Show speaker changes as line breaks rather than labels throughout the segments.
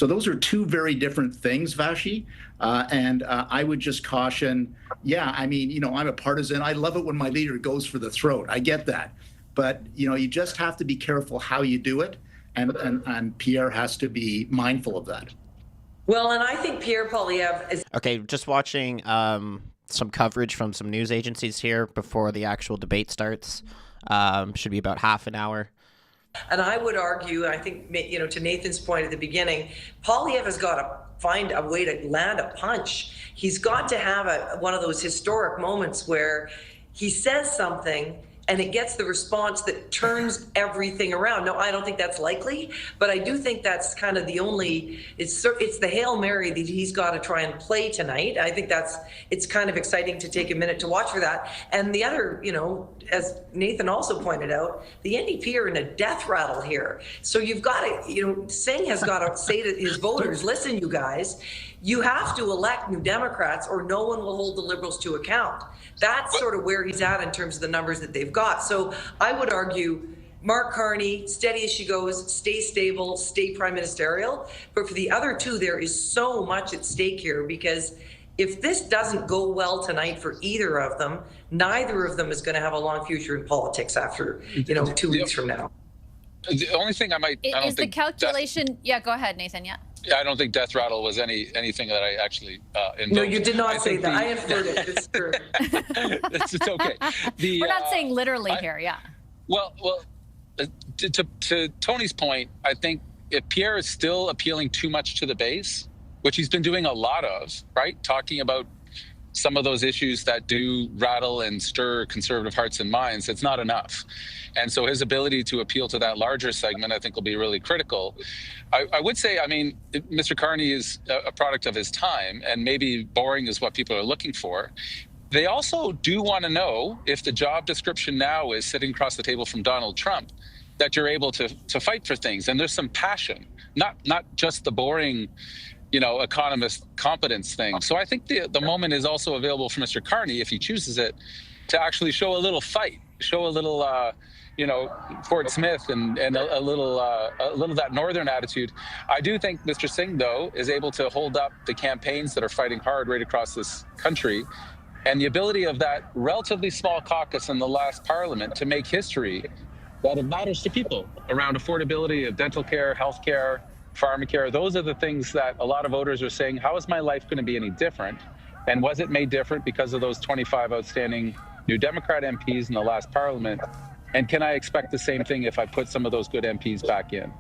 So those are two very different things, Vashi. And I would just caution, yeah, I mean, I'm a partisan. I love it when my leader goes for the throat. I get that. But, you just have to be careful how you do it. And Pierre has to be mindful of that.
Well, and I think Pierre Poilievre is...
Okay, just watching some coverage from some news agencies here before the actual debate starts. Should be about half an hour.
And I would argue, I think, to Nathan's point at the beginning, Poilievre has got to find a way to land a punch. He's got to have one of those historic moments where he says something and it gets the response that turns everything around. No, I don't think that's likely, but I do think that's kind of the only, it's the Hail Mary that he's got to try and play tonight. I think it's kind of exciting to take a minute to watch for that. And the other, as Nathan also pointed out, the NDP are in a death rattle here. So you've got to, Singh has got to say to his voters, listen, you guys, you have to elect New Democrats or no one will hold the Liberals to account. That's sort of where he's at in terms of the numbers that they've got. So I would argue Mark Carney, steady as she goes, stay stable, stay prime ministerial. But for the other two, there is so much at stake here, because if this doesn't go well tonight for either of them, neither of them is going to have a long future in politics after, 2 weeks from now.
The only thing I don't
think the calculation. Yeah, go ahead, Nathan. Yeah.
Yeah, I don't think death rattle was anything that I actually invoked.
No, you did not say that. I inferred it. It's true.
It's okay.
We're not saying literally here. Yeah.
Well, to Tony's point, I think if Pierre is still appealing too much to the base, which he's been doing a lot of, right, talking about some of those issues that do rattle and stir conservative hearts and minds, it's not enough. And so his ability to appeal to that larger segment, I think, will be really critical. I would say, Mr. Carney is a product of his time, and maybe boring is what people are looking for. They also do want to know if the job description now is sitting across the table from Donald Trump, that you're able to fight for things. And there's some passion, not just the boring, economist competence thing. So I think the moment is also available for Mr. Carney, if he chooses it, to actually show a little fight, show a little, Fort Smith and a little that northern attitude. I do think Mr. Singh, though, is able to hold up the campaigns that are fighting hard right across this country, and the ability of that relatively small caucus in the last parliament to make history that it matters to people around affordability of dental care, health care, pharmacare. Those are the things that a lot of voters are saying, how is my life going to be any different? And was it made different because of those 25 outstanding New Democrat MPs in the last parliament? And can I expect the same thing if I put some of those good MPs back in?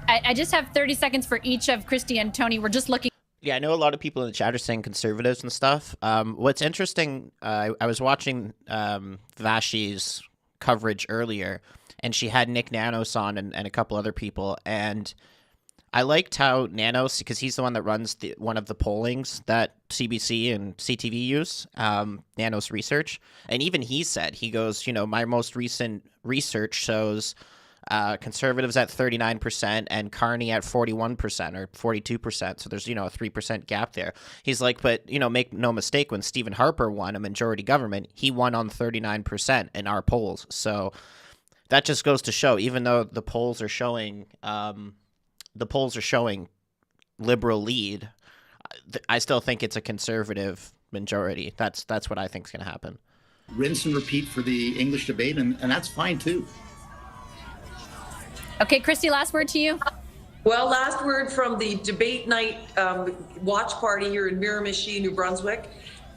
I just have 30 seconds for each of Christy and Tony. We're just looking.
Yeah, I know a lot of people in the chat are saying conservatives and stuff. What's interesting, I was watching Vashi's coverage earlier, and she had Nick Nanos on and a couple other people, and I liked how Nanos, because he's the one that runs one of the pollings that CBC and CTV use, Nanos Research, and even he said, he goes, my most recent research shows conservatives at 39% and Carney at 41% or 42%. So there's, a 3% gap there. He's like, but, make no mistake, when Stephen Harper won a majority government, he won on 39% in our polls. So that just goes to show, even though the polls are showing liberal lead, I still think it's a conservative majority. That's what I think is going to happen.
Rinse and repeat for the English debate, and that's fine too.
Okay, Christy, last word to you.
Well, last word from the debate night watch party here in Miramichi, New Brunswick.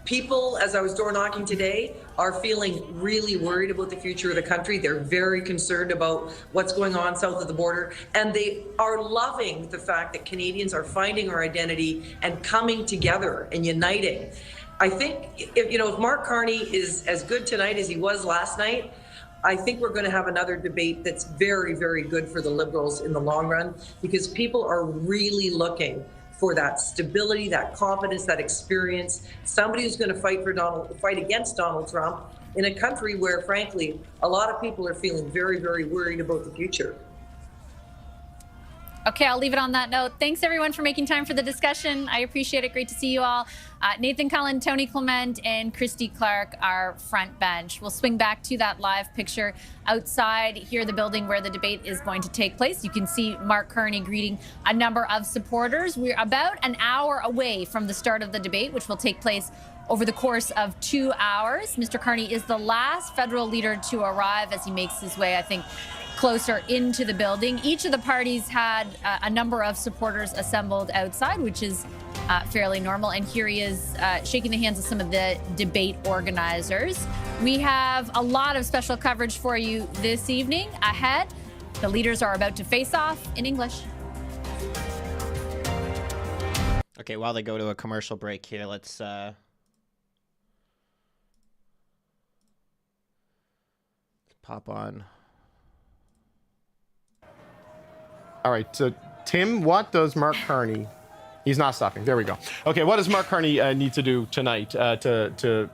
People, as I was door knocking today, are feeling really worried about the future of the country. They're very concerned about what's going on south of the border, and they are loving the fact that Canadians are finding our identity and coming together and uniting. I think if Mark Carney is as good tonight as he was last night, I think we're going to have another debate that's very, very good for the Liberals in the long run, because people are really looking for that stability, that competence, that experience, somebody who's going to fight against Donald Trump in a country where, frankly, a lot of people are feeling very, very worried about the future.
Okay, I'll leave it on that note. Thanks, everyone, for making time for the discussion. I appreciate it. Great to see you all. Nathan Cullen, Tony Clement, and Christy Clark, our front bench. We'll swing back to that live picture outside here, the building where the debate is going to take place. You can see Mark Carney greeting a number of supporters. We're about an hour away from the start of the debate, which will take place over the course of 2 hours. Mr. Carney is the last federal leader to arrive as he makes his way, I think, closer into the building. Each of the parties had a number of supporters assembled outside, which is fairly normal. And here he is shaking the hands of some of the debate organizers. We have a lot of special coverage for you this evening ahead. The leaders are about to face off in English.
Okay, while they go to a commercial break here, let's pop on.
All right, so Tim, what does Mark Carney? He's not stopping. There we go. Okay, what does Mark Carney need to do tonight to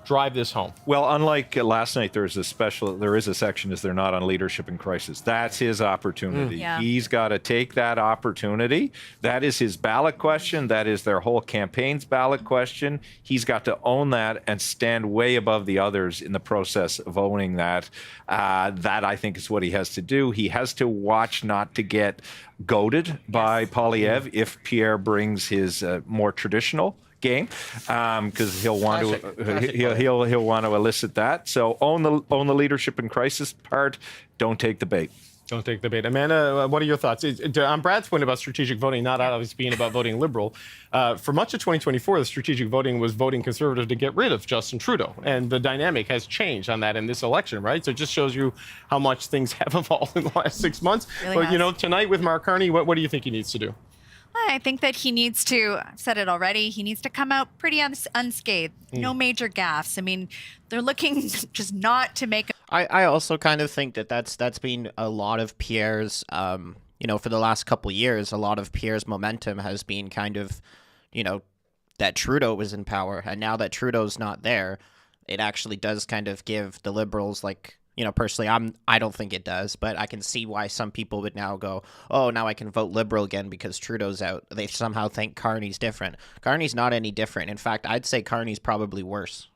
drive this home?
Well, unlike last night, there is a section is they're not on leadership in crisis. That's his opportunity.
Yeah.
He's got to take that opportunity. That is his ballot question. That is their whole campaign's ballot question. He's got to own that and stand way above the others in the process of owning that. That, I think, is what he has to do. He has to watch not to get goaded by Poilievre if Pierre brings his more traditional game, because he'll want he'll want to elicit that. So own the leadership in crisis part. Don't take the bait.
Don't take the bait. Amanda, what are your thoughts? On Brad's point about strategic voting, not always being about voting Liberal, for much of 2024, the strategic voting was voting Conservative to get rid of Justin Trudeau. And the dynamic has changed on that in this election, right? So it just shows you how much things have evolved in the last 6 months.
Really
but,
has.
you know, tonight with Mark Carney, what do you think he needs to do?
I think that he needs to, I've said it already, he needs to come out pretty unscathed. No major gaffes. I mean, they're looking just not to make.
I also kind of think that's been a lot of Pierre's, for the last couple of years, a lot of Pierre's momentum has been kind of, that Trudeau was in power. And now that Trudeau's not there, it actually does kind of give the Liberals, like, personally, I don't think it does, but I can see why some people would now go, oh, now I can vote Liberal again because Trudeau's out. They somehow think Carney's different. Carney's not any different. In fact, I'd say Carney's probably worse.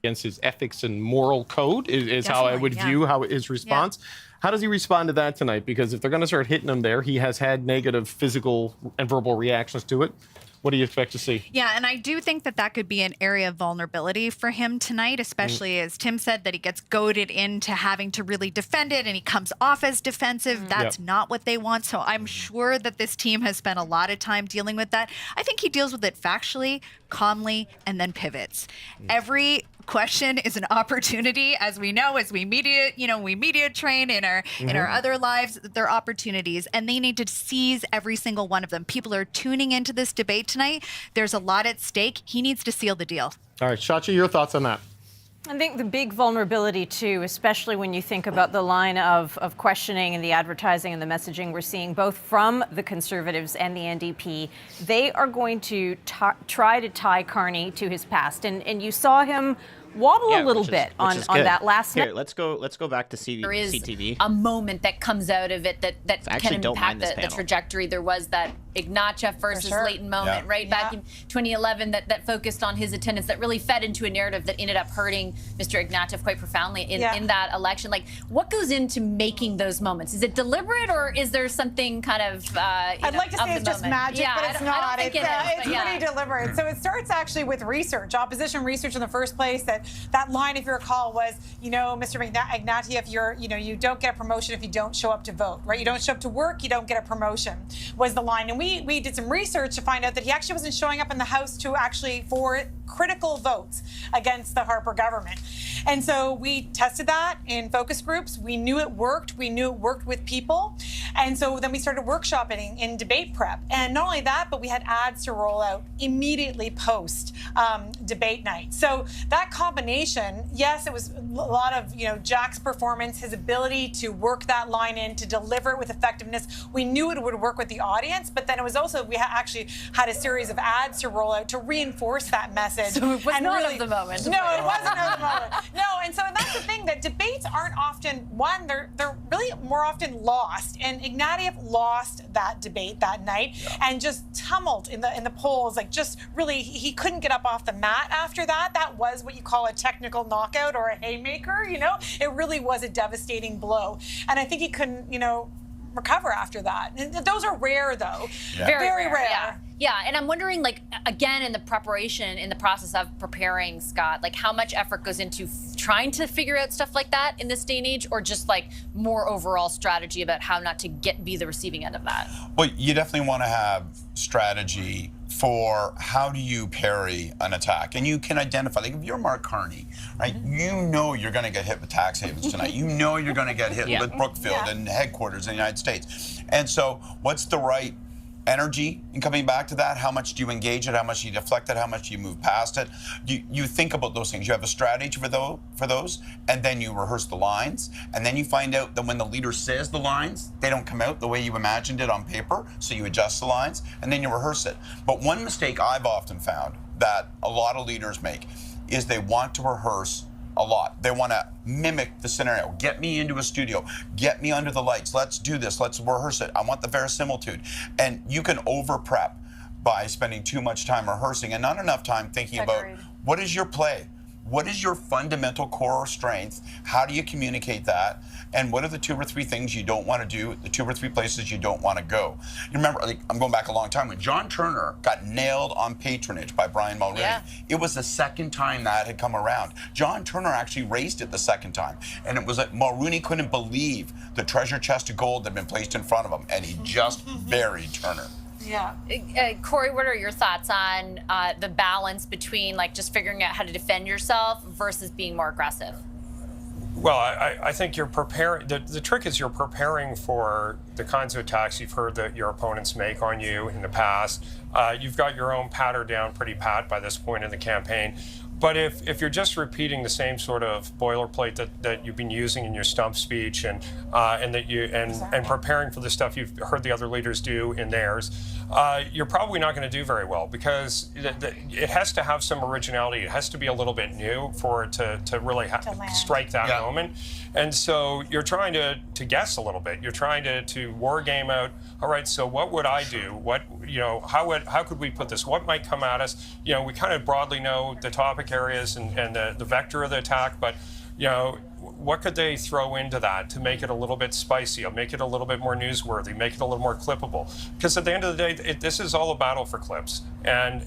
Against his ethics and moral code is how I would view how his response. Yeah. How does he respond to that tonight? Because if they're going to start hitting him there, he has had negative physical and verbal reactions to it. What do you expect to see?
Yeah, and I do think that could be an area of vulnerability for him tonight, especially as Tim said, that he gets goaded into having to really defend it and he comes off as defensive. That's not what they want. So I'm sure that this team has spent a lot of time dealing with that. I think he deals with it factually, calmly, and then pivots. Every question is an opportunity, as we know, as we media train in our other lives. They're opportunities, and they need to seize every single one of them. People are tuning into this debate tonight. There's a lot at stake. He needs to seal the deal.
All right, Shachi, your thoughts on that?
I think the big vulnerability, too, especially when you think about the line of questioning and the advertising and the messaging we're seeing both from the Conservatives and the NDP, they are going to try to tie Carney to his past. And you saw him wobble a little bit on that last night.
Here, let's go back to CTV.
There is a moment that comes out of it that can impact the trajectory. There was that Ignatieff versus Leighton moment, right? Back in 2011 that focused on his attendance, that really fed into a narrative that ended up hurting Mr. Ignatieff quite profoundly in that election. Like, what goes into making those moments? Is it deliberate, or is there something kind of,
I'd like to say it's just magic, but it's not.
It's
pretty deliberate. So it starts actually with research, opposition research in the first place. That line, if you recall, was, Mr. Ignatieff, you don't get a promotion if you don't show up to vote, right? You don't show up to work, you don't get a promotion, was the line. And we did some research to find out that he actually wasn't showing up in the House for critical votes against the Harper government. And so we tested that in focus groups. We knew it worked. We knew it worked with people. And so then we started workshopping in debate prep. And not only that, but we had ads to roll out immediately post debate night. So that combination, yes, it was a lot of, Jack's performance, his ability to work that line in, to deliver it with effectiveness. We knew it would work with the audience, but then it was also, we actually had a series of ads to roll out to reinforce that message message.
So it was
and
not
really,
of the moment.
No, it wasn't of the moment. No, and so that's the thing, that debates aren't often won. They're really more often lost. And Ignatieff lost that debate that night, and just tumult in the polls. Like, just really, he couldn't get up off the mat after that. That was what you call a technical knockout or a haymaker. You know, it really was a devastating blow. And I think he couldn't, recover after that. And those are rare, though.
Yeah. Very rare.
Yeah.
Yeah, and I'm wondering, like, again, in the preparation, in the process of preparing, Scott, like, how much effort goes into trying to figure out stuff like that in this day and age, or just, like, more overall strategy about how not to be the receiving end of that?
Well, you definitely want to have strategy for how do you parry an attack. And you can identify, like, if you're Mark Carney, right, you know you're going to get hit with tax havens tonight. You know you're going to get hit with Brookfield and headquarters in the United States. And so what's the right energy in coming back to that? How much do you engage it? How much do you deflect it? How much do you move past it? You think about those things. You have a strategy for those, and then you rehearse the lines, and then you find out that when the leader says the lines, they don't come out the way you imagined it on paper, so you adjust the lines, and then you rehearse it. But one mistake I've often found that a lot of leaders make is they want to rehearse a lot. They want to mimic the scenario. Get me into a studio. Get me under the lights. Let's do this. Let's rehearse it. I want the verisimilitude. And you can over-prep by spending too much time rehearsing and not enough time thinking about what is your play? What is your fundamental core strength? How do you communicate that? And what are the 2 or 3 things you don't want to do, the 2 or 3 places you don't want to go? You remember, like, I'm going back a long time, when John Turner got nailed on patronage by Brian Mulroney, it was the second time that had come around. John Turner actually raised it the second time. And it was like Mulroney couldn't believe the treasure chest of gold that had been placed in front of him, and he just buried Turner.
Yeah.
Corey, what are your thoughts on the balance between, like, just figuring out how to defend yourself versus being more aggressive?
Well, I think you're preparing. The trick is you're preparing for the kinds of attacks you've heard that your opponents make on you in the past. You've got your own patter down pretty pat by this point in the campaign. But if you're just repeating the same sort of boilerplate that you've been using in your stump speech and preparing for the stuff you've heard the other leaders do in theirs, you're probably not going to do very well, because it has to have some originality. It has to be a little bit new for it to really strike that moment. And so you're trying to guess a little bit. You're trying to war game out. All right, so what would I do? How could we put this? What might come at us? We kind of broadly know the topic areas and the vector of the attack, but what could they throw into that to make it a little bit spicy, make it a little bit more newsworthy, make it a little more clippable? Because at the end of the day, this is all a battle for clips, and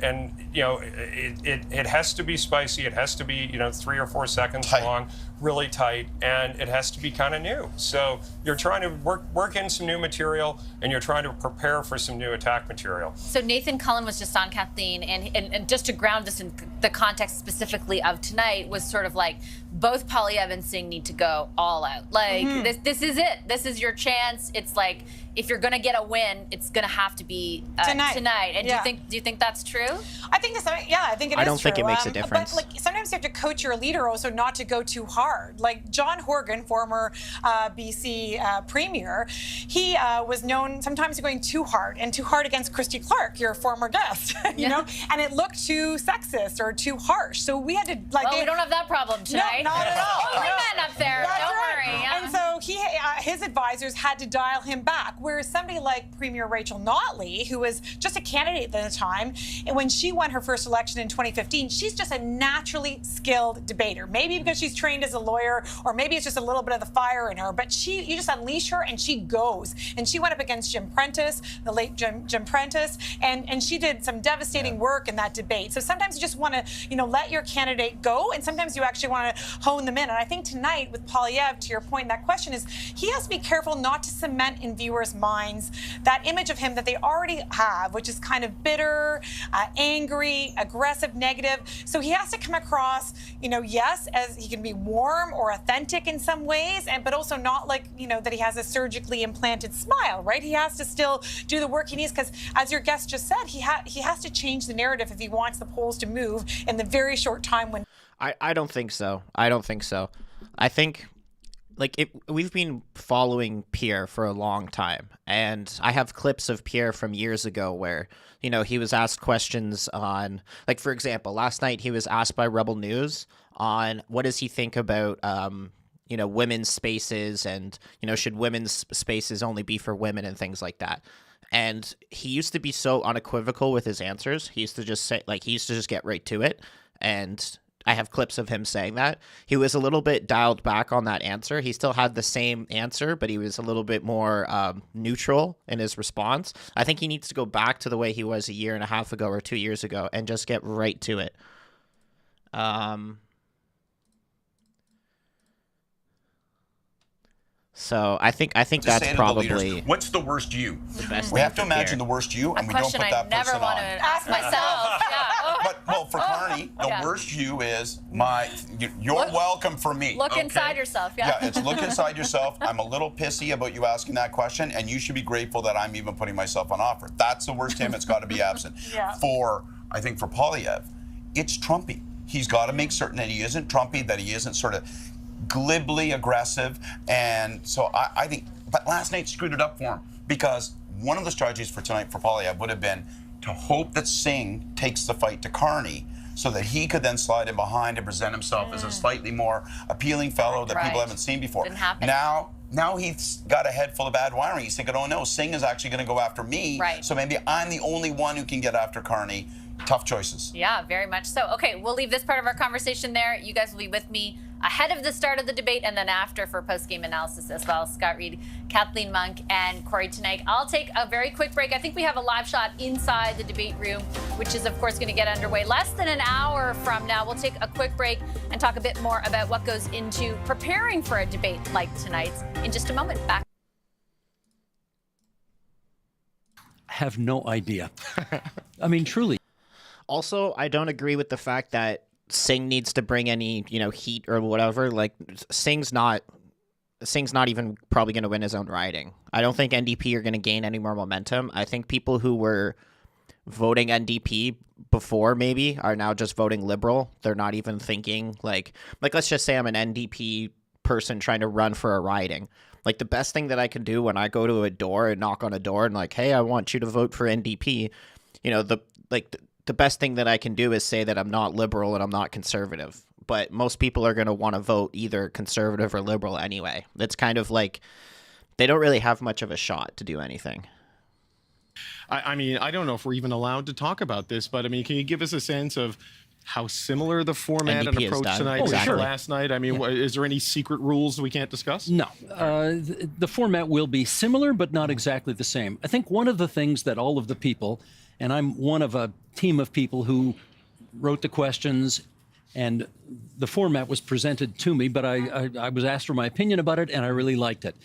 it has to be spicy. It has to be 3 or 4 seconds long, really tight, and it has to be kind of new. So you're trying to work in some new material, and you're trying to prepare for some new attack material.
So Nathan Cullen was just on, Kathleen, and just to ground this in the context specifically of tonight, was sort of like both Poilievre and Singh need to go all out. Like, this is it. This is your chance. It's like, if you're going to get a win, it's going to have to be tonight. And do you think that's true?
I think I think it is
I don't think
true.
it makes a difference.
But, like, sometimes you have to coach your leader also not to go too hard. Like John Horgan, former BC premier, he was known sometimes going too hard against Christy Clark, your former guest, you know, and it looked too sexist or too harsh. So we had to, like,
we don't have that problem tonight.
No, not at all.
Only men up there.
That's
don't
right.
worry. Yeah.
And so his advisors had to dial him back. Whereas somebody like Premier Rachel Notley, who was just a candidate at the time, and when she won her first election in 2015, she's just a naturally skilled debater. Maybe because she's trained as a lawyer, or maybe it's just a little bit of the fire in her. But you just unleash her, and she goes. And she went up against Jim Prentice, the late Jim Prentice, and she did some devastating work in that debate. So sometimes you just want to, let your candidate go, and sometimes you actually want to hone them in. And I think tonight with Poilievre, to your point, that question is he has to be careful not to cement in viewers' minds that image of him that they already have, which is kind of bitter, angry, aggressive, negative. So he has to come across, yes, as he can be warm or authentic in some ways, but also not like, that he has a surgically implanted smile, right? He has to still do the work he needs, because as your guest just said, he has to change the narrative if he wants the polls to move in the very short time when.
I don't think so. I think we've been following Pierre for a long time, and I have clips of Pierre from years ago where, you know, he was asked questions on, like, for example, last night he was asked by Rebel News on what does he think about, you know, women's spaces and, you know, should women's spaces only be for women and things like that. And he used to be so unequivocal with his answers. He used to just say, like, he used to just get right to it. And I have clips of him saying that. He was a little bit dialed back on that answer. He still had the same answer, but he was a little bit more neutral in his response. I think he needs to go back to the way he was a year and a half ago or 2 years ago and just get right to it. So I think that's probably
what's the worst you.
The best
we have to imagine
Pierre.
the worst you, and we don't put that
never
person
want
on.
to ask myself.
But well, for Carney, the worst you is you're welcome for me.
Look inside yourself.
Yeah, it's look inside yourself. I'm a little pissy about you asking that question, and you should be grateful that I'm even putting myself on offer. That's the worst him. It's got to be absent. I think for Poilievre, it's Trumpy. He's got to make certain that he isn't Trumpy, that he isn't sort of glibly aggressive, and so I think, but last night screwed it up for him, because one of the strategies for tonight for Poilievre would have been to hope that Singh takes the fight to Carney so that he could then slide in behind and present himself as a slightly more appealing fellow that people haven't seen before.
Didn't happen.
Now he's got a head full of bad wiring. He's thinking, oh no, Singh is actually going to go after me, so maybe I'm the only one who can get after Carney. Tough choices.
Yeah, very much so. Okay, we'll leave this part of our conversation there. You guys will be with me ahead of the start of the debate and then after for post-game analysis as well. Scott Reed, Kathleen Monk, and Corey Tonight. I'll take a very quick break. I think we have a live shot inside the debate room, which is, of course, going to get underway less than an hour from now. We'll take a quick break and talk a bit more about what goes into preparing for a debate like tonight's in just a moment. Back.
I have no idea. I mean, truly.
Also, I don't agree with the fact that Singh needs to bring any, you know, heat or whatever. Like, Singh's not even probably going to win his own riding. I don't think NDP are going to gain any more momentum. I think people who were voting NDP before maybe are now just voting Liberal. They're not even thinking like let's just say I'm an NDP person trying to run for a riding. Like, the best thing that I can do when I go to a door and knock on a door and like, hey, I want you to vote for NDP, you know, the best thing that I can do is say that I'm not liberal and I'm not conservative. But most people are going to want to vote either conservative or liberal anyway. It's kind of like they don't really have much of a shot to do anything.
I mean, I don't know if we're even allowed to talk about this, but I mean, can you give us a sense of how similar the format
NDP
and approach tonight was to last night? I mean, is there any secret rules we can't discuss?
No. The format will be similar, but not exactly the same. I think one of the things that all of the people, and I'm one of a team of people who wrote the questions, and the format was presented to me, but I was asked for my opinion about it, and I really liked it.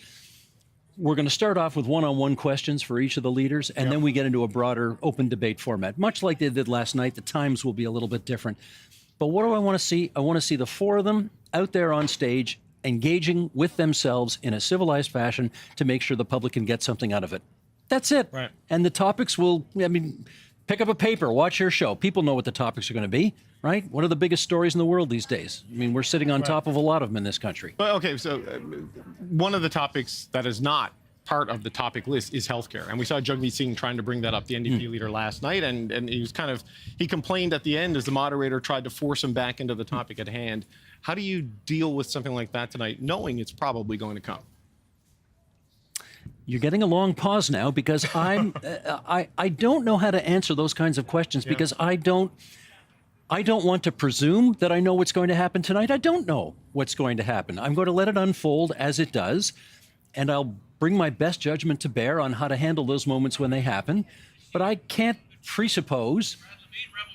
We're going to start off with one-on-one questions for each of the leaders, and then we get into a broader open debate format. Much like they did last night, the times will be a little bit different. But what do I want to see? I want to see the four of them out there on stage, engaging with themselves in a civilized fashion to make sure the public can get something out of it. That's it.
Right.
And the topics will, I mean, pick up a paper, watch your show. People know what the topics are going to be, right? What are the biggest stories in the world these days? I mean, we're sitting on top of a lot of them in this country.
Well, okay, so one of the topics that is not part of the topic list is healthcare. And we saw Jagmeet Singh trying to bring that up, the NDP leader, last night. And he complained at the end as the moderator tried to force him back into the topic at hand. How do you deal with something like that tonight, knowing it's probably going to come?
You're getting a long pause now because I don't know how to answer those kinds of questions because I don't want to presume that I know what's going to happen tonight. I don't know what's going to happen. I'm going to let it unfold as it does, and I'll bring my best judgment to bear on how to handle those moments when they happen. But I can't presuppose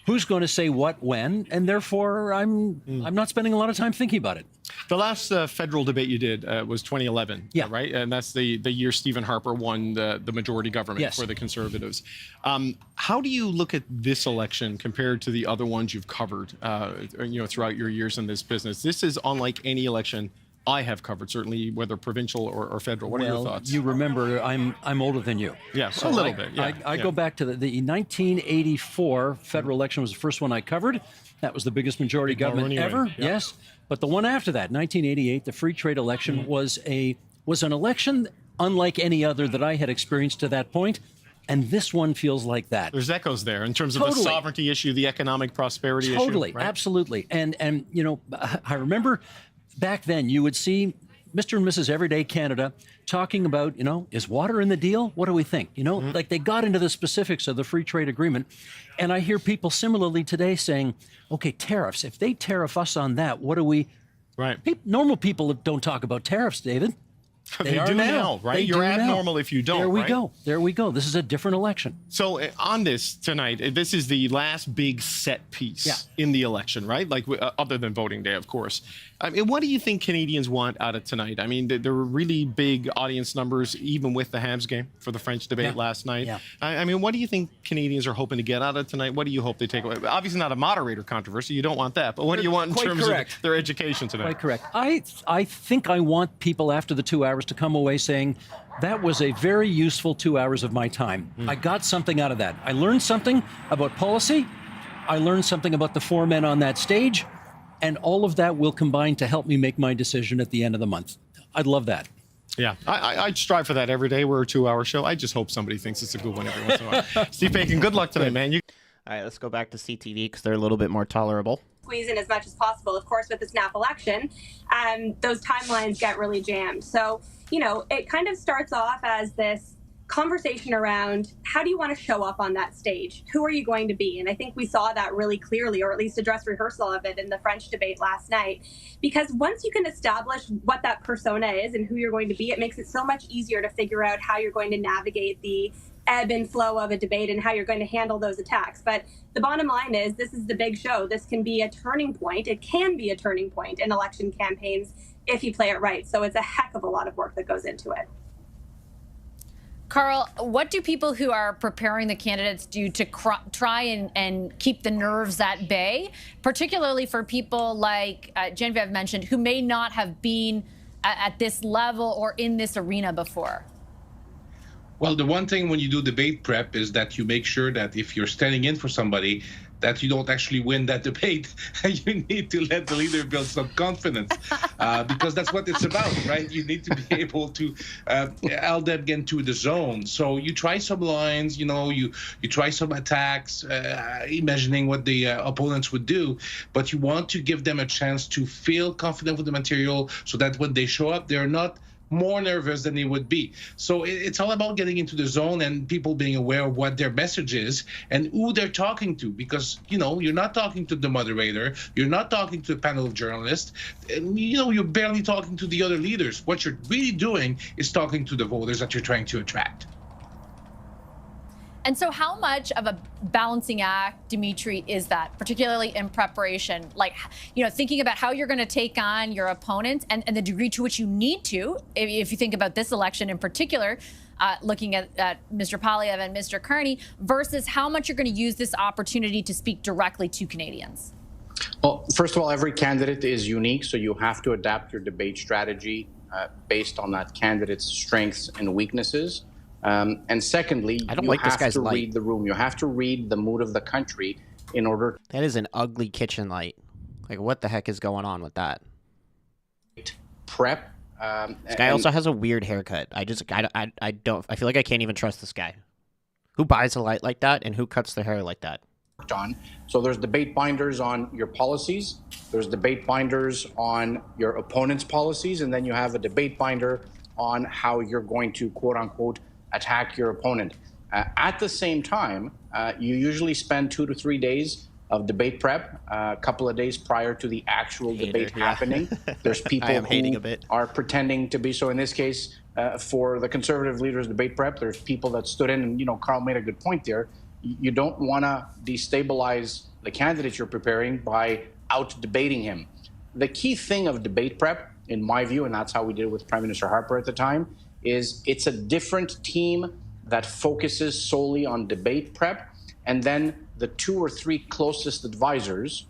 who's going to say what when, and therefore I'm not spending a lot of time thinking about it.
The last federal debate you did was 2011, right? And that's the year Stephen Harper won the majority government for the Conservatives. How do you look at this election compared to the other ones you've covered, throughout your years in this business? This is unlike any election I have covered, certainly whether provincial or federal. What are your thoughts?
You remember, I'm older than you.
Yeah, so a little bit. Yeah,
I go back to the 1984 federal election was the first one I covered. That was the biggest majority government ever. Yep. Yes, but the one after that, 1988, the free trade election was an election unlike any other that I had experienced to that point. And this one feels like that.
There's echoes there in terms of the sovereignty issue, the economic prosperity issue.
Totally, right? Absolutely. And you know, I remember back then you would see Mr. and Mrs. Everyday Canada talking about, you know, is water in the deal? What do we think? You know, like they got into the specifics of the free trade agreement. And I hear people similarly today saying, okay, tariffs, if they tariff us on that, what do we...
Right.
Normal people don't talk about tariffs, David.
They do now, right? You're abnormal if you don't.
There we go. There we go. This is a different election.
So on this tonight, this is the last big set piece in the election, right? Like other than voting day, of course. I mean, what do you think Canadians want out of tonight? I mean, there were really big audience numbers, even with the Habs game for the French debate last night. Yeah. I mean, what do you think Canadians are hoping to get out of tonight? What do you hope they take away? Obviously not a moderator controversy. You don't want that. But what do you want in terms of their education tonight?
Quite correct. I think I want people after the 2 hours to come away saying, that was a very useful 2 hours of my time. I got something out of that. I learned something about policy. I learned something about the four men on that stage. And all of that will combine to help me make my decision at the end of the month. I'd love that.
Yeah, I strive for that every day. We're a 2 hour show. I just hope somebody thinks it's a good one every once in a while. Steve Bacon, good luck tonight, man.
All right, let's go back to CTV because they're a little bit more tolerable.
Squeeze in as much as possible. Of course, with the snap election, those timelines get really jammed. So, you know, it kind of starts off as this conversation around how do you want to show up on that stage? Who are you going to be? And I think we saw that really clearly, or at least a dress rehearsal of it in the French debate last night. Because once you can establish what that persona is and who you're going to be, it makes it so much easier to figure out how you're going to navigate the ebb and flow of a debate and how you're going to handle those attacks. But the bottom line is this is the big show. This can be a turning point. It can be a turning point in election campaigns if you play it right. So it's a heck of a lot of work that goes into it.
Carl, what do people who are preparing the candidates do to try and keep the nerves at bay, particularly for people like Genevieve mentioned, who may not have been at this level or in this arena before?
Well, the one thing when you do debate prep is that you make sure that if you're standing in for somebody, that you don't actually win that debate. You need to let the leader build some confidence because that's what it's about, right? You need to be able to help them get into the zone. So you try some lines, you know, you try some attacks, imagining what the opponents would do, but you want to give them a chance to feel confident with the material so that when they show up, they're not more nervous than they would be. So it's all about getting into the zone and people being aware of what their message is and who they're talking to, because, you know, you're not talking to the moderator, you're not talking to a panel of journalists, and, you know, you're barely talking to the other leaders. What you're really doing is talking to the voters that you're trying to attract.
And so how much of a balancing act, Dimitri, is that, particularly in preparation? Like, you know, thinking about how you're going to take on your opponent and the degree to which you need to, if you think about this election in particular, looking at Mr. Poilievre and Mr. Carney, versus how much you're going to use this opportunity to speak directly to Canadians?
Well, first of all, every candidate is unique, so you have to adapt your debate strategy based on that candidate's strengths and weaknesses. And secondly,
I don't
you
like this
have
guy's
to
light.
read the room. You have to read the mood of the country in order.
That is an ugly kitchen light. Like, what the heck is going on with that?
Prep.
This guy also has a weird haircut. I feel like I can't even trust this guy. Who buys a light like that and who cuts their hair like that?
On. So there's debate binders on your policies. There's debate binders on your opponent's policies. And then you have a debate binder on how you're going to, quote unquote, attack your opponent. At the same time, you usually spend 2 to 3 days of debate prep, a couple of days prior to the actual debate happening. There's people who are pretending to be. So in this case, for the Conservative leaders' debate prep, there's people that stood in, and, you know, Carl made a good point there. You don't want to destabilize the candidate you're preparing by out-debating him. The key thing of debate prep, in my view, and that's how we did it with Prime Minister Harper at the time, is it's a different team that focuses solely on debate prep, and then the 2 or 3 closest advisors,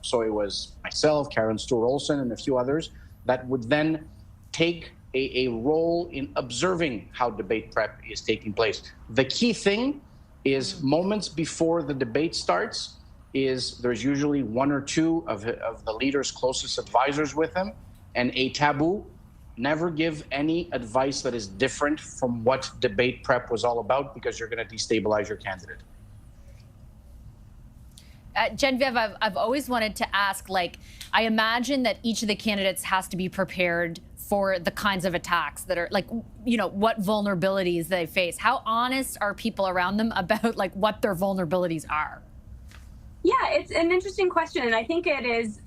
so it was myself, Karen Stewart-Olsen, and a few others, that would then take a role in observing how debate prep is taking place. The key thing is moments before the debate starts is there's usually one or two of the leader's closest advisors with him, and a taboo: never give any advice that is different from what debate prep was all about, because you're going to destabilize your candidate.
Genevieve, I've always wanted to ask, like, I imagine that each of the candidates has to be prepared for the kinds of attacks that are, like, you know, what vulnerabilities they face. How honest are people around them about, like, what their vulnerabilities are?
Yeah, it's an interesting question. And I think it is,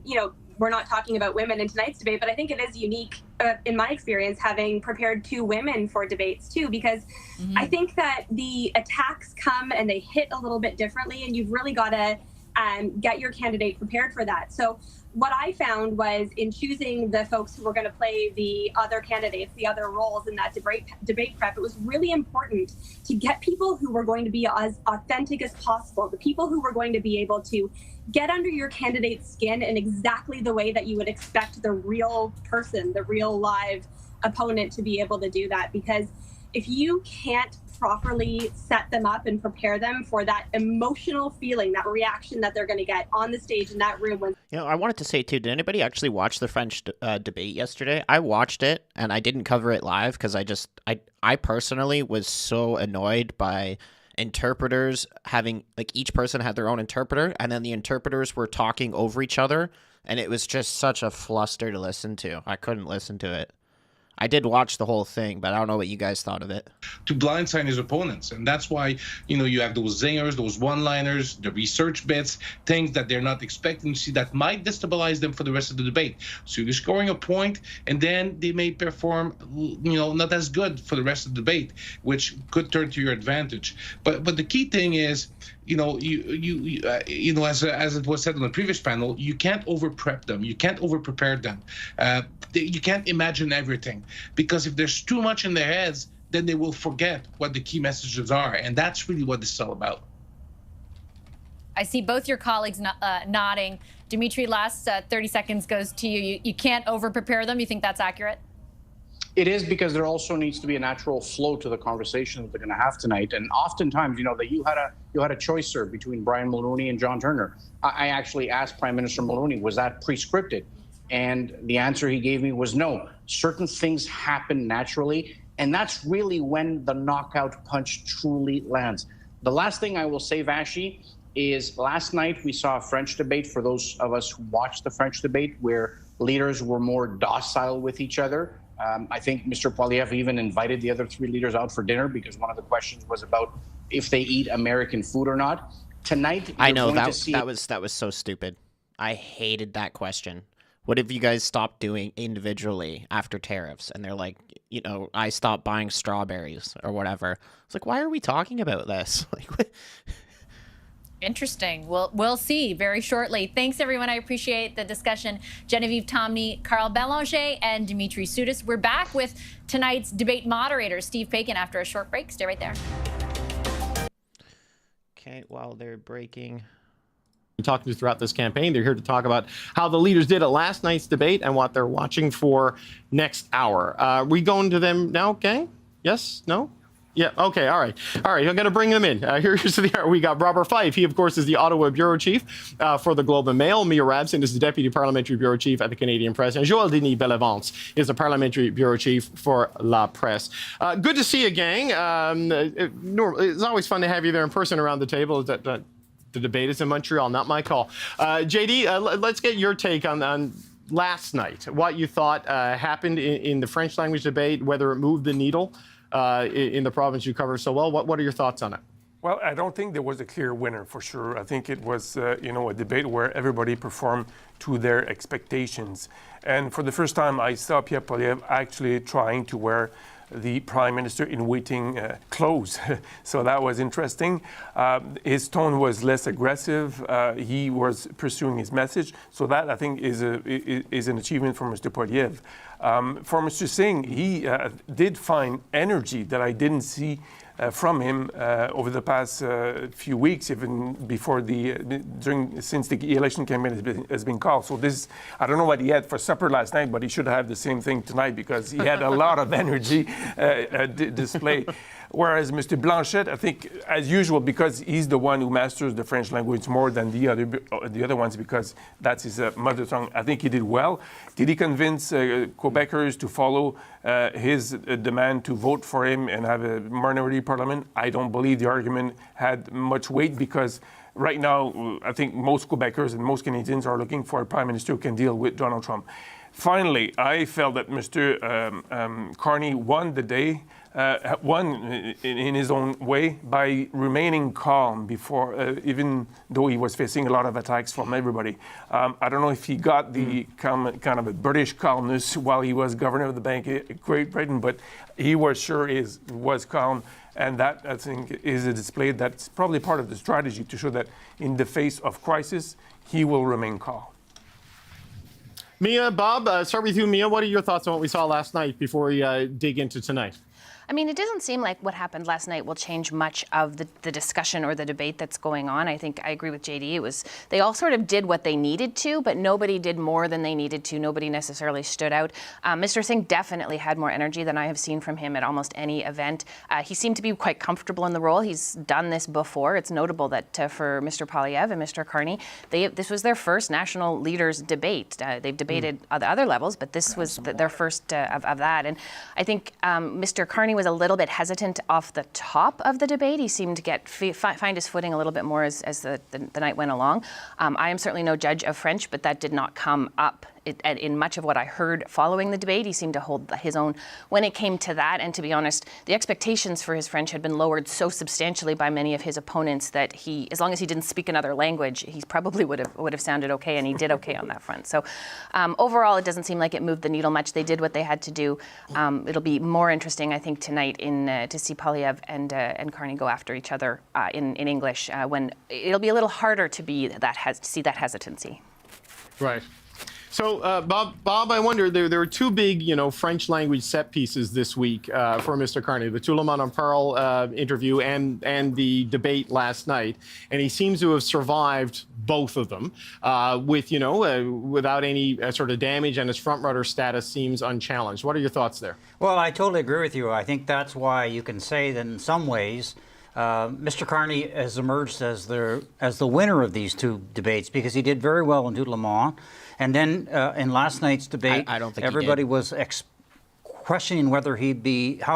you know, we're not talking about women in tonight's debate, but I think it is unique in my experience, having prepared 2 women for debates too, because I think that the attacks come and they hit a little bit differently, and you've really got to get your candidate prepared for that. So what I found was, in choosing the folks who were going to play the other candidates, the other roles in that debate prep, it was really important to get people who were going to be as authentic as possible, the people who were going to be able to get under your candidate's skin in exactly the way that you would expect the real person, the real live opponent, to be able to do that. Because if you can't properly set them up and prepare them for that emotional feeling, that reaction that they're going to get on the stage in that room. When
You know, I wanted to say too, did anybody actually watch the French debate yesterday? I watched it, and I didn't cover it live because I personally was so annoyed by interpreters having, like, each person had their own interpreter, and then the interpreters were talking over each other, and it was just such a fluster to listen to. I couldn't listen to it. I did watch the whole thing, but I don't know what you guys thought of it.
To blindside his opponents. And that's why, you know, you have those zingers, those one-liners, the research bits, things that they're not expecting to see that might destabilize them for the rest of the debate. So you're scoring a point, and then they may perform, you know, not as good for the rest of the debate, which could turn to your advantage. But the key thing is, you know, you know, as it was said on the previous panel, you can't over-prep them. You can't over-prepare them. You can't imagine everything, because if there's too much in their heads, then they will forget what the key messages are. And that's really what this is all about.
I see both your colleagues nodding. Dimitri, last 30 seconds goes to you. You can't over-prepare them. You think that's accurate?
It is, because there also needs to be a natural flow to the conversation that they're going to have tonight. And oftentimes, you know, that you had a choice, sir, between Brian Mulroney and John Turner. I actually asked Prime Minister Mulroney, was that pre-scripted? And the answer he gave me was no. Certain things happen naturally, and that's really when the knockout punch truly lands. The last thing I will say, Vashi, is last night we saw a French debate, for those of us who watched the French debate, where leaders were more docile with each other. I think Mr. Poilievre even invited the other 3 leaders out for dinner, because one of the questions was about if they eat American food or not. Tonight,
I know that was so stupid. I hated that question. What have you guys stopped doing individually after tariffs? And they're like, you know, I stopped buying strawberries or whatever. It's like, why are we talking about this? Like, what?
Interesting. We'll see very shortly. Thanks, everyone. I appreciate the discussion. Genevieve Tomney, Carl Bélanger, and Dimitri Soudis. We're back with tonight's debate moderator, Steve Paikin, after a short break. Stay right there.
Okay, while they're breaking.
Talking to throughout this campaign. They're here to talk about how the leaders did at last night's debate and what they're watching for next hour. We going to them now, gang? Yes? No? Yeah, okay, all right. All right, I'm going to bring them in. Here's we got Robert Fife. He, of course, is the Ottawa Bureau Chief for the Globe and Mail. Mia Rabson is the Deputy Parliamentary Bureau Chief at the Canadian Press. And Joël Denis Bellevance is the Parliamentary Bureau Chief for La Presse. Good to see you, gang. It's always fun to have you there in person around the table. The debate is in Montreal, not my call. JD, let's get your take on last night, what you thought happened in the French language debate, whether it moved the needle in the province you cover so well. What are your thoughts on it?
Well, I don't think there was a clear winner for sure. I think it was, you know, a debate where everybody performed to their expectations. And for the first time, I saw Pierre Poilievre actually trying to wear the Prime Minister in waiting clothes. So that was interesting. His tone was less aggressive. He was pursuing his message. So that, I think, is an achievement for Mr. Poilievre. For Mr. Singh, he did find energy that I didn't see
from him over the past few weeks, even before since the election campaign has been called. So this, I don't know what he had for supper last night, but he should have the same thing tonight because he had a lot of energy display. Whereas Mr. Blancet, I think, as usual, because he's the one who masters the French language more than the other ones, because that's his mother tongue, I think he did well. Did he convince Quebecers to follow his demand to vote for him and have a minority parliament? I don't believe the argument had much weight because right now, I think most Quebecers and most Canadians are looking for a prime minister who can deal with Donald Trump. Finally, I felt that Mr. Carney won the day, won in his own way by remaining calm before, even though he was facing a lot of attacks from everybody. I don't know if he got the kind of a British calmness while he was governor of the Bank of Great Britain, but he was sure was calm. And that, I think, is a display that's probably part of the strategy to show that in the face of crisis, he will remain calm.
Mia, Bob, start with you. Mia, what are your thoughts on what we saw last night before we dig into tonight?
I mean, it doesn't seem like what happened last night will change much of the discussion or the debate that's going on. I think I agree with JD. They all sort of did what they needed to, but nobody did more than they needed to. Nobody necessarily stood out. Mr. Singh definitely had more energy than I have seen from him at almost any event. He seemed to be quite comfortable in the role. He's done this before. It's notable that for Mr. Poilievre and Mr. Carney, this was their first national leaders debate. They've debated other levels, but this was their first of that. And I think Mr. Carney was a little bit hesitant off the top of the debate. He seemed to find his footing a little bit more as the night went along. I am certainly no judge of French, but that did not come up in much of what I heard following the debate. He seemed to hold his own when it came to that. And to be honest, the expectations for his French had been lowered so substantially by many of his opponents that as long as he didn't speak another language, he probably would have sounded okay, and he did okay on that front. So overall, it doesn't seem like it moved the needle much. They did what they had to do. It'll be more interesting, I think, tonight to see Poilievre and Carney go after each other in English when it'll be a little harder to see that hesitancy.
Right. So, Bob, I wonder, there are two big, French language set pieces this week for Mr. Carney, the Tout le monde en parle interview and the debate last night. And he seems to have survived both of them without any sort of damage, and his front-runner status seems unchallenged. What are your thoughts there?
Well, I totally agree with you. I think that's why you can say that in some ways, Mr. Carney has emerged as the winner of these two debates because he did very well in Tout le monde. And then in last night's debate,
I don't think
everybody was questioning how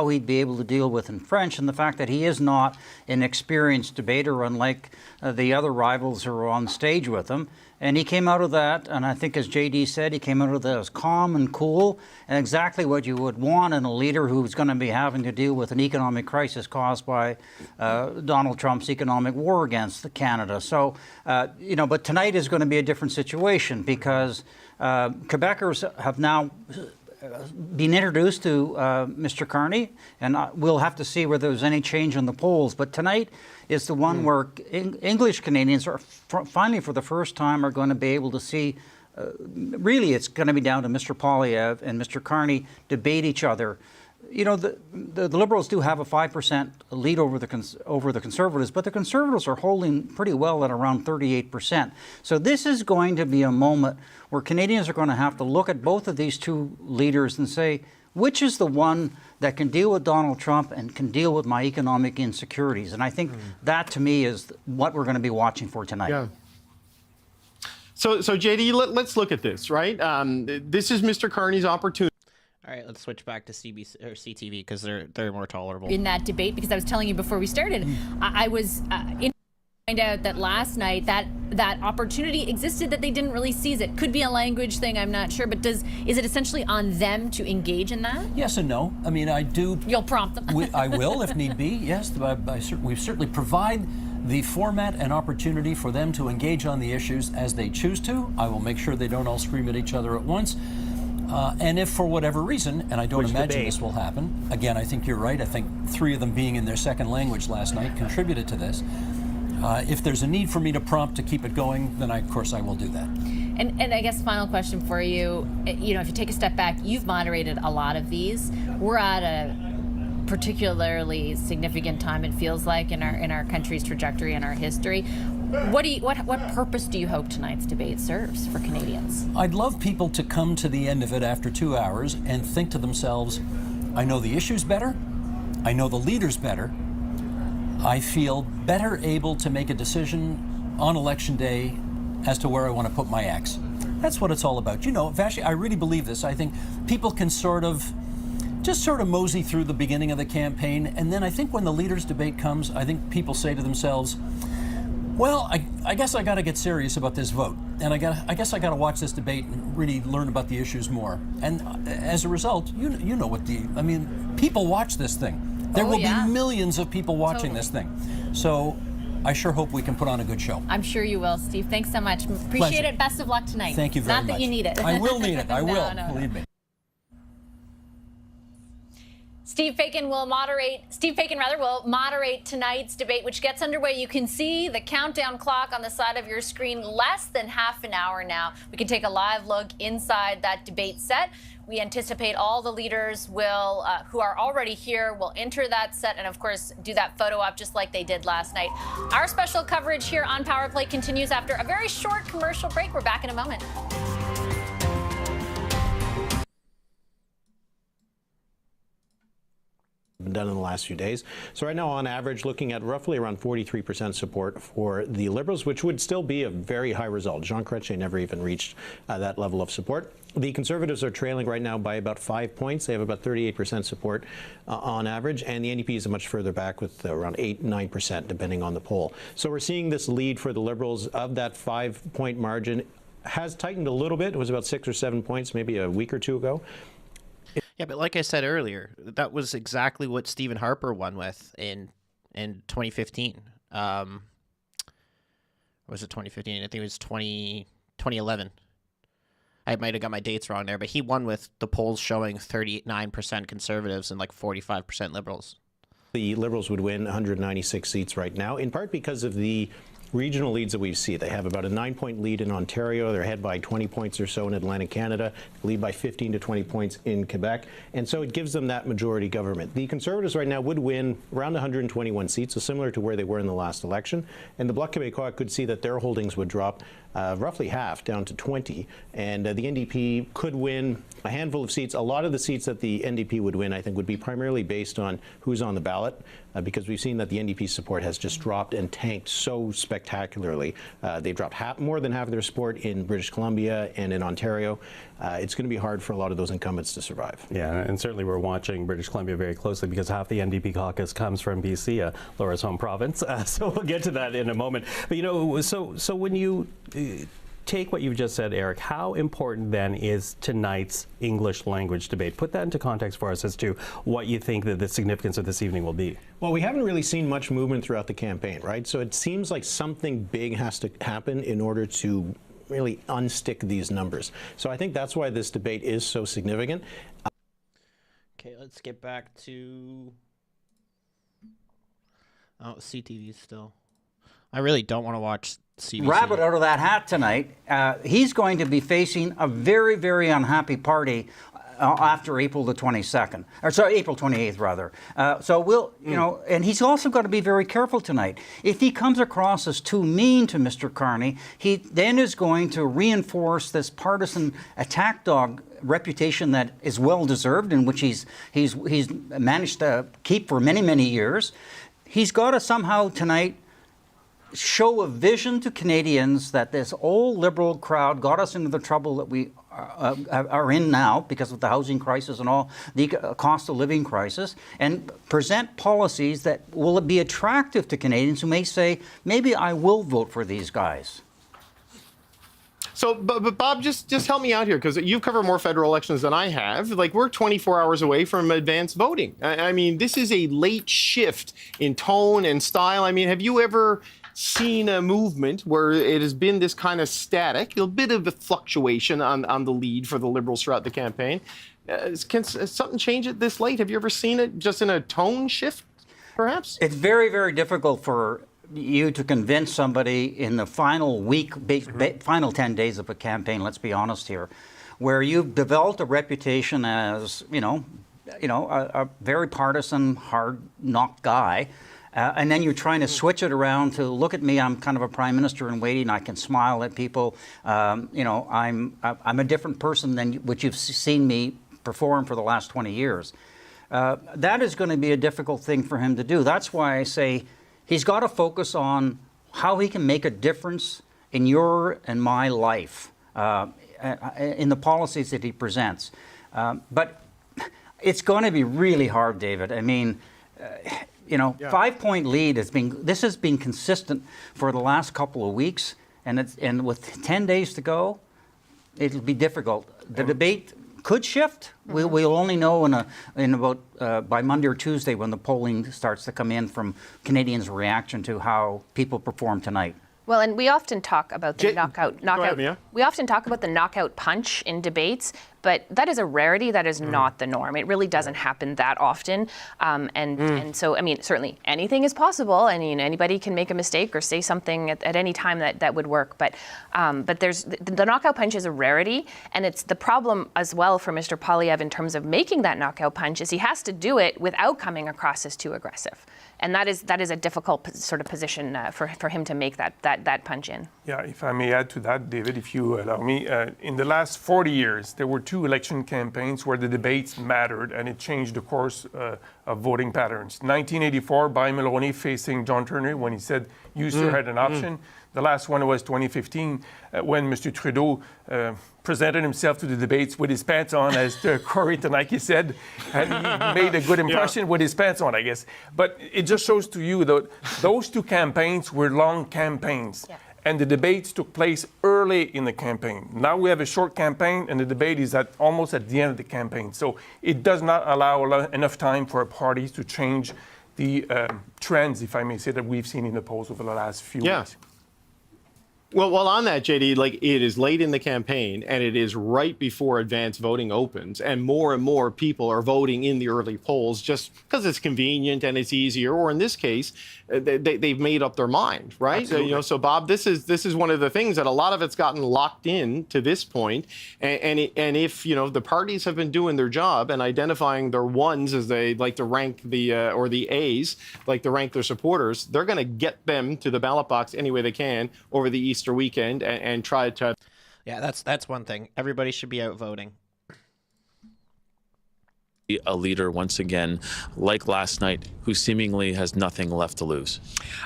he'd be able to deal with in French, and the fact that he is not an experienced debater, unlike the other rivals who are on stage with him. And he came out of that, and I think, as JD said, he came out of that as calm and cool, and exactly what you would want in a leader who's going to be having to deal with an economic crisis caused by Donald Trump's economic war against Canada. So, but tonight is going to be a different situation because Quebecers have now been introduced to Mr. Carney, and we'll have to see whether there's any change in the polls. But tonight is the one where English Canadians are finally, for the first time, are going to be able to see. Really, it's going to be down to Mr. Poilievre and Mr. Carney debate each other. The Liberals do have a 5% lead over the Conservatives, but the Conservatives are holding pretty well at around 38%. So this is going to be a moment where Canadians are going to have to look at both of these two leaders and say, which is the one that can deal with Donald Trump and can deal with my economic insecurities? And I think that, to me, is what we're going to be watching for tonight.
Yeah. So JD, let's look at this, right? This is Mr. Carney's opportunity.
All right, let's switch back to CTV because they're more tolerable.
In that debate, because I was telling you before we started, I was find out that last night that opportunity existed, that they didn't really seize it. Could be a language thing, I'm not sure, but is it essentially on them to engage in that?
Yes and no. I mean, I do.
You'll prompt them.
I will if need be. Yes, we certainly provide the format and opportunity for them to engage on the issues as they choose to. I will make sure they don't all scream at each other at once. And if for whatever reason, and I don't imagine this will happen, again, I think you're right. I think 3 of them being in their second language last night contributed to this. If there's a need for me to prompt to keep it going, then of course I will do that.
And I guess final question for you, if you take a step back, you've moderated a lot of these. We're at particularly significant time, it feels like, in our country's trajectory and our history. What purpose do you hope tonight's debate serves for Canadians?
I'd love people to come to the end of it after 2 hours and think to themselves, I know the issues better, I know the leaders better, I feel better able to make a decision on election day as to where I want to put my X. That's what it's all about. You know, Vashi, I really believe this. I think people can sort of mosey through the beginning of the campaign, and then I think when the leaders' debate comes, I think people say to themselves, well, I guess I got to get serious about this vote, and I guess I got to watch this debate and really learn about the issues more. And as a result, you know what people watch this thing. There will be millions of people watching this thing. So I sure hope we can put on a good show.
I'm sure you will, Steve. Thanks so much. Appreciate
Pleasure.
it. Best of luck tonight.
Thank you very much.
Not that you need it.
I will need it. I will.
No.
Believe me.
Steve Paikin will moderate tonight's debate, which gets underway. You can see the countdown clock on the side of your screen. Less than half an hour now. We can take a live look inside that debate set. We anticipate all the leaders will, who are already here, will enter that set and, of course, do that photo op just like they did last night. Our special coverage here on Power Play continues after a very short commercial break. We're back in a moment.
Been done in the last few days. So right now, on average, looking at roughly around 43% support for the Liberals, which would still be a very high result. Jean Chrétien never even reached that level of support. The Conservatives are trailing right now by about 5 points. They have about 38% support on average, and the NDP is much further back with around 8-9%, depending on the poll. So we're seeing this lead for the Liberals of that 5-point margin has tightened a little bit. It was about 6 or 7 points maybe a week or two ago.
Yeah, but like I said earlier, that was exactly what Stephen Harper won with in 2015. Or was it 2015? I think it was 2011. I might have got my dates wrong there, but he won with the polls showing 39% Conservatives and like 45% Liberals.
The Liberals would win 196 seats right now, in part because of the regional leads that we see. They have about a 9-point lead in Ontario. They're ahead by 20 points or so in Atlantic Canada, lead by 15 to 20 points in Quebec. And so it gives them that majority government. The Conservatives right now would win around 121 seats, so similar to where they were in the last election. And the Bloc Quebecois could see that their holdings would drop roughly half, down to 20. And the NDP could win a handful of seats. A lot of the seats that the NDP would win, I think, would be primarily based on who's on the ballot, because we've seen that the NDP support has just dropped and tanked so spectacularly. They've dropped more than half of their support in British Columbia and in Ontario. It's going to be hard for a lot of those incumbents to survive.
Yeah, and certainly we're watching British Columbia very closely because half the NDP caucus comes from BC, Laura's home province. So we'll get to that in a moment. But, you know, so when you take what you've just said, Eric, how important then is tonight's English language debate? Put that into context for us as to what you think that the significance of this evening will be.
Well, we haven't really seen much movement throughout the campaign, right? So it seems like something big has to happen in order to really unstick these numbers. So I think that's why this debate is so significant.
Okay, let's get back to CTV still. I really don't want to watch CBC.
Rabbit out of that hat tonight. He's going to be facing a very, very unhappy party after April the 22nd, or sorry, April 28th rather. So we'll, you know, and he's also got to be very careful tonight. If he comes across as too mean to Mr. Carney, he then is going to reinforce this partisan attack dog reputation that is well deserved, and which he's managed to keep for many, many years. He's got to somehow tonight show a vision to Canadians that this old Liberal crowd got us into the trouble that we are in now because of the housing crisis and all the cost of living crisis, and present policies that will be attractive to Canadians who may say, maybe I will vote for these guys.
So, but Bob, just help me out here, because you've covered more federal elections than I have. Like, we're 24 hours away from advanced voting. I mean, this is a late shift in tone and style. I mean, have you ever seen a movement where it has been this kind of static, a bit of a fluctuation on the lead for the Liberals throughout the campaign? Can something change it this late? Have you ever seen it just in a tone shift, perhaps?
It's very, very difficult for you to convince somebody in the final week, final 10 days of a campaign, let's be honest here, where you've developed a reputation as, you know, a very partisan, hard-knock guy. And then you're trying to switch it around to look at me. I'm kind of a prime minister in waiting. I can smile at people. I'm a different person than what you've seen me perform for the last 20 years. That is going to be a difficult thing for him to do. That's why I say he's got to focus on how he can make a difference in your and my life, in the policies that he presents. But it's going to be really hard, David. I mean, 5-point lead has been consistent for the last couple of weeks, and with 10 days to go, it'll be difficult. The debate could shift. We'll only know in about by Monday or Tuesday when the polling starts to come in from Canadians' reaction to how people perform tonight.
Well, and we often talk about the knockout. We often talk about the knockout punch in debates, but that is a rarity. That is not the norm. It really doesn't happen that often. And so, I mean, certainly anything is possible, and anybody can make a mistake or say something at any time that would work. But there's the knockout punch is a rarity, and it's the problem as well for Mr. Poilievre in terms of making that knockout punch is he has to do it without coming across as too aggressive. And that is a difficult sort of position for him to make that punch in.
Yeah, if I may add to that, David, if you allow me, in the last 40 years, there were 2 election campaigns where the debates mattered, and it changed the course of voting patterns. 1984, by Mulroney facing John Turner when he said, you sir had an option. The last one was 2015, when Mr. Trudeau presented himself to the debates with his pants on, as Corey Tanaki said, and he made a good impression with his pants on, I guess. But it just shows to you that those 2 campaigns were long campaigns. Yeah. And the debates took place early in the campaign. Now we have a short campaign, and the debate is almost at the end of the campaign. So it does not allow enough time for parties to change the trends, if I may say, that we've seen in the polls over the last few weeks.
Well, on that, JD, like it is late in the campaign and it is right before advance voting opens, and more people are voting in the early polls just because it's convenient and it's easier. Or in this case, they've made up their mind, right? So Bob, this is one of the things that a lot of it's gotten locked in to this point. And if the parties have been doing their job and identifying their ones, as they like to rank or the A's like to rank their supporters, they're going to get them to the ballot box any way they can over the Easter weekend and try to.
Yeah, that's one thing. Everybody should be out voting.
A leader once again, like last night, who seemingly has nothing left to lose.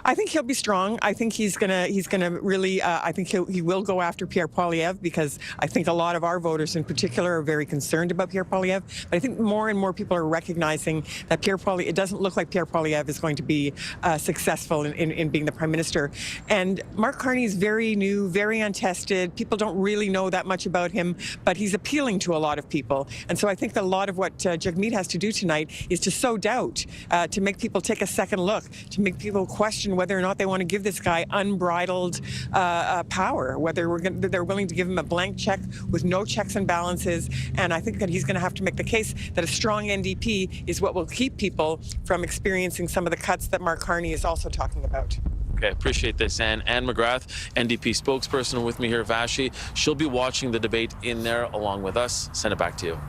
I think he'll be strong. I think he's gonna really. I think he will go after Pierre Poilievre, because I think a lot of our voters, in particular, are very concerned about Pierre Poilievre. But I think more and more people are recognizing that it doesn't look like Pierre Poilievre is going to be successful in being the prime minister. And Mark Carney is very new, very untested. People don't really know that much about him, but he's appealing to a lot of people. And so I think that a lot of what Jagmeet has to do tonight is to sow doubt, to make people take a second look, to make people question whether or not they want to give this guy unbridled power, whether they're willing to give him a blank check with no checks and balances. And I think that he's going to have to make the case that a strong NDP is what will keep people from experiencing some of the cuts that Mark Carney is also talking about.
Okay, appreciate this. And Anne McGrath, NDP spokesperson with me here, Vashi. She'll be watching the debate in there along with us. Send it back to you.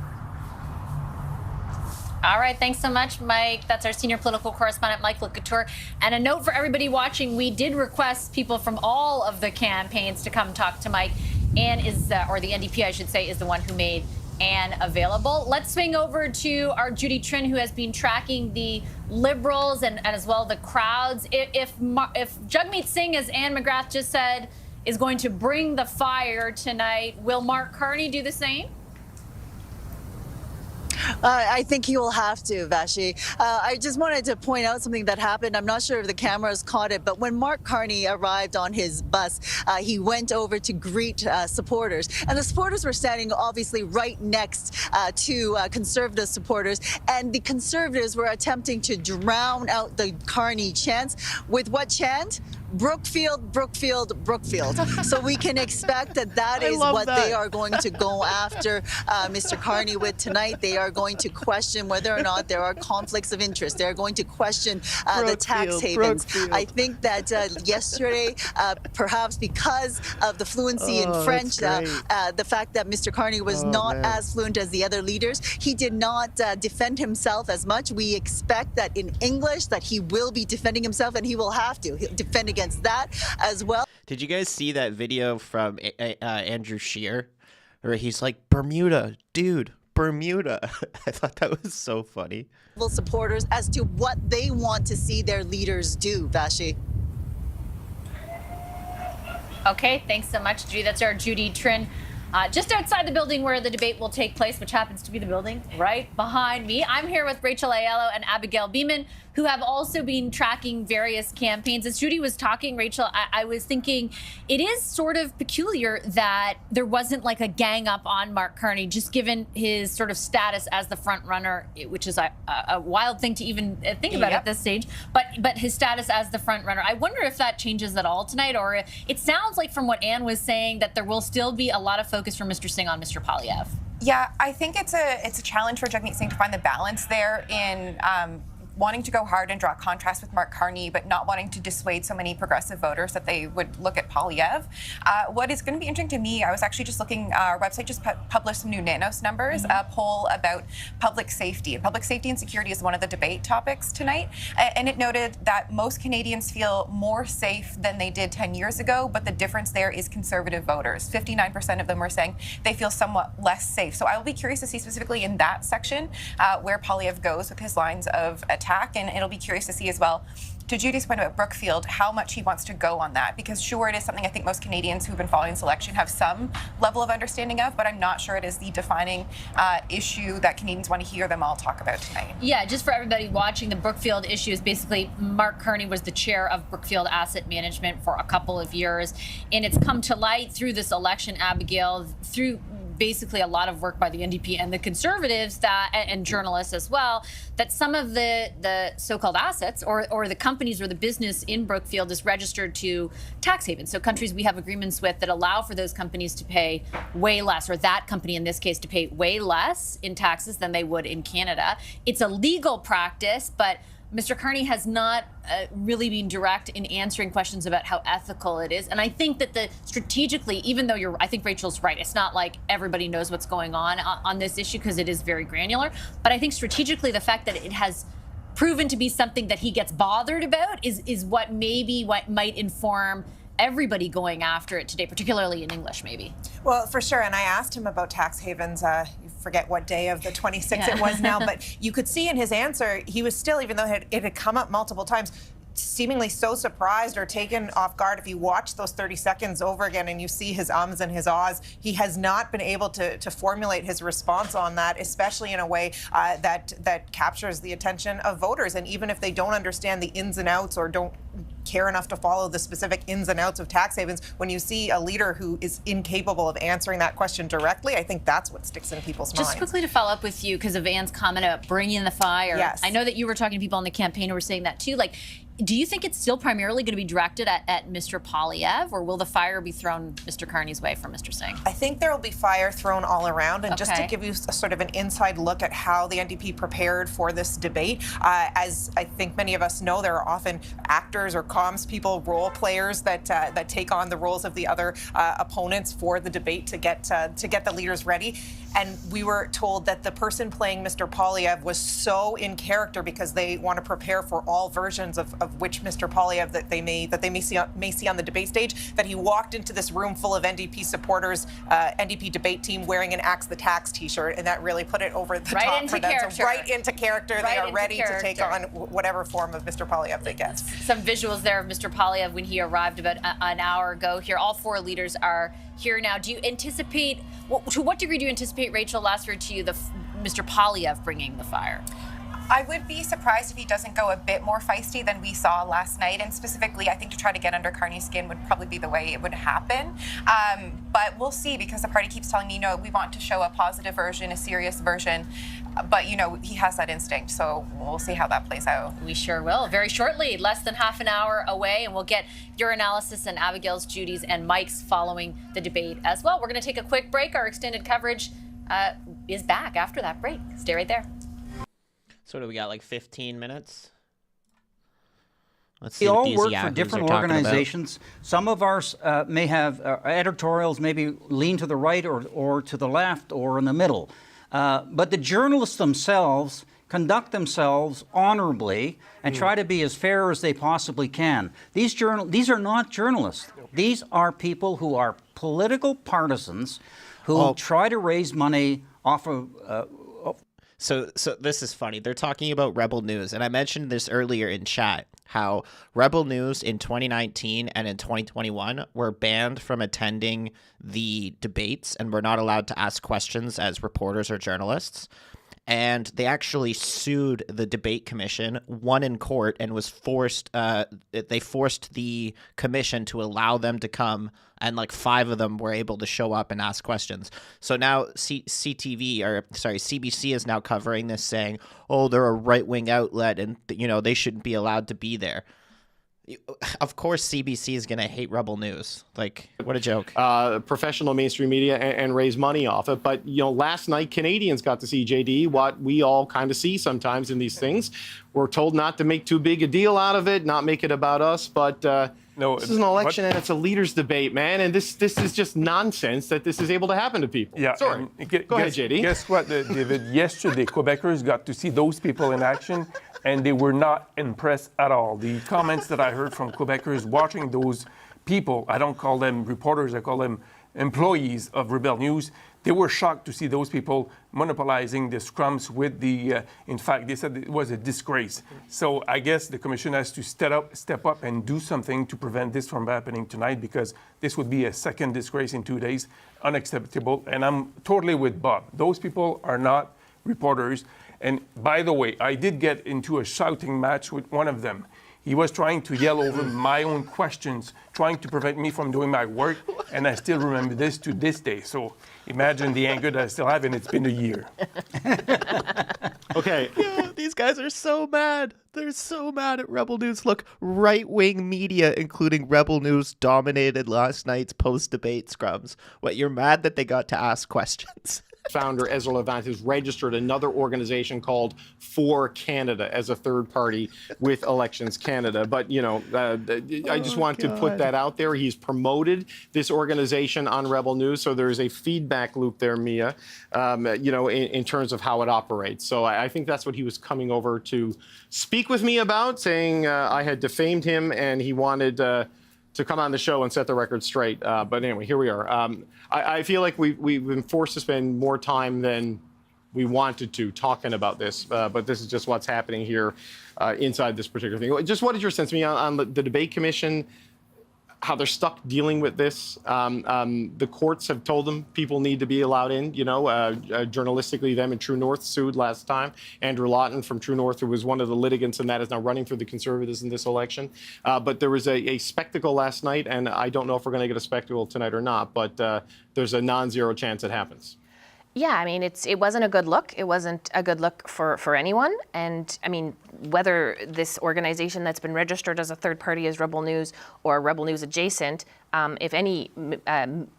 All right, thanks so much, Mike. That's our senior political correspondent, Mike LeCouture. And a note for everybody watching, we did request people from all of the campaigns to come talk to Mike. Anne is, or the NDP, I should say, is the one who made Anne available. Let's swing over to our Judy Trin, who has been tracking the Liberals and as well the crowds. If Jagmeet Singh, as Anne McGrath just said, is going to bring the fire tonight, will Mark Carney do the same?
I think he will have to, Vashi. I just wanted to point out something that happened. I'm not sure if the cameras caught it, but when Mark Carney arrived on his bus, he went over to greet supporters. And the supporters were standing obviously right next to Conservative supporters. And the Conservatives were attempting to drown out the Carney chants. With what chant? Brookfield, Brookfield, Brookfield. So we can expect that is
love
what
that.
they are going to go after Mr. Carney with tonight. They are going to question whether or not there are conflicts of interest. They're going to question the tax havens. I think that yesterday, perhaps because of the fluency in French, the fact that Mr. Carney was not as fluent as the other leaders, he did not defend himself as much. We expect that in English that he will be defending himself, and he will have to. He'll defend against that as well.
Did you guys see that video from Andrew Scheer where he's like, Bermuda, dude, Bermuda? I thought that was so funny.
Supporters as to what they want to see their leaders do, Vashi.
Okay, thanks so much, Judy. That's our Judy Trin. Just outside the building where the debate will take place, which happens to be the building right behind me. I'm here with Rachel Aiello and Abigail Beeman, who have also been tracking various campaigns. As Judy was talking, Rachel, I was thinking it is sort of peculiar that there wasn't like a gang up on Mark Carney, just given his sort of status as the front runner, which is a wild thing to even think about at this stage, but his status as the front runner. I wonder if that changes at all tonight, or it sounds like from what Anne was saying that there will still be a lot of focus from Mr. Singh on Mr. Poilievre.
Yeah, I think it's a challenge for Jagmeet Singh to find the balance there in wanting to go hard and draw contrast with Mark Carney, but not wanting to dissuade so many progressive voters that they would look at Poilievre. What is going to be interesting to me, I was actually just looking, our website just published some new Nanos numbers, a poll about public safety. Public safety and security is one of the debate topics tonight. And it noted that most Canadians feel more safe than they did 10 years ago, but the difference there is conservative voters. 59% of them are saying they feel somewhat less safe. So I will be curious to see specifically in that section where Poilievre goes with his lines of attack, and it'll be curious to see as well, to Judy's point about Brookfield, how much he wants to go on that, because sure, it is something I think most Canadians who've been following this election have some level of understanding of, but I'm not sure it is the defining issue that Canadians want to hear them all talk about tonight.
Yeah, just for everybody watching, the Brookfield issue is basically Mark Carney was the chair of Brookfield Asset Management for a couple of years, and it's come to light through this election, Abigail, through basically a lot of work by the NDP and the Conservatives and journalists as well, that some of the so-called assets or the companies or the business in Brookfield is registered to tax havens. So countries we have agreements with that allow for those companies to pay way less, or that company in this case to pay way less in taxes than they would in Canada. It's a legal practice, but Mr. Carney has not really been direct in answering questions about how ethical it is. And I think that strategically, even though I think Rachel's right, it's not like everybody knows what's going on this issue because it is very granular. But I think strategically, the fact that it has proven to be something that he gets bothered about is what might inform everybody going after it today, particularly in English, maybe.
Well, for sure. And I asked him about tax havens. You forget what day of the 26th it was now, but you could see in his answer, he was still, even though it had come up multiple times, seemingly so surprised or taken off guard. If you watch those 30 seconds over again and you see his ums and his ahs, he has not been able to formulate his response on that, especially in a way that captures the attention of voters. And even if they don't understand the ins and outs or don't care enough to follow the specific ins and outs of tax havens, when you see a leader who is incapable of answering that question directly, I think that's what sticks in people's minds.
Just quickly to follow up with you, because of Anne's comment about bringing the fire.
Yes.
I know that you were talking to people on the campaign who were saying that too. Like, do you think it's still primarily going to be directed at Mr. Poilievre, or will the fire be thrown Mr. Carney's way from Mr. Singh?
I think there will be fire thrown all around. And just to give you a sort of an inside look at how the NDP prepared for this debate, as I think many of us know, there are often actors or comms people, role players that take on the roles of the other opponents for the debate to get the leaders ready. And we were told that the person playing Mr. Poilievre was so in character because they want to prepare for all versions of which Mr. Poilievre that they may see on the debate stage, that he walked into this room full of NDP supporters, NDP debate team wearing an Axe the Tax t-shirt, and that really put it over the top for them. So right into character. They are ready to take on whatever form of Mr. Poilievre they get.
Some visuals there of Mr. Poilievre when he arrived about an hour ago here. All four leaders are here now. Do you anticipate, to what degree do you anticipate, Rachel, last word to you, Mr. Poilievre bringing the fire?
I would be surprised if he doesn't go a bit more feisty than we saw last night, and specifically, I think to try to get under Carney's skin would probably be the way it would happen. But we'll see, because the party keeps telling me, no, we want to show a positive version, a serious version. But, he has that instinct, so we'll see how that plays out.
We sure will. Very shortly, less than half an hour away, and we'll get your analysis and Abigail's, Judy's, and Mike's following the debate as well. We're going to take a quick break. Our extended coverage is back after that break. Stay right there.
So do we got, like 15 minutes? Let's see
We
what
all
these
work for
yahoos
different
are talking about.
organizations. Some of ours may have editorials maybe lean to the right or to the left or in the middle. But the journalists themselves conduct themselves honorably and try to be as fair as they possibly can. These are not journalists. These are people who are political partisans who try to raise money off of...
So this is funny. They're talking about Rebel News, and I mentioned this earlier in chat, how Rebel News in 2019 and in 2021 were banned from attending the debates and were not allowed to ask questions as reporters or journalists. And they actually sued the debate commission, won in court, and was forced. They forced the commission to allow them to come, and like 5 of them were able to show up and ask questions. So now CBC is now covering this, saying, "Oh, they're a right-wing outlet, and they shouldn't be allowed to be there." Of course, CBC is going to hate Rebel News. Like, what a joke.
Professional mainstream media and raise money off it. But, last night, Canadians got to see, JD, what we all kind of see sometimes in these things. We're told not to make too big a deal out of it, not make it about us. But no, this is an election and it's a leaders debate, man. And this is just nonsense that this is able to happen to people.
Yeah.
Sorry. Go ahead, JD.
Guess what, David? Yesterday, Quebecers got to see those people in action, and they were not impressed at all. The comments that I heard from Quebecers watching those people, I don't call them reporters, I call them employees of Rebel News, they were shocked to see those people monopolizing the scrums with the, in fact, they said it was a disgrace. So I guess the commission has to step up and do something to prevent this from happening tonight, because this would be a second disgrace in 2 days, unacceptable. And I'm totally with Bob. Those people are not reporters. And by the way, I did get into a shouting match with one of them. He was trying to yell over my own questions, trying to prevent me from doing my work, and I still remember this to this day. So imagine the anger that I still have, and it's been a year.
Okay.
Yeah, these guys are so mad. They're so mad at Rebel News. Look, right-wing media, including Rebel News, dominated last night's post-debate scrums. What, you're mad that they got to ask questions?
Founder Ezra Levant has registered another organization called For Canada as a third party with Elections Canada. But, I just want to put that out there. He's promoted this organization on Rebel News. So there's a feedback loop there, Mia, in terms of how it operates. So I think that's what he was coming over to speak with me about, saying I had defamed him and he wanted to come on the show and set the record straight. But anyway, here we are. I feel like we've been forced to spend more time than we wanted to talking about this, but this is just what's happening here inside this particular thing. Just what is your sense, Mia, on the debate commission, how they're stuck dealing with this? The courts have told them people need to be allowed in, journalistically. Them and True North sued last time. Andrew Lawton from True North, who was one of the litigants in that, is now running for the Conservatives in this election. But there was a spectacle last night, and I don't know if we're going to get a spectacle tonight or not, but there's a non-zero chance it happens.
Yeah, I mean, it wasn't a good look. It wasn't a good look for anyone. And I mean, whether this organization that's been registered as a third party as Rebel News or Rebel News adjacent, if any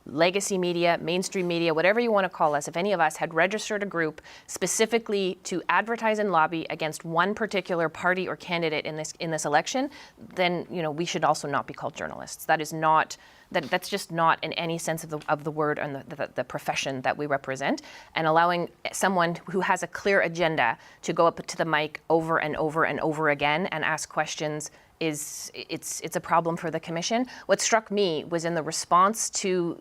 legacy media, mainstream media, whatever you want to call us, if any of us had registered a group specifically to advertise and lobby against one particular party or candidate in this election, then we should also not be called journalists. That is not. That's just not in any sense of the word and the profession that we represent. And allowing someone who has a clear agenda to go up to the mic over and over and over again and ask questions it's a problem for the commission. What struck me was in the response to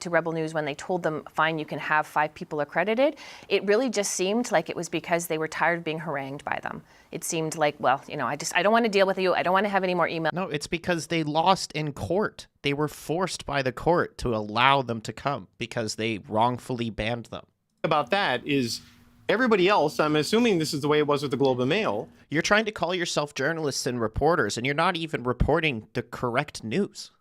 Rebel News when they told them, fine, you can have 5 people accredited. It really just seemed like it was because they were tired of being harangued by them. It seemed like, well, I don't want to deal with you. I don't want to have any more email.
No, it's because they lost in court. They were forced by the court to allow them to come because they wrongfully banned them.
About that is Everybody else, I'm assuming this is the way it was with the Globe and Mail.
You're trying to call yourself journalists and reporters, and you're not even reporting the correct news.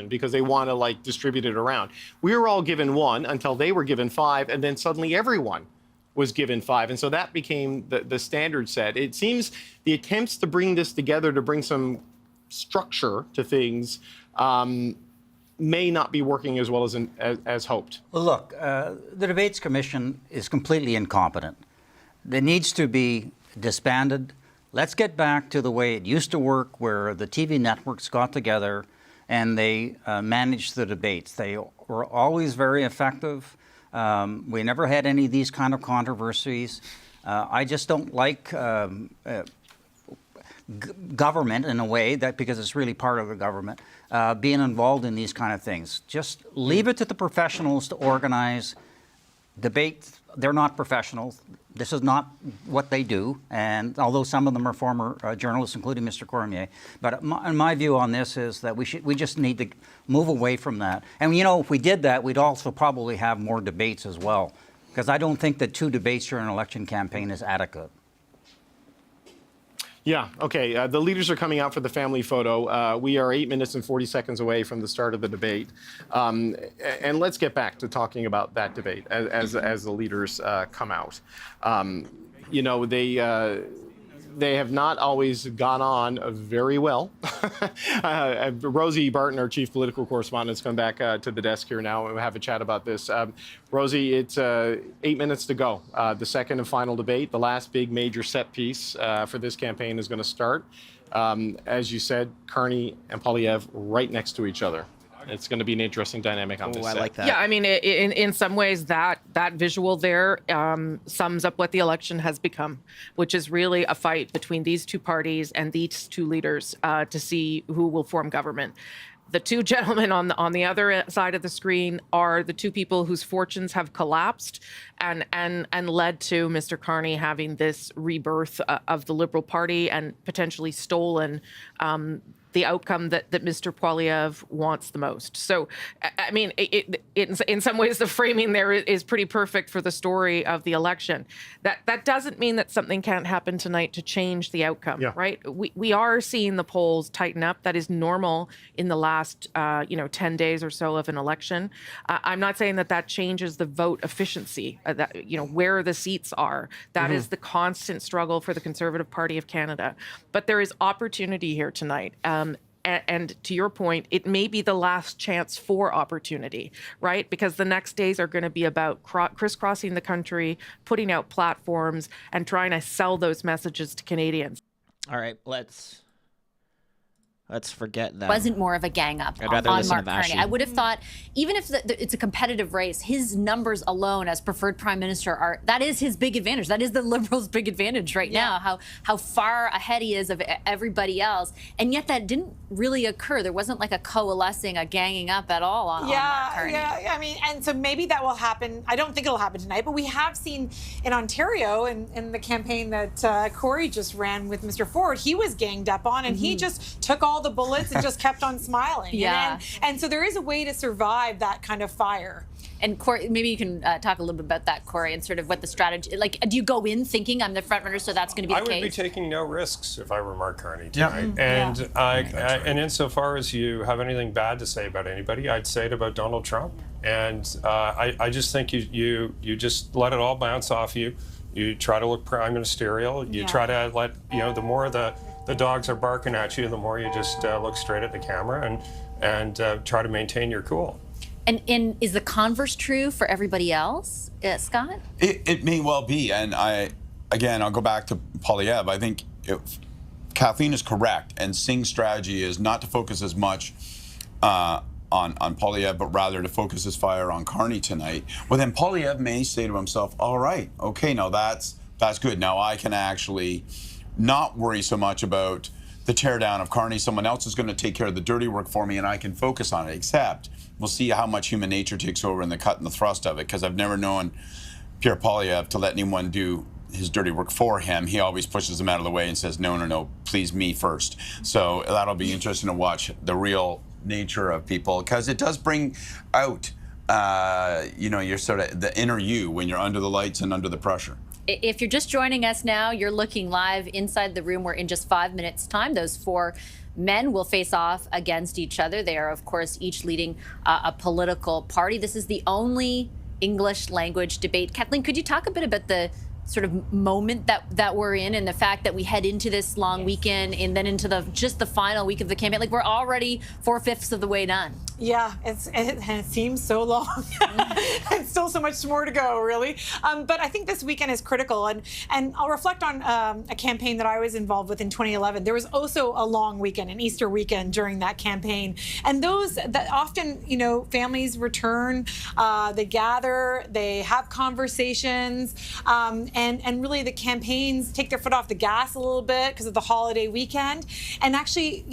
Because they want to like distribute it around. We were all given 1 until they were given 5, and then suddenly everyone was given 5. And so that became the standard set. It seems the attempts to bring this together, to bring some structure to things, may not be working as well as hoped.
Well, look, the Debates Commission is completely incompetent. It needs to be disbanded. Let's get back to the way it used to work, where the TV networks got together and they managed the debates. They were always very effective. We never had any of these kind of controversies. I just don't like government in a way, that because it's really part of the government, being involved in these kind of things. Just leave it to the professionals to organize debates. They're not professionals. This is not what they do. And although some of them are former journalists, including Mr. Cormier, but my view on this is that we just need to move away from that. And you know, if we did that, we'd also probably have more debates as well, because I don't think that 2 debates during an election campaign is adequate.
Yeah, okay. The leaders are coming out for the family photo. We are 8 minutes and 40 seconds away from the start of the debate. And let's get back to talking about that debate as the leaders come out. You know, they have not always gone on very well. Rosie Barton, our chief political correspondent, has come back to the desk here now, and we'll have a chat about this. Rosie, it's 8 minutes to go. The second and final debate, the last big major set piece for this campaign is going to start. As you said, Carney and Poilievre right next to each other. It's going to be an interesting dynamic on this set.
I like that.
Yeah, I mean, in some ways, that visual there sums up what the election has become, which is really a fight between these 2 parties and these 2 leaders to see who will form government. The 2 gentlemen on the other side of the screen are the 2 people whose fortunes have collapsed and led to Mr. Carney having this rebirth of the Liberal Party and potentially stolen the outcome that Mr. Poilievre wants the most. So, I mean, in some ways, the framing there is pretty perfect for the story of the election. That doesn't mean that something can't happen tonight to change the outcome, right? We are seeing the polls tighten up. That is normal in the last, 10 days or so of an election. I'm not saying that changes the vote efficiency, where the seats are. That is the constant struggle for the Conservative Party of Canada. But there is opportunity here tonight. And to your point, it may be the last chance for opportunity, right? Because the next days are going to be about crisscrossing the country, putting out platforms, and trying to sell those messages to Canadians.
All right, let's forget that.
Wasn't more of a gang up on Mark Carney. I would have thought, even if it's a competitive race, his numbers alone as preferred prime minister that is his big advantage. That is the Liberals' big advantage right now, how far ahead he is of everybody else. And yet that didn't really occur. There wasn't like a coalescing, a ganging up at all on Mark Carney.
Yeah, I mean, and so maybe that will happen. I don't think it'll happen tonight, but we have seen in Ontario in the campaign that Corey just ran with Mr. Ford, he was ganged up on, and he just took all the bullets and just kept on smiling.
Yeah.
And so there is a way to survive that kind of fire.
And Corey, maybe you can talk a little bit about that, Corey, and sort of what the strategy, like, do you go in thinking I'm the front runner, so that's going to be the case?
I would be taking no risks if I were Mark Carney tonight. Yeah. And insofar as you have anything bad to say about anybody, I'd say it about Donald Trump. And I just think you just let it all bounce off you. You try to look prime ministerial. You try to let, the more the dogs are barking at you, the more you just look straight at the camera and try to maintain your cool.
And is the converse true for everybody else, Scott?
It may well be. And I'll go back to Poilievre. I think Kathleen is correct. And Singh's strategy is not to focus as much on Poilievre, but rather to focus his fire on Carney tonight. Well, then Poilievre may say to himself, all right, okay, now that's good. Now I can actually not worry so much about the teardown of Carney. Someone else is going to take care of the dirty work for me, and I can focus on it. Except we'll see how much human nature takes over in the cut and the thrust of it, because I've never known Pierre Poilievre to let anyone do his dirty work for him. He always pushes them out of the way and says, no, please me first. So that'll be interesting to watch the real nature of people, because it does bring out you're sort of the inner you when you're under the lights and under the pressure.
If you're just joining us now, you're looking live inside the room. We're in just 5 minutes' time. Those 4 men will face off against each other. They are, of course, each leading a political party. This is the only English language debate. Kathleen, could you talk a bit about the sort of moment that we're in, and the fact that we head into this long weekend and then into just the final week of the campaign? Like, we're already 4/5 of the way done.
Yeah, it seems so long. And still so much more to go, really. But I think this weekend is critical. And I'll reflect on a campaign that I was involved with in 2011. There was also a long weekend, an Easter weekend during that campaign. And those that often, families return, they gather, they have conversations, and really the campaigns take their foot off the gas a little bit because of the holiday weekend. And actually,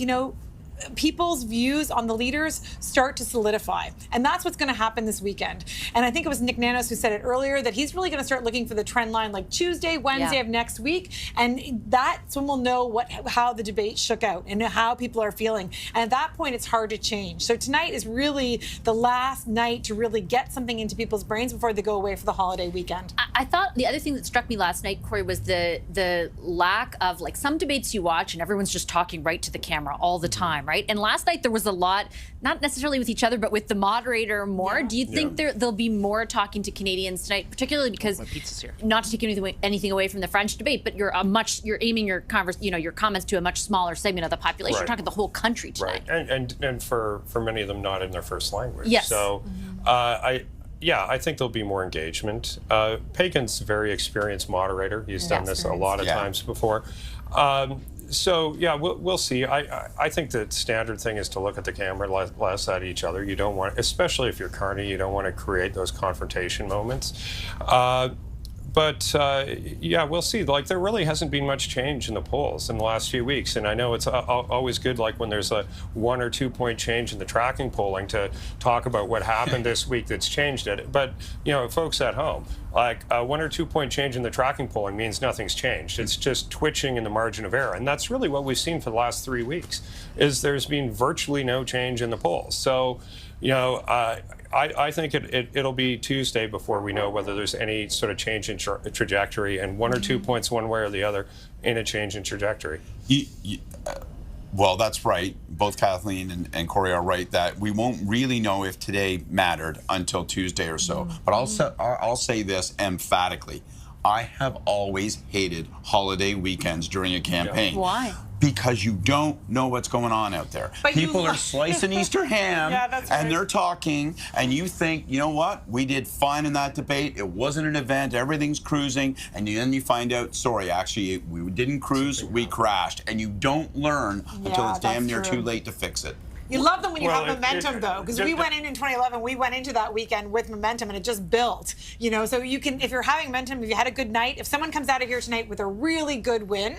people's views on the leaders start to solidify. And that's what's going to happen this weekend. And I think it was Nick Nanos who said it earlier, that he's really going to start looking for the trend line like Tuesday, Wednesday of next week. And that's when we'll know how the debate shook out and how people are feeling. And at that point, it's hard to change. So tonight is really the last night to really get something into people's brains before they go away for the holiday weekend.
I thought the other thing that struck me last night, Corey, was the lack of, like, some debates you watch and everyone's just talking right to the camera all the time, right? And last night there was a lot, not necessarily with each other, but with the moderator more. Do you think there'll be more talking to Canadians tonight, particularly because, not to take anything away from the French debate, but you're aiming your comments to a much smaller segment of the population. You're talking the whole country tonight.
Right, and for many of them not in their first language.
Yes.
So I think there'll be more engagement. Pagan's a very experienced moderator. He's done this a lot of times before. So yeah, we'll see. I think the standard thing is to look at the camera less at each other. You don't want, especially if you're Carney, you don't want to create those confrontation moments. But we'll see. Like, there really hasn't been much change in the polls in the last few weeks. And I know it's always good, like, when there's a 1 or 2 point change in the tracking polling, to talk about what happened this week that's changed it. But, folks at home, like, a 1 or 2 point change in the tracking polling means nothing's changed. It's just twitching in the margin of error. And that's really what we've seen for the last 3 weeks, is there's been virtually no change in the polls. So, I think it'll be Tuesday before we know whether there's any sort of change in trajectory, and 1 or 2 points one way or the other in a change in trajectory.
Well, that's right. Both Kathleen and Corey are right that we won't really know if today mattered until Tuesday or so. But I'll say this emphatically. I have always hated holiday weekends during a campaign.
Why?
Because you don't know what's going on out there.
But
people are slicing Easter ham, and they're talking, and you think, you know what? We did fine in that debate. It wasn't an event. Everything's cruising. And then you find out, sorry, actually, we didn't cruise. We crashed. And you don't learn until it's damn near too late to fix it.
You love them when you have momentum, though, because we went in 2011. We went into that weekend with momentum, and it just built. So you can, if you're having momentum, if you had a good night, if someone comes out of here tonight with a really good win,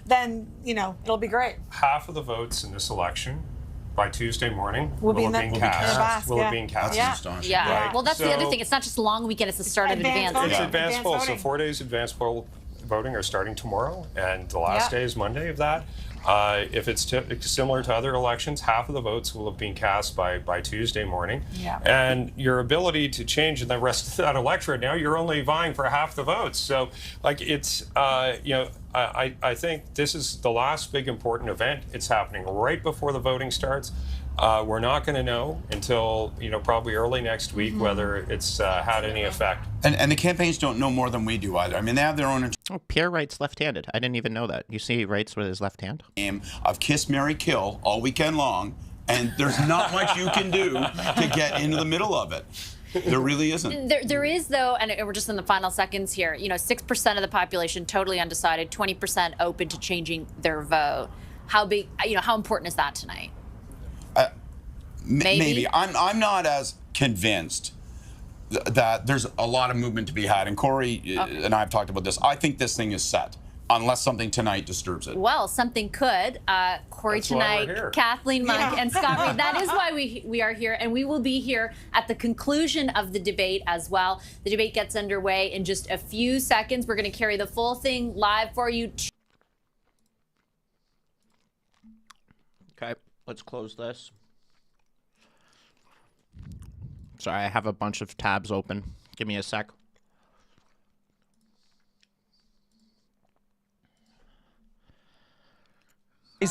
then it'll be great.
Half of the votes in this election by Tuesday morning
will
have been cast.
Will
have been cast.
Yeah.
Right?
Well, that's the other thing. It's not just a long weekend; it's the start of advance.
It's advanced poll. So 4 days advanced poll voting are starting tomorrow, and the last day is Monday of that. If it's similar to other elections, half of the votes will have been cast by Tuesday morning.
Yeah.
And your ability to change the rest of that electorate, now you're only vying for half the votes. So, like, it's, I think this is the last big important event. It's happening right before the voting starts. We're not going to know until, probably early next week whether it's had any effect.
And the campaigns don't know more than we do either. I mean, they have their own...
Oh, Pierre writes left-handed. I didn't even know that. You see he writes with his left hand?
Of kiss, marry, kill all weekend long, and there's not much you can do to get into the middle of it. There really isn't.
There is, though, and we're just in the final seconds here, 6% of the population totally undecided, 20% open to changing their vote. How big, how important is that tonight?
Maybe. I'm not as convinced that there's a lot of movement to be had. And Corey and I have talked about this. I think this thing is set, unless something tonight disturbs it.
Well, something could. Corey tonight, Kathleen Monk, and Scott Reid. That is why we are here, and we will be here at the conclusion of the debate as well. The debate gets underway in just a few seconds. We're going to carry the full thing live for you.
Okay, let's close this. Sorry, I have a bunch of tabs open. Give me a sec.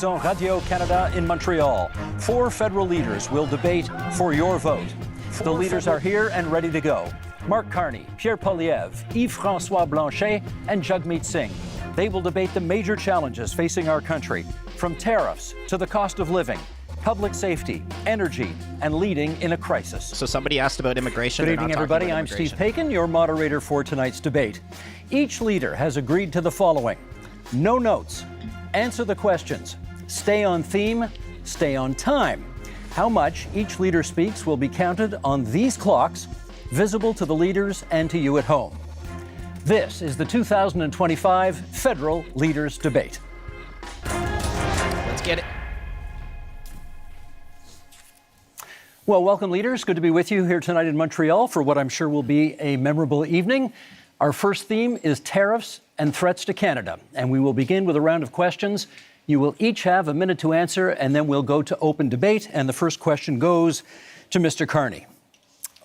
On Radio-Canada in Montreal, 4 federal leaders will debate for your vote. The leaders are here and ready to go. Mark Carney, Pierre Poilievre, Yves Blancet, and Jagmeet Singh. They will debate the major challenges facing our country, from tariffs to the cost of living, public safety, energy, and leading in a crisis.
So somebody asked about immigration.
Good evening, everybody. I'm Steve Paikin, your moderator for tonight's debate. Each leader has agreed to the following: no notes, answer the questions, stay on theme, stay on time. How much each leader speaks will be counted on these clocks, visible to the leaders and to you at home. This is the 2025 Federal Leaders Debate.
Let's get it.
Well, welcome, leaders. Good to be with you here tonight in Montreal for what I'm sure will be a memorable evening. Our first theme is tariffs and threats to Canada, and we will begin with a round of questions. You will each have a minute to answer, and then we'll go to open debate. And the first question goes to Mr. Carney.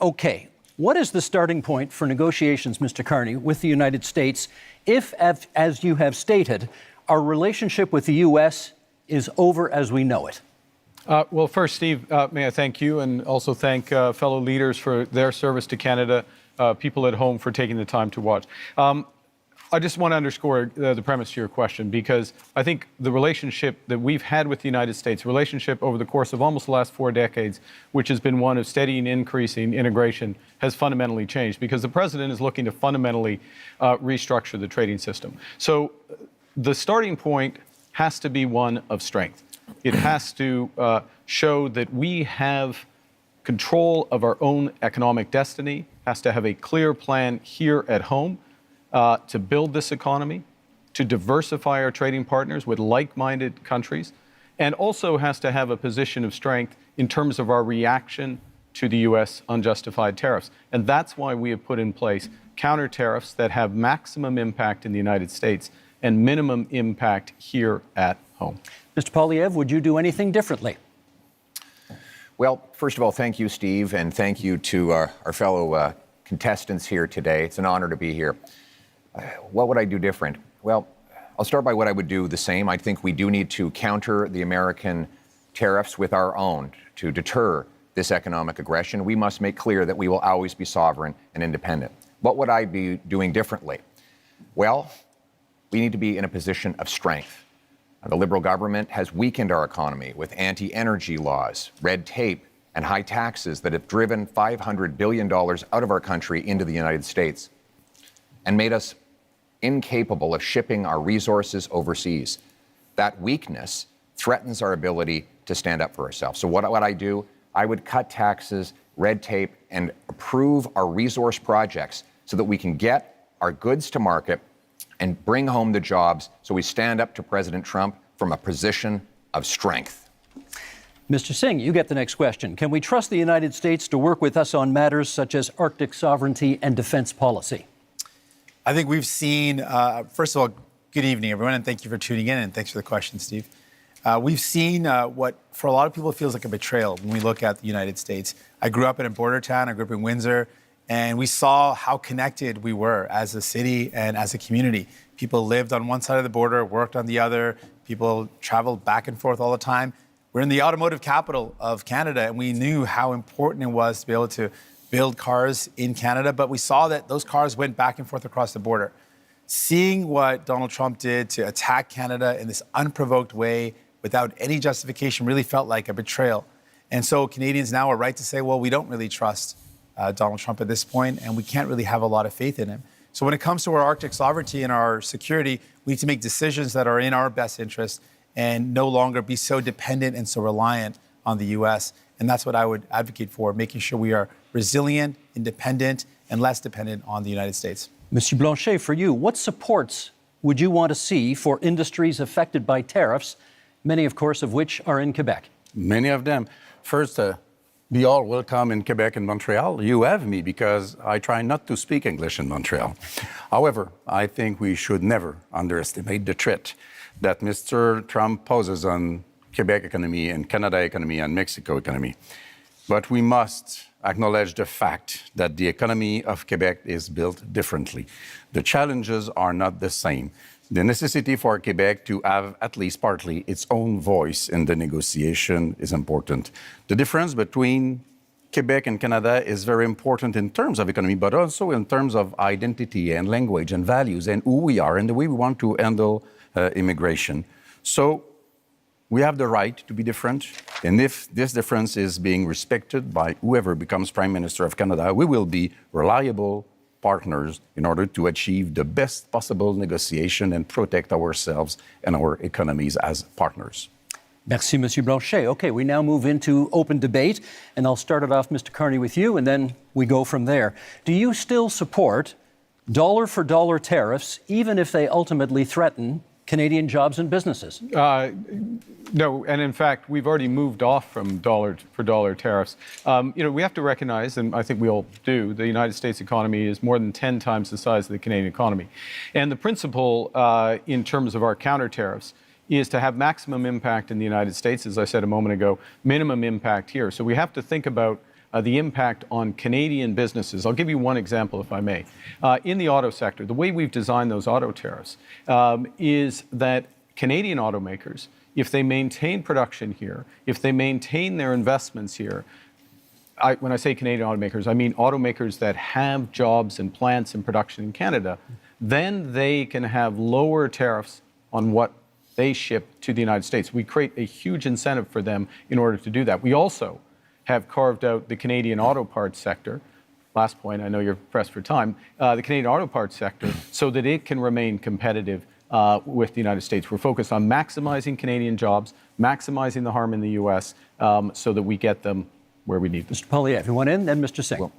Okay, what is the starting point for negotiations, Mr. Carney, with the United States if, as you have stated, our relationship with the U.S. is over as we know it?
Well, first, Steve, may I thank you and also thank fellow leaders for their service to Canada, people at home for taking the time to watch. I just want to underscore the premise to your question, because I think the relationship that we've had with the United States, relationship over the course of almost the last 4 decades, which has been one of steady and increasing integration, has fundamentally changed because the president is looking to fundamentally restructure the trading system. So the starting point has to be one of strength. It has to show that we have control of our own economic destiny, has to have a clear plan here at home to build this economy, to diversify our trading partners with like-minded countries, and also has to have a position of strength in terms of our reaction to the U.S. unjustified tariffs. And that's why we have put in place counter tariffs that have maximum impact in the United States and minimum impact here at home.
Mr. Poilievre, would you do anything differently?
Well, first of all, thank you, Steve, and thank you to our fellow contestants here today. It's an honor to be here. What would I do different? Well, I'll start by what I would do the same. I think we do need to counter the American tariffs with our own to deter this economic aggression. We must make clear that we will always be sovereign and independent. What would I be doing differently? Well, we need to be in a position of strength. The Liberal government has weakened our economy with anti-energy laws, red tape, and high taxes that have driven $500 billion out of our country into the United States and made us incapable of shipping our resources overseas. That weakness threatens our ability to stand up for ourselves. So what would I do? I would cut taxes, red tape, and approve our resource projects so that we can get our goods to market and bring home the jobs, so we stand up to President Trump from a position of strength.
Mr. Singh, you get the next question. Can we trust the United States to work with us on matters such as Arctic sovereignty and defense policy?
I think we've seen, first of all, good evening, everyone, and thank you for tuning in, and thanks for the question, Steve. We've seen what, for a lot of people, feels like a betrayal when we look at the United States. I grew up in a border town. I grew up in Windsor. And we saw how connected we were as a city and as a community. People lived on one side of the border, worked on the other. People traveled back and forth all the time. We're in the automotive capital of Canada, and we knew how important it was to be able to build cars in Canada. But we saw that those cars went back and forth across the border. Seeing what Donald Trump did to attack Canada in this unprovoked way without any justification really felt like a betrayal. And so Canadians now are right to say, well, we don't really trust Donald Trump at this point, and we can't really have a lot of faith in him. So when it comes to our Arctic sovereignty and our security, we need to make decisions that are in our best interest and no longer be so dependent and so reliant on the U.S. And that's what I would advocate for, making sure we are resilient, independent, and less dependent on the United States.
Monsieur Blancet, for you, what supports would you want to see for industries affected by tariffs, many, of course, of which are in Quebec?
Many of them. First, be all welcome in Quebec and Montreal. You have me because I try not to speak English in Montreal. However, I think we should never underestimate the threat that Mr. Trump poses on Quebec economy and Canada economy and Mexico economy. But we must acknowledge the fact that the economy of Quebec is built differently. The challenges are not the same. The necessity for Quebec to have at least partly its own voice in the negotiation is important. The difference between Quebec and Canada is very important in terms of economy, but also in terms of identity and language and values and who we are and the way we want to handle immigration. So we have the right to be different. And if this difference is being respected by whoever becomes Prime Minister of Canada, we will be reliable partners in order to achieve the best possible negotiation and protect ourselves and our economies as partners.
Merci, Monsieur Blancet. Okay, we now move into open debate, and I'll start it off, Mr. Carney, with you, and then we go from there. Do you still support dollar-for-dollar tariffs, even if they ultimately threaten Canadian jobs and businesses?
No, and in fact, we've already moved off from dollar-for-dollar tariffs. We have to recognize, and I think we all do, the United States economy is more than 10 times the size of the Canadian economy. And the principle in terms of our counter tariffs is to have maximum impact in the United States, as I said a moment ago, minimum impact here. So we have to think about the impact on Canadian businesses. I'll give you one example, if I may. In the auto sector, the way we've designed those auto tariffs is that Canadian automakers, if they maintain production here, if they maintain their investments here, when I say Canadian automakers, I mean automakers that have jobs and plants and production in Canada, then they can have lower tariffs on what they ship to the United States. We create a huge incentive for them in order to do that. We also have carved out the Canadian auto parts sector. Last point, I know you're pressed for time, the Canadian auto parts sector, so that it can remain competitive with the United States. We're focused on maximizing Canadian jobs, maximizing the harm in the U.S., so that we get them where we need them.
Mr. Poilievre, you want in, then Mr. Singh.
Well,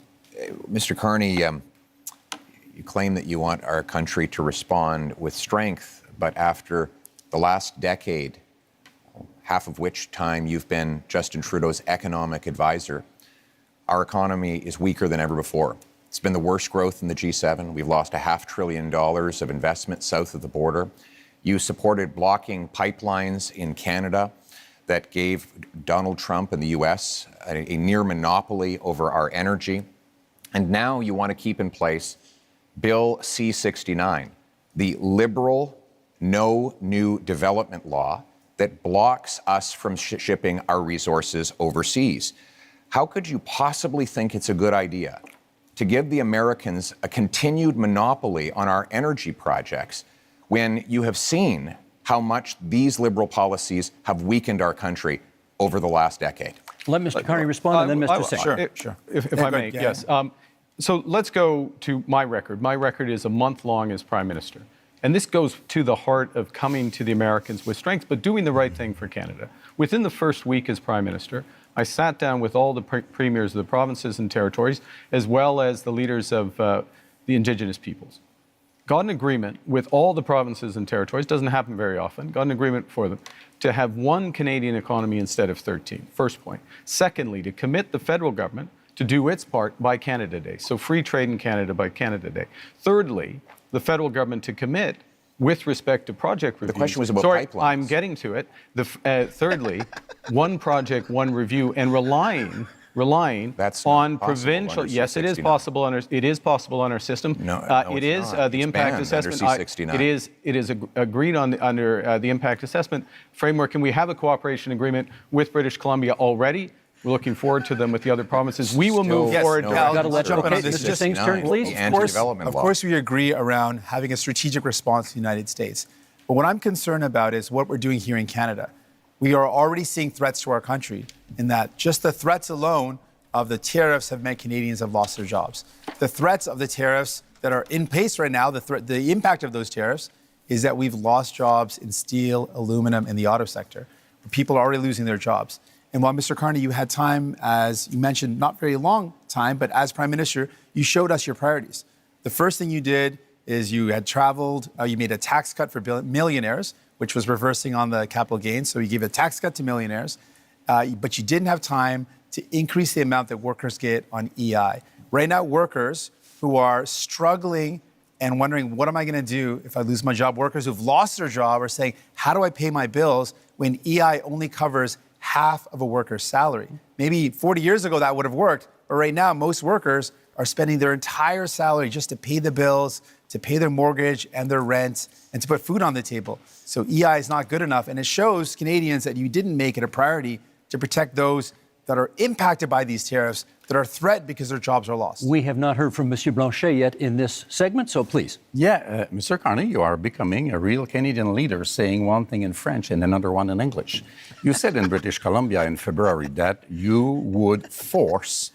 Mr. Carney, you claim that you want our country to respond with strength, but after the last decade, half of which time you've been Justin Trudeau's economic advisor, our economy is weaker than ever before. It's been the worst growth in the G7. We've lost $500 billion of investment south of the border. You supported blocking pipelines in Canada that gave Donald Trump and the U.S. a near monopoly over our energy. And now you want to keep in place Bill C-69, the liberal no new development law that blocks us from shipping our resources overseas. How could you possibly think it's a good idea to give the Americans a continued monopoly on our energy projects when you have seen how much these liberal policies have weakened our country over the last decade?
Let Mr. Carney respond, and then Mr. Singh.
Sure.
If I may, yes. So let's go to my record. My record is a month long as Prime Minister. And this goes to the heart of coming to the Americans with strength, but doing the right thing for Canada. Within the first week as Prime Minister, I sat down with all the premiers of the provinces and territories, as well as the leaders of the Indigenous peoples. Got an agreement with all the provinces and territories, doesn't happen very often, got an agreement for them to have one Canadian economy instead of 13, first point. Secondly, to commit the federal government to do its part by Canada Day, so free trade in Canada by Canada Day. Thirdly, the federal government to commit with respect to project reviews.
The question was about pipelines.
I'm getting to it. Thirdly, one project, one review, and relying
That's
on
not
provincial. Yes, it is
69.
possible under. It is possible on our system.
No,
it
it's
is
not.
the
It's
impact
banned
assessment.
under C-69.
It is agreed on under the impact assessment framework, and we have a cooperation agreement with British Columbia already. We're looking forward to them with the other provinces. We will move forward.
I'll jump in on this.
Mr. Singh's turn, please.
Of course, we agree around having a strategic response to the United States. But what I'm concerned about is what we're doing here in Canada. We are already seeing threats to our country in that just the threats alone of the tariffs have meant Canadians have lost their jobs. The threats of the tariffs that are in place right now, the impact of those tariffs is that we've lost jobs in steel, aluminum, and the auto sector. People are already losing their jobs. And while, Mr. Carney, you had time, as you mentioned, not very long time, but as Prime Minister, you showed us your priorities. The first thing you did is you had traveled, you made a tax cut for millionaires, which was reversing on the capital gains. So you gave a tax cut to millionaires, but you didn't have time to increase the amount that workers get on EI. Right now, workers who are struggling and wondering, what am I going to do if I lose my job? Workers who've lost their job are saying, how do I pay my bills when EI only covers half of a worker's salary. Maybe 40 years ago that would have worked, but right now most workers are spending their entire salary just to pay the bills, to pay their mortgage and their rent, and to put food on the table. So EI is not good enough, and it shows Canadians that you didn't make it a priority to protect those that are impacted by these tariffs, that are threatened because their jobs are lost.
We have not heard from Monsieur Blancet yet in this segment, so please.
Yeah, Mr. Carney, you are becoming a real Canadian leader, saying one thing in French and another one in English. You said in British Columbia in February that you would force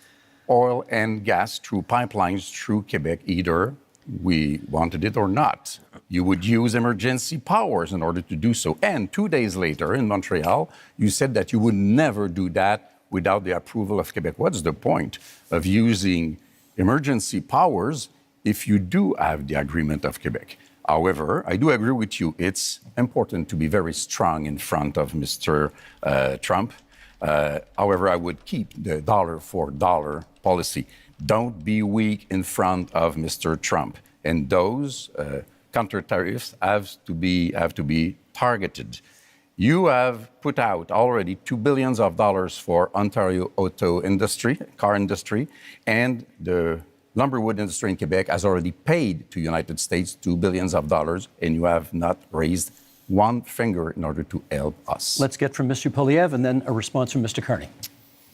oil and gas through pipelines through Quebec, either we wanted it or not. You would use emergency powers in order to do so. And 2 days later in Montreal, you said that you would never do that without the approval of Quebec. What's the point of using emergency powers if you do have the agreement of Quebec? However, I do agree with you. It's important to be very strong in front of Mr. Trump. However, I would keep the dollar for dollar policy. Don't be weak in front of Mr. Trump. And those counter tariffs have to be targeted. You have put out already $2 billion for Ontario auto industry, car industry, and the lumberwood industry in Quebec has already paid to United States $2 billion, and you have not raised one finger in order to help us.
Let's get from Mr. Poilievre and then a response from Mr. Carney.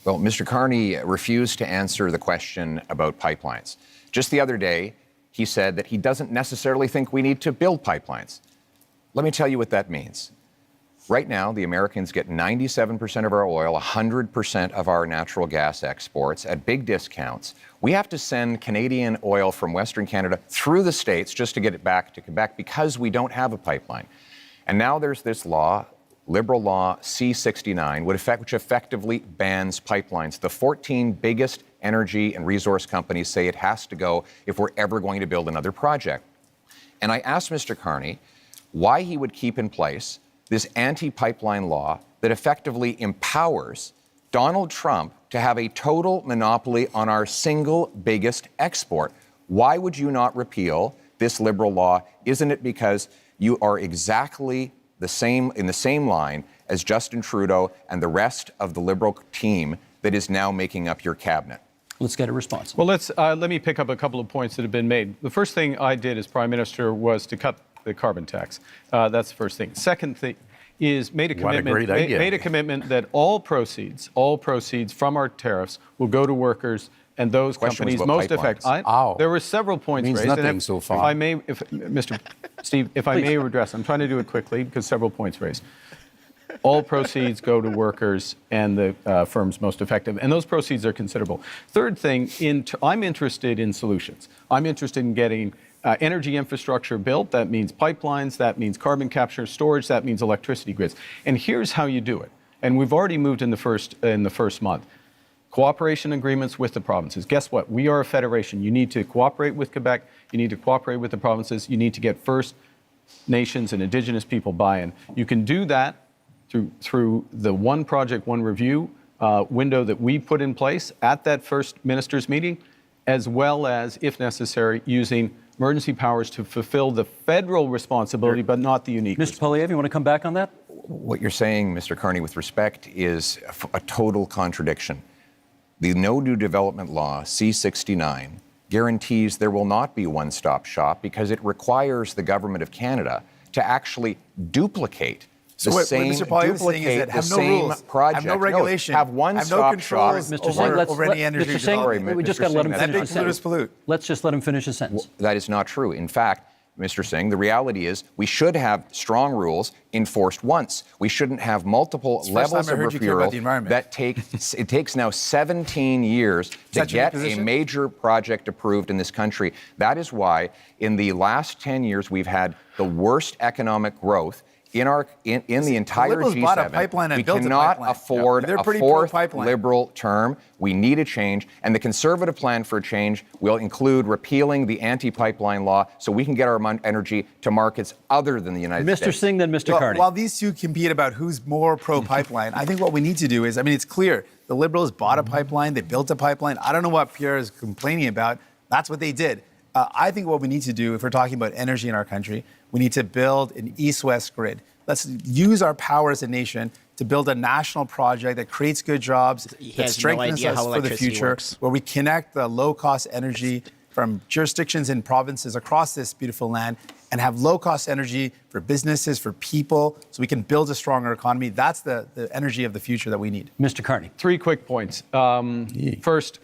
Well, Mr. Carney refused to answer the question about pipelines. Just the other day, he said that he doesn't necessarily think we need to build pipelines. Let me tell you what that means. Right now, the Americans get 97% of our oil, 100% of our natural gas exports at big discounts. We have to send Canadian oil from Western Canada through the States just to get it back to Quebec because we don't have a pipeline. And now there's this law, Liberal Law C-69, which effectively bans pipelines. The 14 biggest energy and resource companies say it has to go if we're ever going to build another project. And I asked Mr. Carney why he would keep in place this anti-pipeline law that effectively empowers Donald Trump to have a total monopoly on our single biggest export. Why would you not repeal this Liberal law? Isn't it because you are exactly the same in the same line as Justin Trudeau and the rest of the Liberal team that is now making up your cabinet?
Let's get a response.
Well, let me pick up a couple of points that have been made. The first thing I did as Prime Minister was to cut the carbon tax. That's the first thing. Second thing is made a commitment that all proceeds from our tariffs will go to workers and those companies most affected. There were several points raised.
Nothing so far.
If I may, Mr. Steve, if I may address, I'm trying to do it quickly because several points raised. All proceeds go to workers and the firms most effective, and those proceeds are considerable. Third thing, I'm interested in solutions. I'm interested in getting energy infrastructure built. That means pipelines, that means carbon capture, storage, that means electricity grids. And here's how you do it. And we've already moved in the first month. Cooperation agreements with the provinces. Guess what? We are a federation. You need to cooperate with Quebec. You need to cooperate with the provinces. You need to get First Nations and Indigenous people buy-in. You can do that through the one project, one review window that we put in place at that first ministers' meeting, as well as, if necessary, using emergency powers to fulfill the federal responsibility, but not the unique.
Mr. Poilievre, you want to come back on that?
What you're saying, Mr. Carney, with respect, is a total contradiction. The No New Development Law, C-69, guarantees there will not be one-stop shop because it requires the Government of Canada to actually duplicate
So what Mr. Poilievre is saying is that have no rules,
project.
have no regulation,
have one
have no
stop
controls
shop.
Mr. Singh,
over any energy.
Mr. Singh, we just got to let him finish his sentence.
Pollute.
Let's just let him finish his sentence.
That is not true. In fact, Mr. Singh, the reality is we should have strong rules enforced once. We shouldn't have multiple levels of referral that it takes now 17 years to get a major project approved in this country. That is why in the last 10 years we've had the worst economic growth in the entire G7. We cannot afford a fourth Liberal term. We need a change, and the Conservative plan for a change will include repealing the anti-pipeline law so we can get our energy to markets other than the United States.
Mr. Singh, then Mr. Carney.
While these two compete about who's more pro-pipeline, I think what we need to do is, it's clear. The Liberals bought a pipeline. They built a pipeline. I don't know what Pierre is complaining about. That's what they did. I think what we need to do, if we're talking about energy in our country, we need to build an east-west grid. Let's use our power as a nation to build a national project that creates good jobs, that
has no
strengthens
idea
us
how
for the
electricity
future,
works.
where we connect the low-cost energy from jurisdictions and provinces across this beautiful land and have low-cost energy for businesses, for people, so we can build a stronger economy. That's the energy of the future that we need.
Mr. Carney.
3 quick points. First,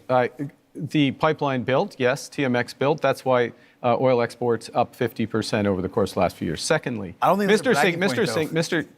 the pipeline built, yes, TMX built. That's why oil exports up 50% over the course of the last few years. Secondly,
I don't think that's a bragging point,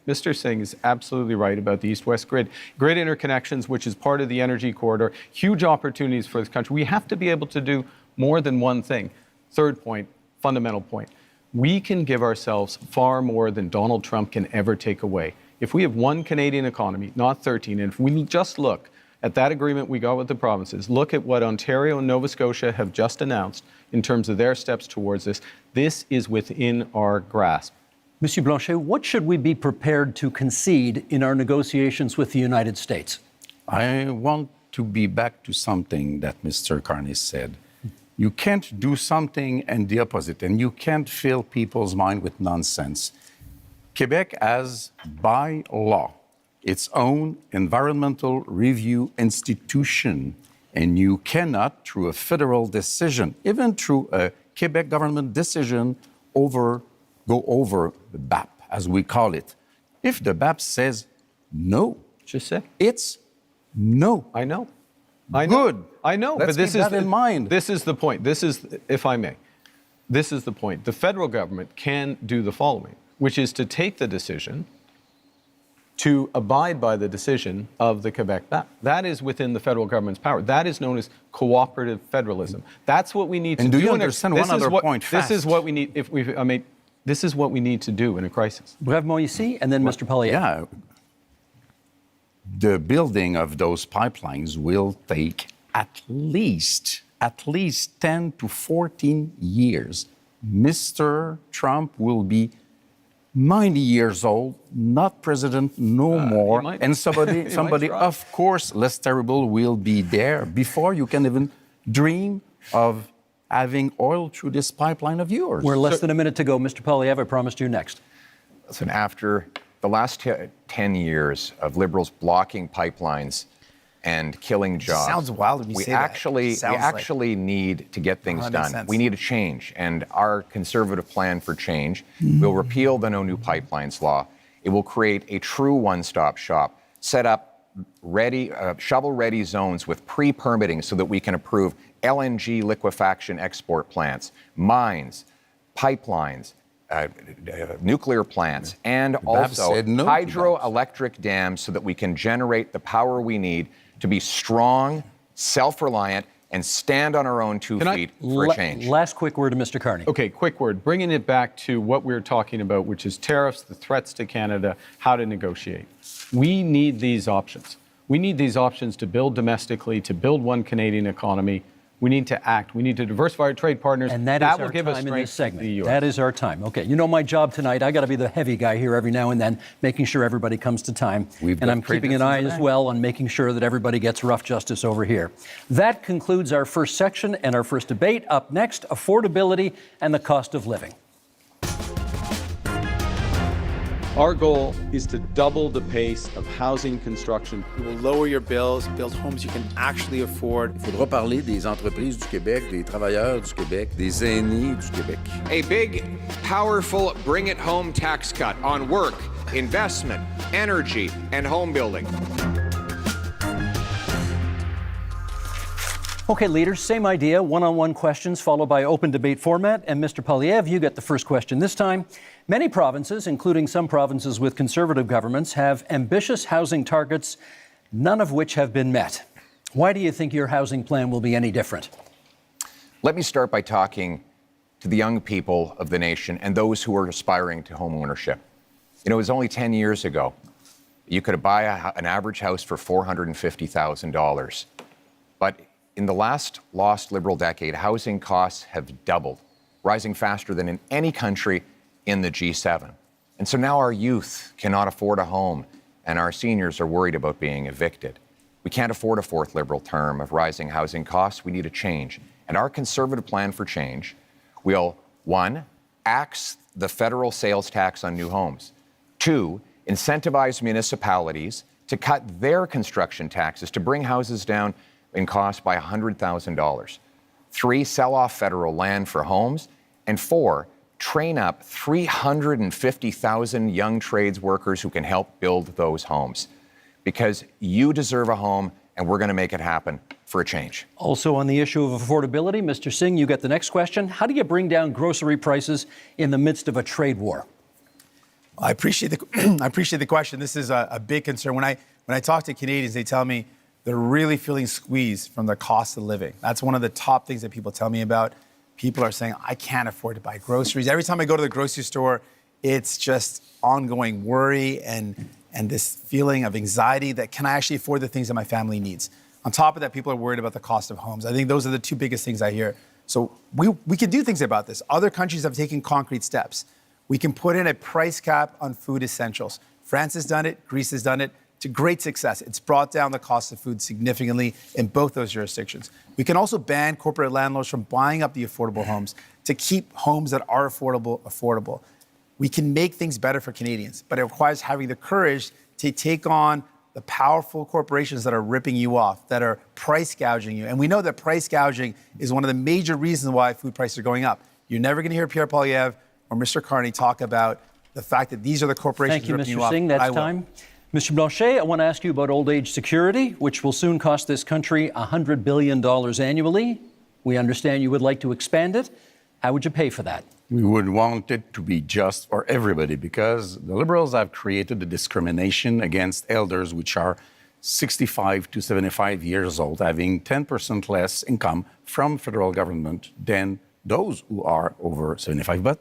Mr. Singh is absolutely right about the East-West grid. Grid interconnections, which is part of the energy corridor, huge opportunities for this country. We have to be able to do more than one thing. Third point, fundamental point. We can give ourselves far more than Donald Trump can ever take away. If we have one Canadian economy, not 13, and if we just look at that agreement we got with the provinces, look at what Ontario and Nova Scotia have just announced in terms of their steps towards this, this is within our grasp.
Monsieur Blancet, what should we be prepared to concede in our negotiations with the United States?
I want to be back to something that Mr. Carney said. You can't do something and the opposite, and you can't fill people's mind with nonsense. Quebec has, by law, its own environmental review institution, and you cannot, through a federal decision, even through a Quebec government decision, go over the BAP, as we call it. If the BAP says no,
just say
it's no.
I know.
Good.
I know,
Let's
but this
keep that in mind.
This is the point. This is, if I may, this is the point. The federal government can do the following, which is to take the decision to abide by the decision of the Quebec BAP. That is within the federal government's power. That is known as cooperative federalism. That's what we need to do.
And do you understand one other point
This is
fast?
what we need. This is what we need to do in a crisis.
Brèvement ici, and then Mr. Poilievre.
Yeah. The building of those pipelines will take at least 10 to 14 years. Mr. Trump will be 90 years old, not president no more, and somebody of course, less terrible will be there before you can even dream of having oil through this pipeline of yours.
We're less than a minute to go. Mr. Poilievre, I promised you next.
Listen, after the last 10 years of Liberals blocking pipelines and killing jobs.
Sounds wild when you say that.
We actually need to get things done. We need a change. And our Conservative plan for change will repeal the No New Pipelines law. It will create a true one-stop shop, set up shovel-ready zones with pre-permitting so that we can approve LNG liquefaction export plants, mines, pipelines, nuclear plants, and also hydroelectric dams so that we can generate the power we need to be strong, self-reliant, and stand on our own 2 feet for a change.
Last quick word to Mr. Carney.
Okay, quick word. Bringing it back to what we were talking about, which is tariffs, the threats to Canada, how to negotiate. We need these options. We need these options to build domestically, to build one Canadian economy. We need to act. We need to diversify our trade partners.
And that is
will
our
give us
time in this
strength to the
segment.
US.
That is our time. Okay, you know my job tonight. I got to be the heavy guy here every now and then, making sure everybody comes to time. And I'm keeping an eye as well on making sure that everybody gets rough justice over here. That concludes our first section and our first debate. Up next, affordability and the cost of living.
Our goal is to double the pace of housing construction.
It will lower your bills, build homes you can actually afford.
Il faudra parler des entreprises du Québec, des travailleurs du Québec, des aînés du Québec.
A big, powerful bring-it-home tax cut on work, investment, energy, and home building.
Okay, leaders, same idea, one-on-one questions followed by open debate format. And Mr. Poilievre, you get the first question this time. Many provinces, including some provinces with Conservative governments, have ambitious housing targets, none of which have been met. Why do you think your housing plan will be any different?
Let me start by talking to the young people of the nation and those who are aspiring to home ownership. You know, it was only 10 years ago you could buy an average house for $450,000. But in the last lost Liberal decade, housing costs have doubled, rising faster than in any country in the G7. And so now our youth cannot afford a home, and our seniors are worried about being evicted. We can't afford a fourth Liberal term of rising housing costs. We need a change. And our Conservative plan for change will, 1, axe the federal sales tax on new homes. 2, incentivize municipalities to cut their construction taxes to bring houses down in cost by $100,000. 3, sell off federal land for homes. And 4, train up 350,000 young trades workers who can help build those homes. Because you deserve a home, and we're going to make it happen for a change.
Also on the issue of affordability, Mr. Singh, you get the next question. How do you bring down grocery prices in the midst of a trade war?
I appreciate the question. This is a big concern. When I talk to Canadians, they tell me they're really feeling squeezed from the cost of living. That's one of the top things that people tell me about. People are saying, I can't afford to buy groceries. Every time I go to the grocery store, it's just ongoing worry and this feeling of anxiety that can I actually afford the things that my family needs? On top of that, people are worried about the cost of homes. I think those are the two biggest things I hear. So we can do things about this. Other countries have taken concrete steps. We can put in a price cap on food essentials. France has done it. Greece has done it to great success. It's brought down the cost of food significantly in both those jurisdictions. We can also ban corporate landlords from buying up the affordable homes to keep homes that are affordable. We can make things better for Canadians, but it requires having the courage to take on the powerful corporations that are ripping you off, that are price gouging you. And we know that price gouging is one of the major reasons why food prices are going up. You're never going to hear Pierre Poilievre or Mr. Carney talk about the fact that these are the corporations ripping you off.
Thank you, Mr. Singh. That's time. Mr. Blancet, I want to ask you about old age security, which will soon cost this country $100 billion annually. We understand you would like to expand it. How would you pay for that?
We would want it to be just for everybody because the Liberals have created a discrimination against elders which are 65 to 75 years old, having 10% less income from federal government than those who are over 75. But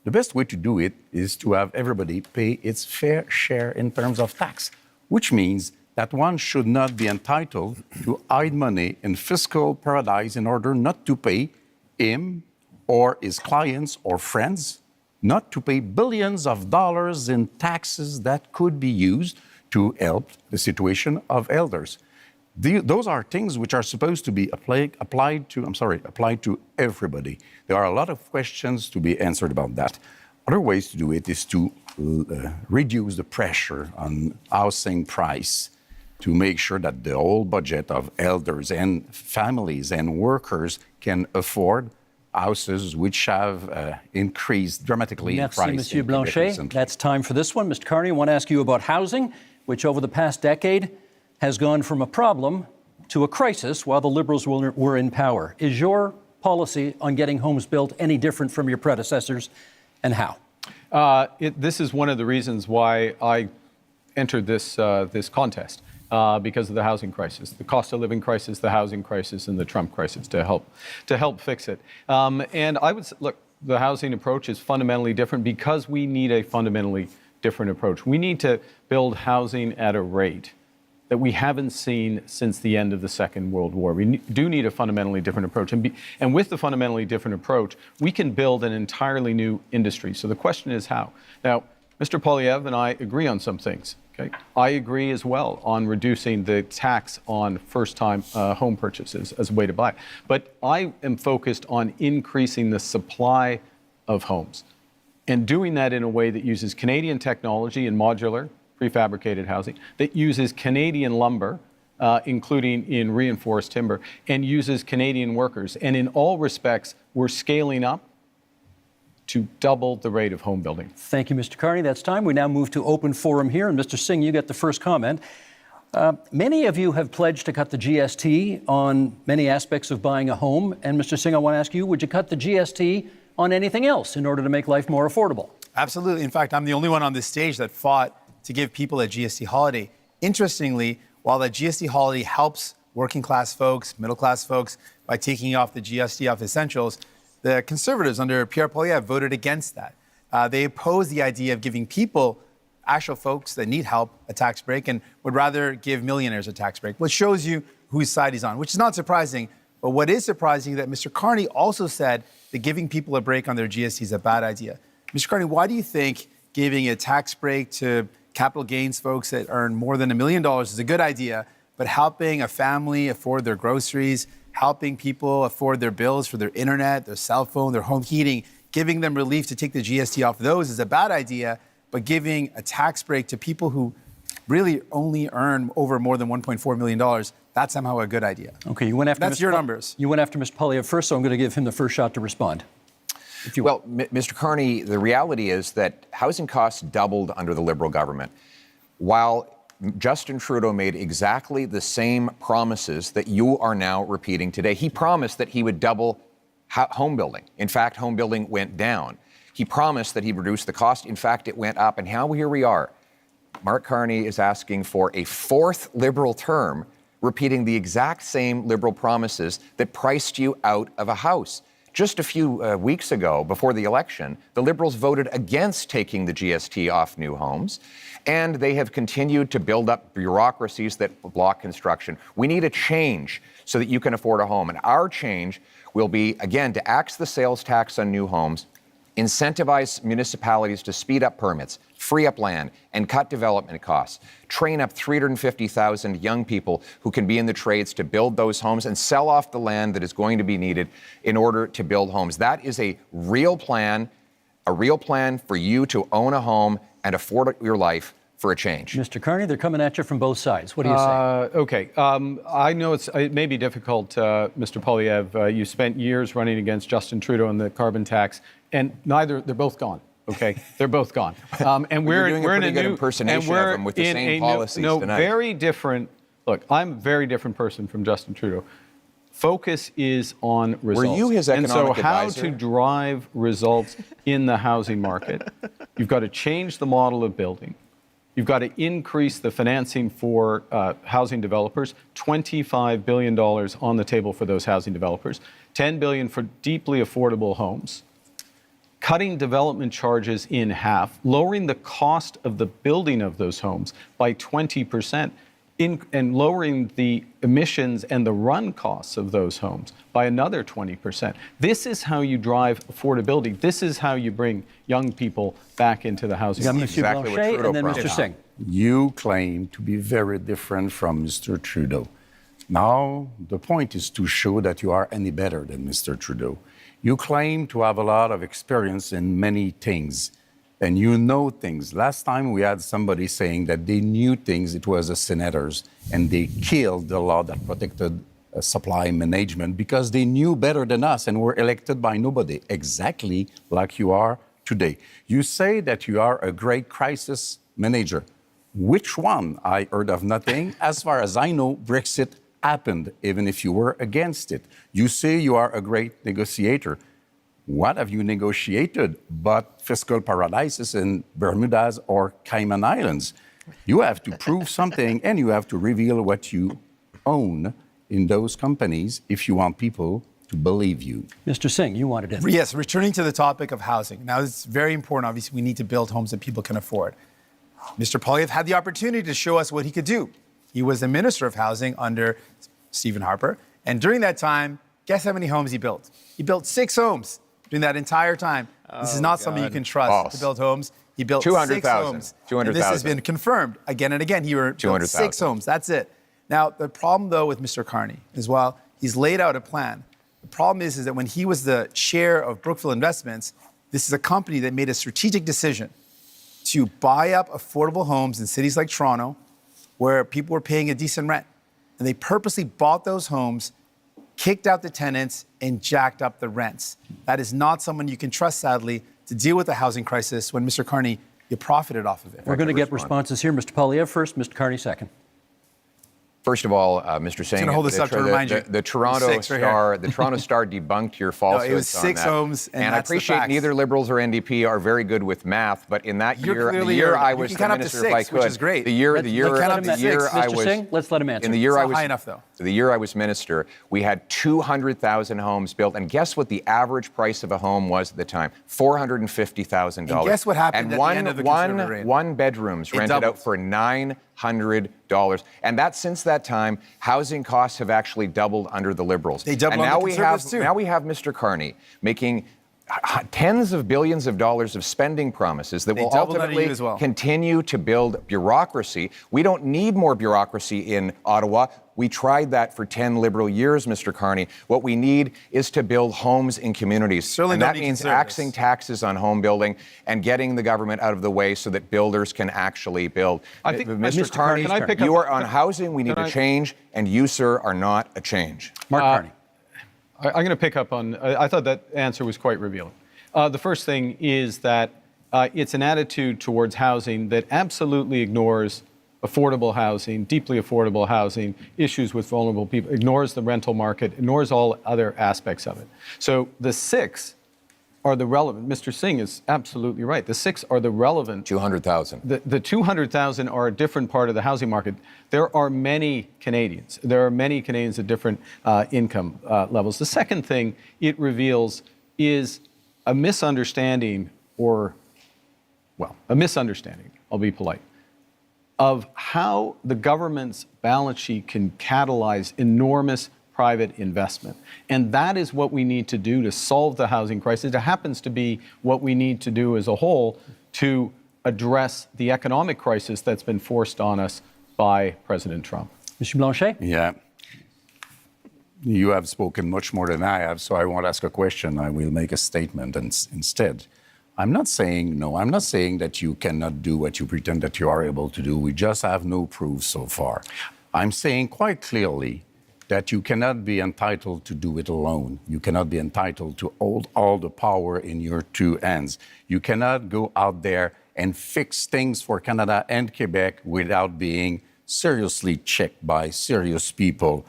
the best way to do it is to have everybody pay its fair share in terms of tax, which means that one should not be entitled to hide money in fiscal paradise in order not to pay him or his clients or friends, not to pay billions of dollars in taxes that could be used to help the situation of elders. Those are things which are supposed to be applied to everybody. There are a lot of questions to be answered about that. Other ways to do it is to reduce the pressure on housing price to make sure that the whole budget of elders and families and workers can afford houses which have increased dramatically in price.
Merci, Monsieur Blancet. That's time for this one. Mr. Carney, I want to ask you about housing, which over the past decade has gone from a problem to a crisis while the Liberals were in power. Is your policy on getting homes built any different from your predecessors, and how?
This is one of the reasons why I entered this contest, because of the housing crisis, the cost of living crisis, the housing crisis, and the Trump crisis to help fix it. And I would look, the housing approach is fundamentally different because we need a fundamentally different approach. We need to build housing at a rate that we haven't seen since the end of the Second World War. We do need a fundamentally different approach. And with the fundamentally different approach, we can build an entirely new industry. So the question is how? Now, Mr. Poilievre and I agree on some things. Okay? I agree as well on reducing the tax on first-time home purchases as a way to buy. But I am focused on increasing the supply of homes and doing that in a way that uses Canadian technology and modular prefabricated housing, that uses Canadian lumber, including in reinforced timber, and uses Canadian workers. And in all respects, we're scaling up to double the rate of home building.
Thank you, Mr. Carney. That's time. We now move to open forum here. And Mr. Singh, you get the first comment. Many of you have pledged to cut the GST on many aspects of buying a home. And Mr. Singh, I want to ask you, would you cut the GST on anything else in order to make life more affordable?
Absolutely. In fact, I'm the only one on this stage that fought to give people a GST holiday. Interestingly, while the GST holiday helps working class folks, middle class folks by taking off the GST off essentials, the Conservatives under Pierre Poilievre voted against that. They opposed the idea of giving people, actual folks that need help, a tax break and would rather give millionaires a tax break, which shows you whose side he's on, which is not surprising. But what is surprising is that Mr. Carney also said that giving people a break on their GST is a bad idea. Mr. Carney, why do you think giving a tax break to capital gains folks that earn more than $1 million is a good idea, but helping a family afford their groceries, helping people afford their bills for their internet, their cell phone, their home heating, giving them relief to take the GST off those is a bad idea, but giving a tax break to people who really only earn over more than $1.4 million, that's somehow a good idea.
Okay, you went after
That's your numbers.
You went after Mr. Poilievre first, so I'm going to give him the first shot to respond.
Well, Mr. Carney, the reality is that housing costs doubled under the Liberal government. While Justin Trudeau made exactly the same promises that you are now repeating today. He promised that he would double home building. In fact, home building went down. He promised that he'd reduce the cost. In fact, it went up. And here we are. Mark Carney is asking for a fourth Liberal term, repeating the exact same Liberal promises that priced you out of a house. Just a few weeks ago, before the election, the Liberals voted against taking the GST off new homes, and they have continued to build up bureaucracies that block construction. We need a change so that you can afford a home, and our change will be, again, to axe the sales tax on new homes, incentivize municipalities to speed up permits, free up land, and cut development costs. Train up 350,000 young people who can be in the trades to build those homes and sell off the land that is going to be needed in order to build homes. That is a real plan for you to own a home and afford your life for a change.
Mr. Carney, they're coming at you from both sides. What do you say?
Okay. I know it may be difficult, Mr. Poilievre. You spent years running against Justin Trudeau on the carbon tax, and they're both gone. Okay, they're both gone. And we're
doing
we're
a
in
pretty
a
good
new
impersonation of them with the same policies tonight.
Very different. Look, I'm a very different person from Justin Trudeau. Focus is on results.
Were you his economic
and so how
advisor?
to drive results in the housing market? You've got to change the model of building. You've got to increase the financing for housing developers, $25 billion on the table for those housing developers, $10 billion for deeply affordable homes, cutting development charges in half, lowering the cost of the building of those homes by 20%, and lowering the emissions and the run costs of those homes by another 20%. This is how you drive affordability. This is how you bring young people back into the housing market.
Exactly what Trudeau
and then Mr.
promised.
Singh.
You claim to be very different from Mr. Trudeau. Now, the point is to show that you are any better than Mr. Trudeau. You claim to have a lot of experience in many things, and you know things. Last time we had somebody saying that they knew things, it was the senators, and they killed the law that protected supply management because they knew better than us and were elected by nobody, exactly like you are today. You say that you are a great crisis manager. Which one? I heard of nothing. As far as I know, Brexit happened, even if you were against it. You say you are a great negotiator. What have you negotiated but fiscal paradises in Bermudas or Cayman Islands? You have to prove something, and you have to reveal what you own in those companies if you want people to believe you.
Mr. Singh, you wanted to...
Yes, returning to the topic of housing. Now, it's very important. Obviously, we need to build homes that people can afford. Mr. Poilievre had the opportunity to show us what he could do. He was the Minister of Housing under Stephen Harper. And during that time, guess how many homes he built? He built 6 homes during that entire time. This is not something you can trust to build homes. He built 6 homes.
200,000.
And this has been confirmed again and again. He built 6 homes. That's it. Now, the problem, though, with Mr. Carney is, well, he's laid out a plan. The problem is that when he was the chair of Brookfield Investments, this is a company that made a strategic decision to buy up affordable homes in cities like Toronto, where people were paying a decent rent. And they purposely bought those homes, kicked out the tenants, and jacked up the rents. That is not someone you can trust, sadly, to deal with the housing crisis when, Mr. Carney, you profited off of it.
We're going to get responses here. Mr. Poilievre first, Mr. Carney second.
First of all, Mr. Singh,
hold this up to remind you.
The Toronto Star, the Toronto Star debunked your falsehoods.
No, it was 6 homes, and
I
that's the
appreciate
facts.
neither Liberals or NDP are very good with math, but in that year, the year I was the minister, if I could,
which is great.
the year I
Mr.
was,
Singh, let's let him answer.
in the year I was,
high enough, though.
the year I was minister, we had 200,000 homes built, and guess what the average price of a home was at the time? $450,000.
And guess what happened
and
at the end of the conservative reign?
one bedrooms rented
doubled.
out for $900. And since that time, housing costs have actually doubled under the Liberals.
They doubled
and now
on the
we
Conservatives,
have
too.
now we have Mr. Carney making tens of billions of dollars of spending promises that
They
will
doubled under
ultimately
you as well.
continue to build bureaucracy. We don't need more bureaucracy in Ottawa. We tried that for 10 Liberal years, Mr. Carney. What we need is to build homes in communities.
Certainly
and
don't
that
need
means
conservatives.
axing taxes on home building and getting the government out of the way so that builders can actually build.
I think,
Mr. Carney,
can I pick
you
up-
are on housing. We need to change, and you, sir, are not a change.
Mark Carney.
I'm going to pick up on, I thought that answer was quite revealing. The first thing is that it's an attitude towards housing that absolutely ignores affordable housing, deeply affordable housing, issues with vulnerable people, ignores the rental market, ignores all other aspects of it. So the 6 are the relevant. Mr. Singh is absolutely right. The 6 are the relevant.
200,000.
The 200,000 are a different part of the housing market. There are many Canadians. There are many Canadians at different income levels. The second thing it reveals is a misunderstanding, I'll be polite, of how the government's balance sheet can catalyze enormous private investment. And that is what we need to do to solve the housing crisis. It happens to be what we need to do as a whole to address the economic crisis that's been forced on us by President Trump.
Mr. Blancet?
Yeah. You have spoken much more than I have, so I won't ask a question. I will make a statement instead. I'm not saying that you cannot do what you pretend that you are able to do. We just have no proof so far. I'm saying quite clearly that you cannot be entitled to do it alone. You cannot be entitled to hold all the power in your 2 hands. You cannot go out there and fix things for Canada and Quebec without being seriously checked by serious people.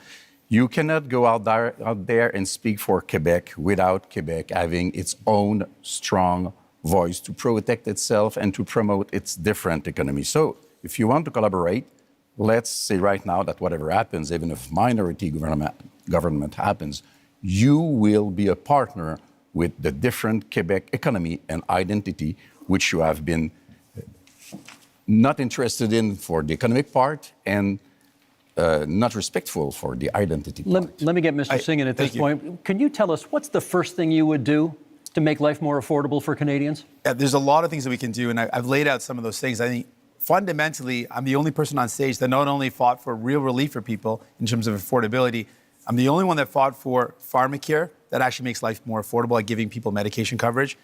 You cannot go out there and speak for Quebec without Quebec having its own strong voice to protect itself and to promote its different economy. So if you want to collaborate, let's say right now that whatever happens, even if minority government happens, you will be a partner with the different Quebec economy and identity, which you have been not interested in for the economic part and not respectful for the identity part.
Let me get Mr. Singh in at this point. Can you tell us what's the first thing you would do to make life more affordable for Canadians?
Yeah, there's a lot of things that we can do, and I've laid out some of those things. I think fundamentally, I'm the only person on stage that not only fought for real relief for people in terms of affordability, I'm the only one that fought for pharmacare that actually makes life more affordable by giving people medication coverage,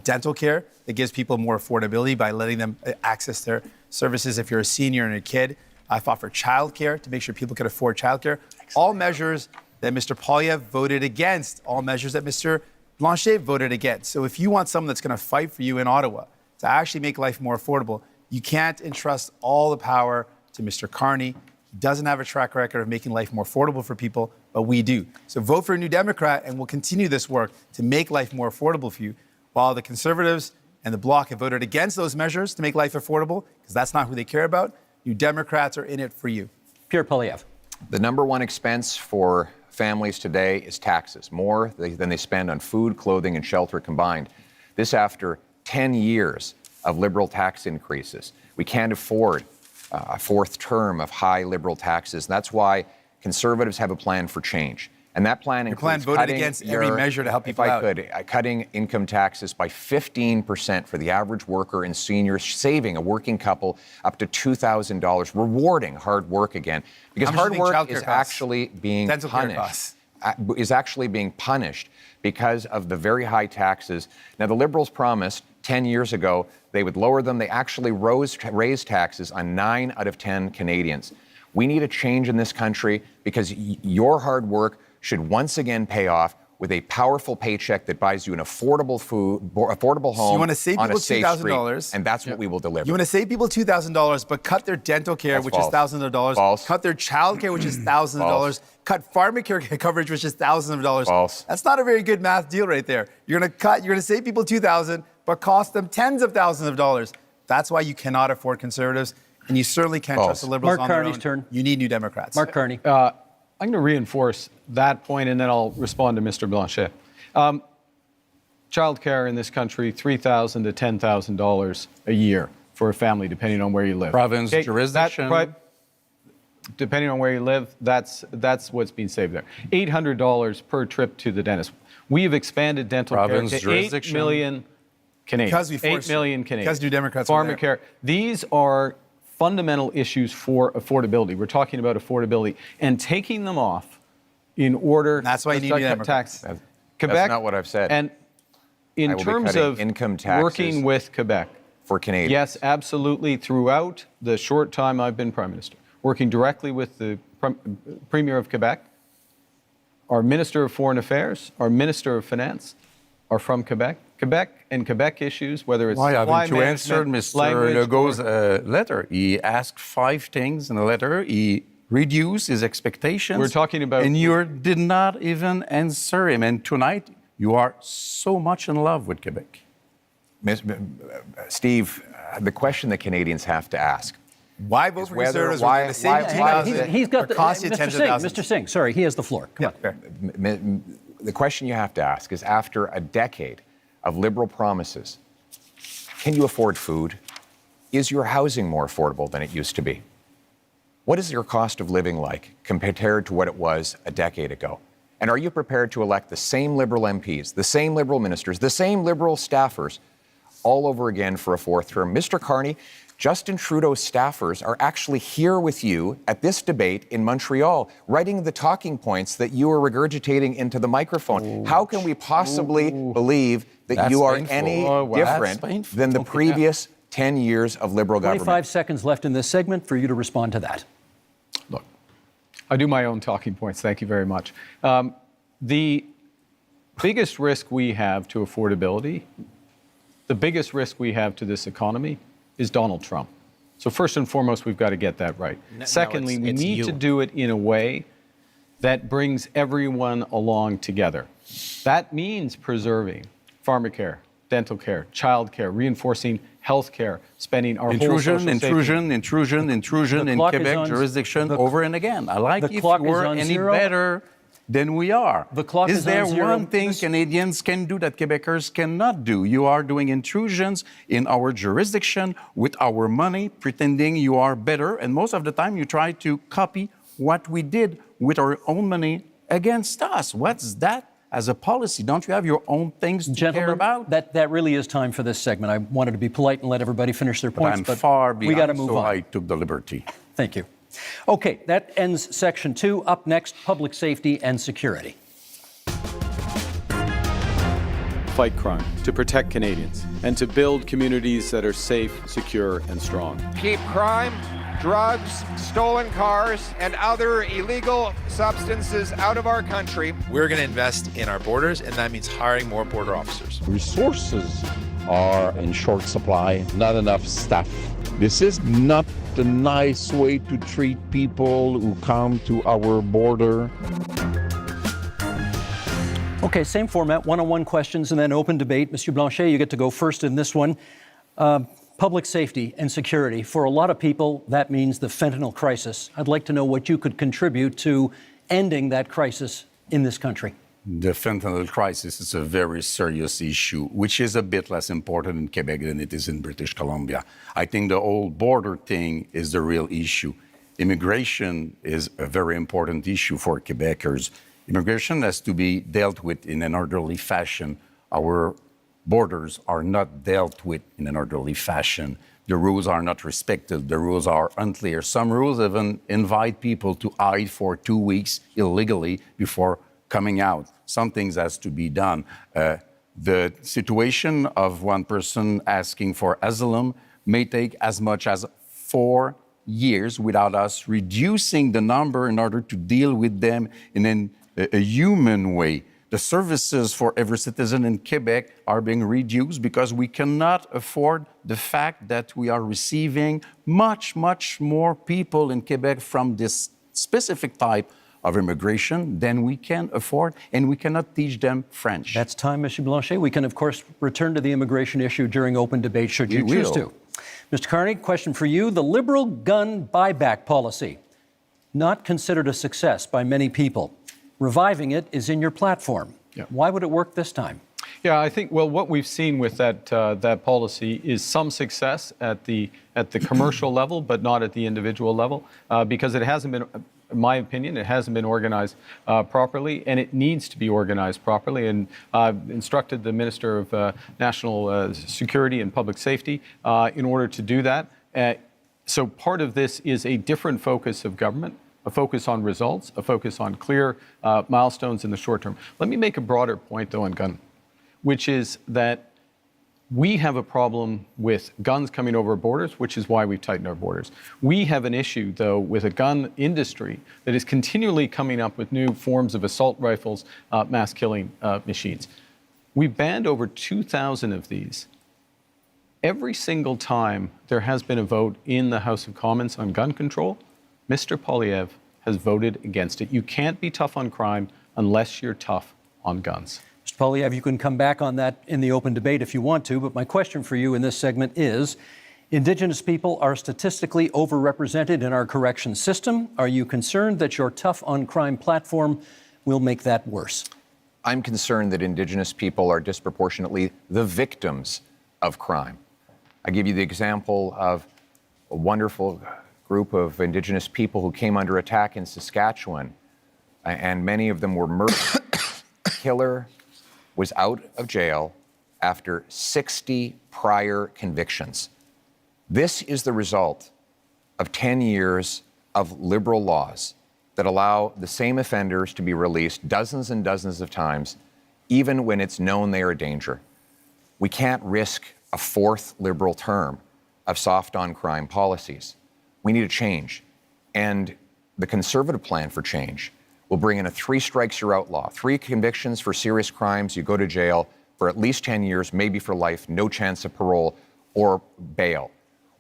dental care that gives people more affordability by letting them access their services if you're a senior and a kid. I fought for childcare to make sure people could afford childcare. All measures that Mr. Poilievre voted against, all measures that Mr. Blancet voted against. So if you want someone that's going to fight for you in Ottawa to actually make life more affordable, you can't entrust all the power to Mr. Carney. He doesn't have a track record of making life more affordable for people, but we do. So vote for a New Democrat, and we'll continue this work to make life more affordable for you, while the Conservatives and the Bloc have voted against those measures to make life affordable, because that's not who they care about. New Democrats are in it for you.
Pierre Poilievre.
The number one expense for families today is taxes, more than they spend on food, clothing, and shelter combined. This after 10 years of Liberal tax increases. We can't afford a 4th term of high Liberal taxes. And that's why Conservatives have a plan for change. And that plan includes
voted against every measure to help people out.
Cutting income taxes by 15% for the average worker and seniors, saving a working couple up to $2,000, rewarding hard work again. Because hard work is actually being punished. Is actually being punished because of the very high taxes. Now, the Liberals promised 10 years ago they would lower them. They actually raised taxes on 9 out of 10 Canadians. We need a change in this country because your hard work should once again pay off with a powerful paycheck that buys you an affordable home
so you want to save
on
people
a safe
$2,000,
street, and that's what we will deliver.
You want to save people $2,000, but cut their dental care, which is thousands of dollars.
False.
Cut their child care, which is thousands of dollars. Cut pharmacare coverage, which is thousands of dollars.
False.
That's not a very good math deal right there. You're going to save people $2,000, but cost them tens of thousands of dollars. That's why you cannot afford Conservatives, and you certainly can't trust the Liberals on their own.
Mark Carney's turn.
You need New Democrats.
Mark Carney.
I'm going to reinforce that point, and then I'll respond to Mr. Blanchet. Child care in this country, $3,000 to $10,000 a year for a family, depending on where you live.
Province, jurisdiction.
Depending on where you live, that's what's being saved there. $800 per trip to the dentist. We've expanded dental care to 8 million Canadians.
Because we forced
8 million Canadians.
Because New Democrats
Pharmacare. These are fundamental issues for affordability. We're talking about affordability and taking them off in order.
That's why you need to
tax.
Quebec. That's not what I've said.
And in terms of
income taxes
working with Quebec,
for Canadians.
yes, absolutely. Throughout the short time I've been Prime Minister, working directly with the Premier of Quebec, our Minister of Foreign Affairs, our Minister of Finance are from Quebec. Quebec and Quebec issues, whether it's
Why
supply
haven't you answered
management,
Mr.
language,
Legault's letter? He asked 5 things in the letter. He reduced his expectations.
We're talking about...
And you did not even answer him. And tonight, you are so much in love with Quebec.
Steve, the question that Canadians have to ask.
Why vote for Conservatives when they're the same
He's got the...
Mr.
Mr. Singh, sorry, he has the floor. Come on.
The question you have to ask is, after a decade of Liberal promises, can you afford food? Is your housing more affordable than it used to be? What is your cost of living like compared to what it was a decade ago? And are you prepared to elect the same Liberal MPs, the same Liberal ministers, the same Liberal staffers all over again for a 4th term? Mr. Carney, Justin Trudeau's staffers are actually here with you at this debate in Montreal, writing the talking points that you are regurgitating into the microphone. How can we possibly believe that you are any different than the previous 10 years of Liberal government?
25 seconds left in this segment for you to respond to that.
Look, I do my own talking points. Thank you very much. The biggest risk we have to affordability, the biggest risk we have to this economy is Donald Trump. So first and foremost, we've got to get that right. Secondly, we need to do it in a way that brings everyone along together. That means preserving pharmacare, dental care, child care, reinforcing health care, spending our
intrusion in Quebec jurisdiction over and again. I like if we're any better than we are.
The clock is
there
on zero.
one thing Canadians can do that Quebecers cannot do? You are doing intrusions in our jurisdiction with our money, pretending you are better, and most of the time you try to copy what we did with our own money against us. What's that as a policy? Don't you have your own things to care about?
That really is time for this segment. I wanted to be polite and let everybody finish their points,
but I'm far beyond,
we got to move on.
I took the liberty.
Thank you. Okay, that ends section 2. Up next, public safety and security.
Fight crime, to protect Canadians, and to build communities that are safe, secure, and strong.
Keep crime, drugs, stolen cars, and other illegal substances out of our country.
We're going to invest in our borders, and that means hiring more border officers.
Resources are in short supply, not enough staff. This is not the nice way to treat people who come to our border.
Okay, same format, one-on-one questions and then open debate. Mr. Blancet, you get to go first in this one. Public safety and security. For a lot of people, that means the fentanyl crisis. I'd like to know what you could contribute to ending that crisis in this country.
The fentanyl crisis is a very serious issue, which is a bit less important in Quebec than it is in British Columbia. I think the whole border thing is the real issue. Immigration is a very important issue for Quebecers. Immigration has to be dealt with in an orderly fashion. Our borders are not dealt with in an orderly fashion. The rules are not respected. The rules are unclear. Some rules even invite people to hide for 2 weeks illegally before coming out. Some things has to be done. The situation of one person asking for asylum may take as much as 4 years without us reducing the number in order to deal with them in a human way. The services for every citizen in Quebec are being reduced because we cannot afford the fact that we are receiving much, much more people in Quebec from this specific type of immigration than we can afford, and we cannot teach them French.
That's time, Mr. Blanchet. We can, of course, return to the immigration issue during open debate, should you choose to. Mr. Carney, question for you. The Liberal gun buyback policy, not considered a success by many people. Reviving it is in your platform. Yeah. Why would it work this time?
Yeah, I think, well, what we've seen with that policy is some success at the commercial level, but not at the individual level, because it hasn't been, in my opinion, it hasn't been organized properly, and it needs to be organized properly. And I've instructed the Minister of National Security and Public Safety in order to do that. So part of this is a different focus of government, a focus on results, a focus on clear milestones in the short term. Let me make a broader point, though, on gun, which is that we have a problem with guns coming over our borders, which is why we've tightened our borders. We have an issue, though, with a gun industry that is continually coming up with new forms of assault rifles, mass killing machines. We banned over 2,000 of these. Every single time there has been a vote in the House of Commons on gun control, Mr. Poilievre has voted against it. You can't be tough on crime unless you're tough on guns.
Mr. Poilievre, you can come back on that in the open debate if you want to, but my question for you in this segment is, Indigenous people are statistically overrepresented in our correction system. Are you concerned that your tough on crime platform will make that worse?
I'm concerned that Indigenous people are disproportionately the victims of crime. I give you the example of a wonderful group of Indigenous people who came under attack in Saskatchewan, and many of them were murdered. Killer was out of jail after 60 prior convictions. This is the result of 10 years of liberal laws that allow the same offenders to be released dozens and dozens of times, even when it's known they are a danger. We can't risk a fourth liberal term of soft on crime policies. We need a change. And the Conservative plan for change will bring in a 3 strikes you're out law. 3 convictions for serious crimes, you go to jail for at least 10 years, maybe for life, no chance of parole or bail.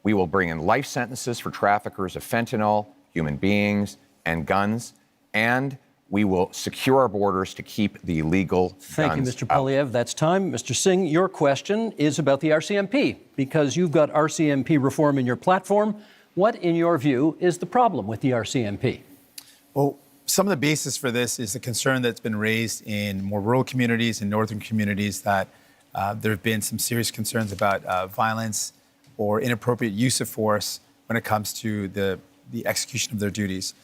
We will bring in life sentences for traffickers of fentanyl, human beings, and guns, and we will secure our borders to keep the illegal guns
Thank you, Mr. Poilievre. That's time. Mr. Singh, your question is about the RCMP, because you've got RCMP reform in your platform. What, in your view, is the problem with the RCMP?
Well, some of the basis for this is the concern that's been raised in more rural communities and northern communities that there have been some serious concerns about violence or inappropriate use of force when it comes to the execution of their duties.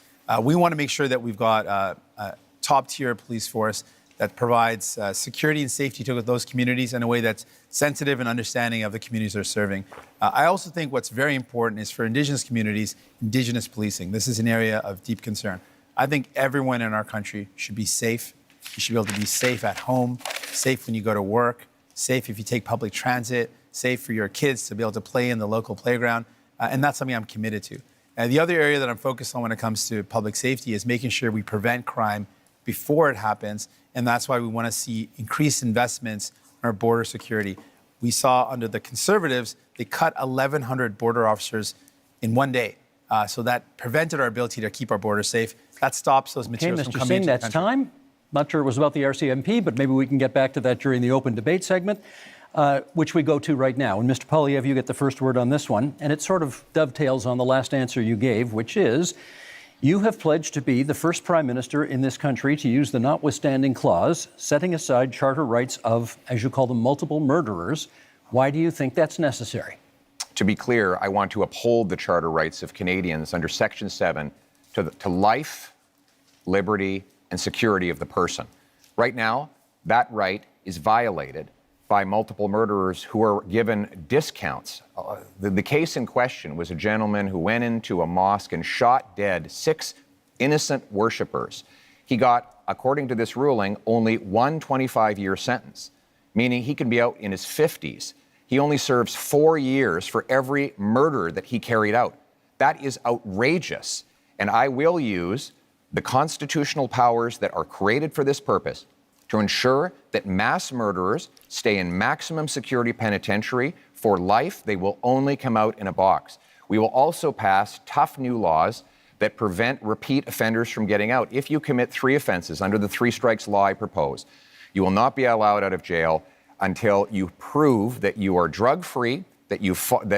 We want to make sure that we've got a top-tier police force that provides security and safety to those communities in a way that's sensitive and understanding of the communities they're serving. I also think what's very important is for Indigenous communities, Indigenous policing. This is an area of deep concern. I think everyone in our country should be safe. You should be able to be safe at home, safe when you go to work, safe if you take public transit, safe for your kids to be able to play in the local playground. And that's something I'm committed to. The other area that I'm focused on when it comes to public safety is making sure we prevent crime before it happens. And that's why we want to see increased investments in our border security. We saw under the Conservatives, they cut 1,100 border officers in one day. So that prevented our ability to keep our borders safe. That stops those materials from
Mr.
coming
Singh,
into the
that's
country.
time. Not sure it was about the RCMP, but maybe we can get back to that during the open debate segment, which we go to right now. And Mr. Poilievre, you get the first word on this one. And it sort of dovetails on the last answer you gave, which is you have pledged to be the first prime minister in this country to use the notwithstanding clause, setting aside charter rights of, as you call them, multiple murderers. Why do you think that's necessary?
To be clear, I want to uphold the charter rights of Canadians under Section 7 to life, liberty, and security of the person. Right now, that right is violated by multiple murderers who are given discounts. The case in question was a gentleman who went into a mosque and shot dead 6 innocent worshipers. He got, according to this ruling, only one 25-year sentence, meaning he can be out in his 50s. He only serves 4 years for every murder that he carried out. That is outrageous. And I will use the constitutional powers that are created for this purpose to ensure that mass murderers stay in maximum security penitentiary for life. They will only come out in a box. We will also pass tough new laws that prevent repeat offenders from getting out. If you commit 3 offenses under the 3 strikes law I propose, you will not be allowed out of jail until you prove that you are drug-free, that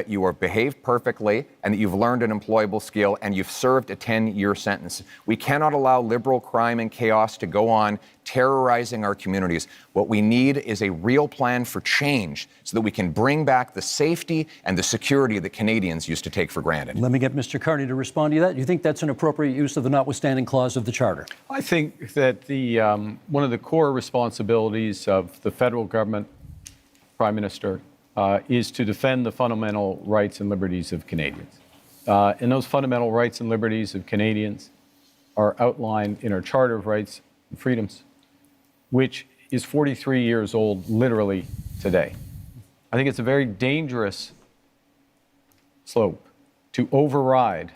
you are behaved perfectly, and that you've learned an employable skill, and you've served a 10-year sentence. We cannot allow liberal crime and chaos to go on terrorizing our communities. What we need is a real plan for change so that we can bring back the safety and the security that Canadians used to take for granted.
Let me get Mr. Carney to respond to that. Do you think that's an appropriate use of the notwithstanding clause of the Charter?
I think that one of the core responsibilities of the federal government, Prime Minister, is to defend the fundamental rights and liberties of Canadians. And those fundamental rights and liberties of Canadians are outlined in our Charter of Rights and Freedoms, which is 43 years old literally today. I think it's a very dangerous slope to override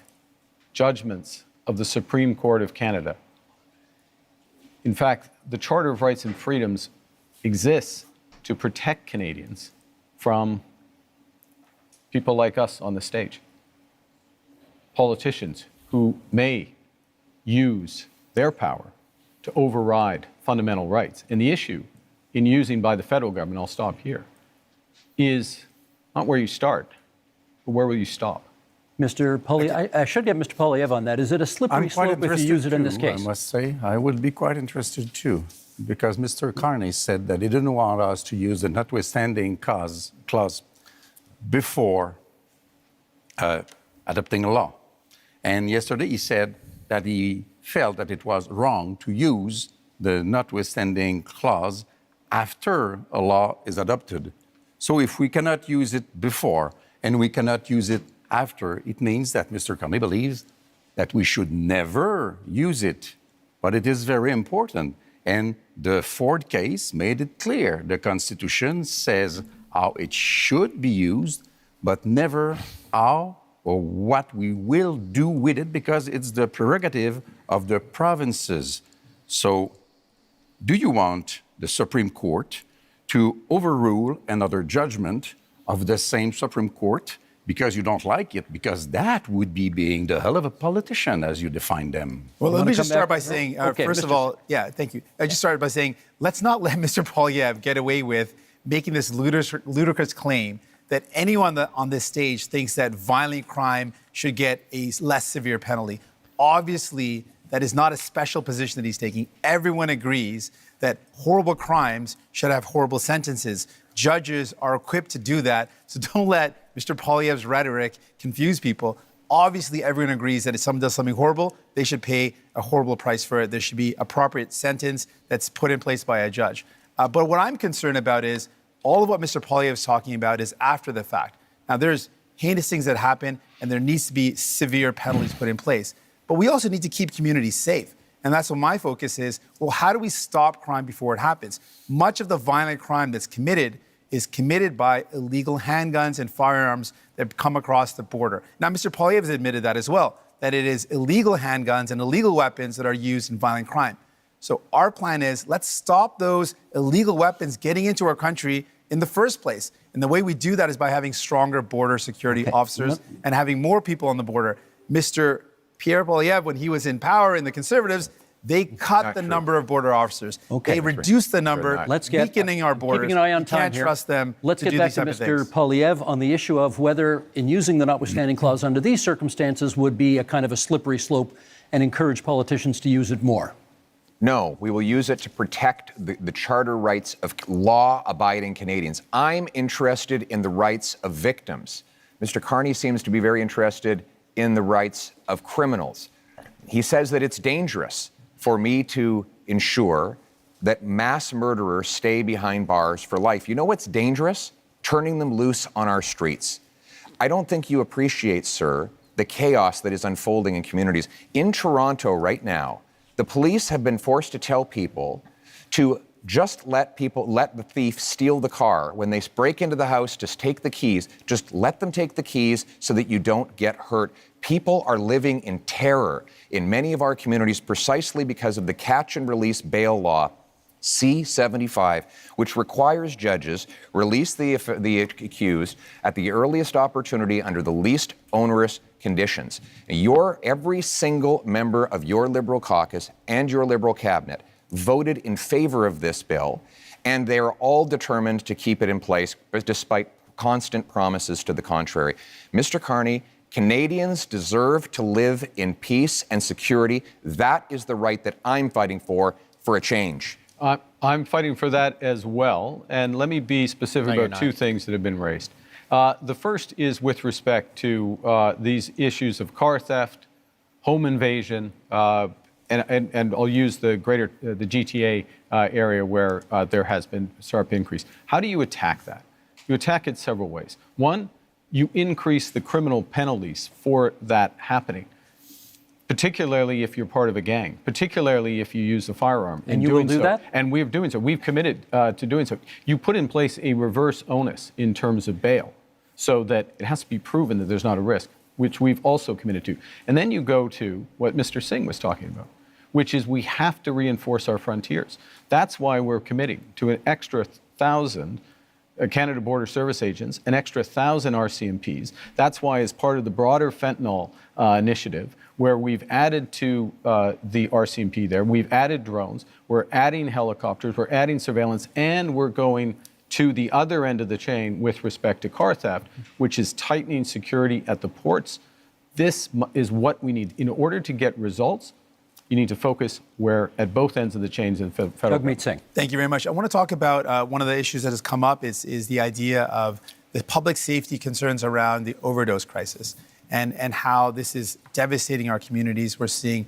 judgments of the Supreme Court of Canada. In fact, the Charter of Rights and Freedoms exists to protect Canadians from people like us on the stage, politicians who may use their power to override fundamental rights. And the issue in using by the federal government, I'll stop here, is not where you start, but where will you stop?
Mr. Poilievre, I should get Mr. Poilievre on that. Is it a slippery slope if you use it in this case?
I must say, I would be quite interested too, because Mr. Carney said that he didn't want us to use the notwithstanding clause before adopting a law. And yesterday he said that he felt that it was wrong to use the notwithstanding clause after a law is adopted. So if we cannot use it before and we cannot use it after, it means that Mr. Carney believes that we should never use it. But it is very important. And the Ford case made it clear. The Constitution says how it should be used, but never how or what we will do with it, because it's the prerogative of the provinces. So, do you want the Supreme Court to overrule another judgment of the same Supreme Court because you don't like it? Because that would be being the hell of a politician as you define them.
Well, let me just start by saying, first of all, thank you. I just started by saying, let's not let Mr. Poilievre get away with making this ludicrous claim that anyone on this stage thinks that violent crime should get a less severe penalty. Obviously, that is not a special position that he's taking. Everyone agrees that horrible crimes should have horrible sentences. Judges are equipped to do that, so don't let Mr. Poilievre's rhetoric confuse people. Obviously, everyone agrees that if someone does something horrible, they should pay a horrible price for it. There should be appropriate sentence that's put in place by a judge. But what I'm concerned about is all of what Mr. Poilievre is talking about is after the fact. Now, there's heinous things that happen, and there needs to be severe penalties put in place. But we also need to keep communities safe. And that's what my focus is. Well, how do we stop crime before it happens? Much of the violent crime that's committed is committed by illegal handguns and firearms that come across the border. Now, Mr. Poilievre has admitted that as well, that it is illegal handguns and illegal weapons that are used in violent crime. So our plan is, let's stop those illegal weapons getting into our country in the first place. And the way we do that is by having stronger border security officers and having more people on the border. Mr. Pierre Poilievre, when he was in power in the Conservatives, they cut the number of border officers. They reduced the number, weakening our borders.
Keeping an eye on
we
time
can't
here.
trust them
Let's
to
get
do
back
these
to
type of
Mr.
things.
Poilievre on the issue of whether, in using the notwithstanding clause under these circumstances, would be a kind of a slippery slope and encourage politicians to use it more.
No, we will use it to protect the charter rights of law-abiding Canadians. I'm interested in the rights of victims. Mr. Carney seems to be very interested in the rights of criminals. He says that it's dangerous for me to ensure that mass murderers stay behind bars for life. You know what's dangerous? Turning them loose on our streets. I don't think you appreciate, sir, the chaos that is unfolding in communities. In Toronto right now, the police have been forced to tell people to just let the thief steal the car. When they break into the house, just take the keys. Just let them take the keys so that you don't get hurt. People are living in terror in many of our communities precisely because of the catch and release bail law, C-75, which requires judges release the accused at the earliest opportunity under the least onerous conditions. Every single member of your Liberal caucus and your Liberal cabinet voted in favor of this bill, and they are all determined to keep it in place despite constant promises to the contrary. Mr. Carney, Canadians deserve to live in peace and security. That is the right that I'm fighting for a change.
I'm fighting for that as well. And let me be specific about two things that have been raised. The first is with respect to these issues of car theft, home invasion, and I'll use the GTA area where there has been a sharp increase. How do you attack that? You attack it several ways. One, you increase the criminal penalties for that happening, particularly if you're part of a gang, particularly if you use a firearm.
And you will do that?
And we're doing so. We've committed to doing so. You put in place a reverse onus in terms of bail so that it has to be proven that there's not a risk, which we've also committed to. And then you go to what Mr. Singh was talking about, which is we have to reinforce our frontiers. That's why we're committing to an extra 1,000 Canada Border Service agents, an extra 1,000 RCMPs. That's why, as part of the broader fentanyl initiative, where we've added to the RCMP there, we've added drones, we're adding helicopters, we're adding surveillance, and we're going to the other end of the chain with respect to car theft, which is tightening security at the ports. This is what we need. In order to get results, you need to focus where at both ends of the chains in federal.
Jagmeet Singh.
Thank you very much. I want to talk about one of the issues that has come up is the idea of the public safety concerns around the overdose crisis and how this is devastating our communities. We're seeing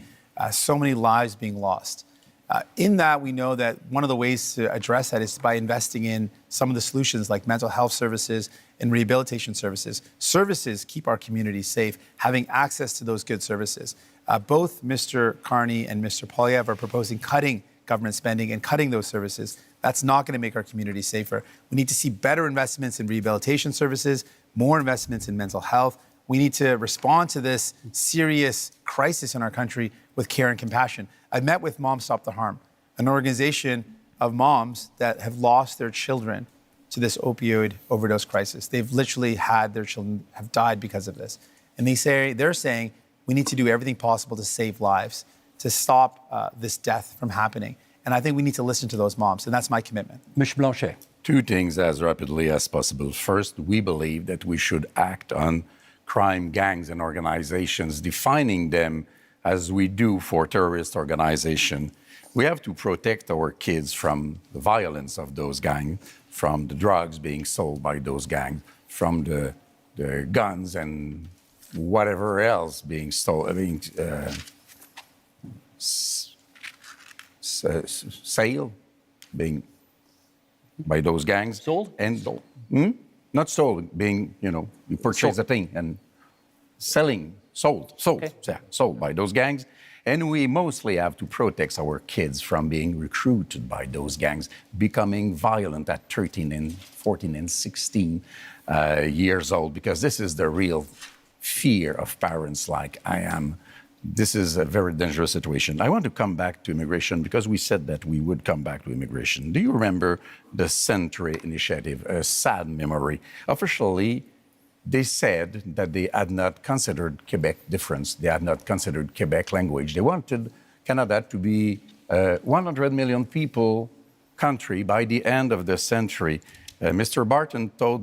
so many lives being lost. In that, we know that one of the ways to address that is by investing in some of the solutions like mental health services and rehabilitation services. Services keep our communities safe, having access to those good services. Both Mr. Carney and Mr. Poilievre are proposing cutting government spending and cutting those services. That's not going to make our communities safer. We need to see better investments in rehabilitation services, more investments in mental health. We need to respond to this serious crisis in our country with care and compassion. I met with Moms Stop the Harm, an organization of moms that have lost their children to this opioid overdose crisis. They've literally had their children have died because of this. And they're saying we need to do everything possible to save lives, to stop this death from happening. And I think we need to listen to those moms, and that's my commitment.
Mr. Blancet.
Two things as rapidly as possible. First, we believe that we should act on crime gangs and organizations, defining them as we do for terrorist organization. We have to protect our kids from the violence of those gangs, from the drugs being sold by those gangs, from the guns and whatever else being stolen, sale being by those gangs.
Sold?
And not sold, being, you purchase a thing and selling, sold,
Okay.
yeah, sold by those gangs. And we mostly have to protect our kids from being recruited by those gangs, becoming violent at 13 and 14 and 16 years old, because this is the real fear of parents like I am. This is a very dangerous situation. I want to come back to immigration because we said that we would come back to immigration. Do you remember the Century Initiative, a sad memory? Officially, they said that they had not considered Quebec difference. They had not considered Quebec language. They wanted Canada to be a 100 million people country by the end of the century. Mr. Barton told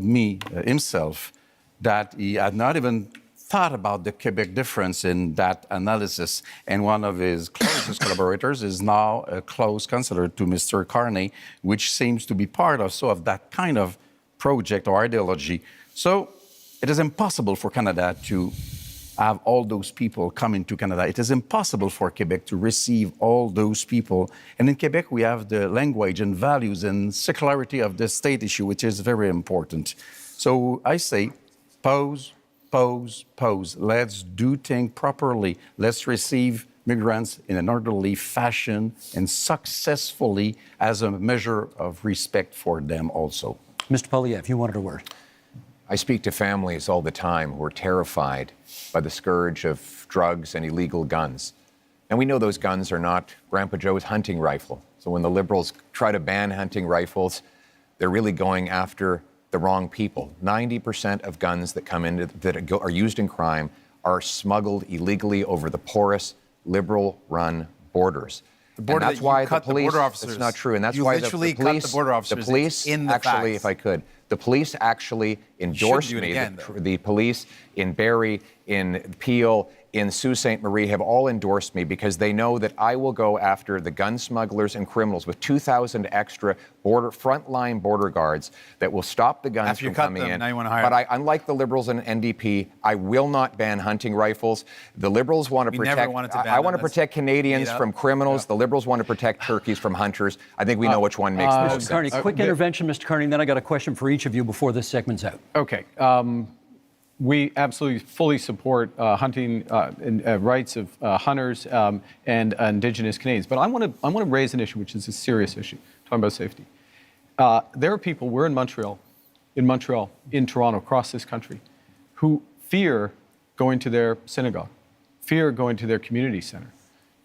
me himself, that he had not even thought about the Quebec difference in that analysis. And one of his closest collaborators is now a close counselor to Mr. Carney, which seems to be part also of that kind of project or ideology. So it is impossible for Canada to have all those people come into Canada. It is impossible for Quebec to receive all those people. And in Quebec, we have the language and values and secularity of the state issue, which is very important. So I say, pause. Let's do things properly. Let's receive migrants in an orderly fashion and successfully as a measure of respect for them also.
Mr. Poilievre, you wanted a word.
I speak to families all the time who are terrified by the scourge of drugs and illegal guns. And we know those guns are not Grandpa Joe's hunting rifle. So when the Liberals try to ban hunting rifles, they're really going after the wrong people. 90% of guns that come in that are used in crime are smuggled illegally over the porous, Liberal-run borders.
The border
and that's why the police.
border officers.
It's not true, and that's
you
why
literally
the police.
cut the border officers.
The police
in the
actually,
facts.
if I could, the police actually endorsed me.
Again,
the police in Barrie, in Peel, in Sault Ste. Marie have all endorsed me because they know that I will go after the gun smugglers and criminals with 2,000 extra frontline border guards that will stop the guns
After you
from
cut
coming
them,
in.
now you wanna hire
But
them.
unlike the Liberals and NDP, I will not ban hunting rifles. The Liberals want to
We never
protect.
wanted to ban
I want to
them. That's
protect Canadians
made up.
from criminals. The Liberals want to protect turkeys from hunters. I think we know which one makes the most
Carney,
sense.
quick intervention, Mr. Carney, and then I got a question for each of you before this segment's out.
Okay. We absolutely fully support hunting rights of hunters and Indigenous Canadians. But I want to raise an issue, which is a serious issue, talking about safety. There are people, we're in Montreal, in Toronto, across this country, who fear going to their synagogue, fear going to their community center,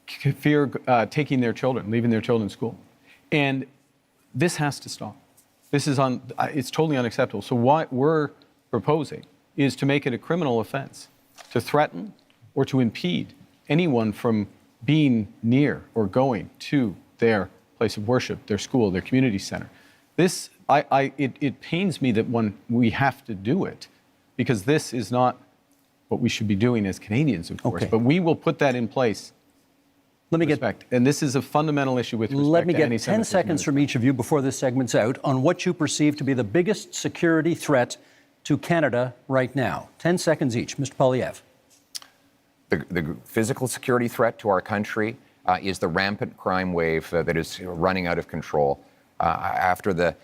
fear taking their children, leaving their children in school. And this has to stop. This is it's totally unacceptable. So what we're proposing is to make it a criminal offense to threaten or to impede anyone from being near or going to their place of worship, their school, their community center. This, it pains me that we have to do it, because this is not what we should be doing as Canadians, of course.
Okay.
But we will put that in place.
Let me
respect. And this is a fundamental issue with respect
Let me
to
get 10
anti-Semitism.
seconds from each of you before this segment's out on what you perceive to be the biggest security threat to Canada right now. 10 seconds each. Mr. Poilievre.
The physical security threat to our country is the rampant crime wave that is running out of control. After the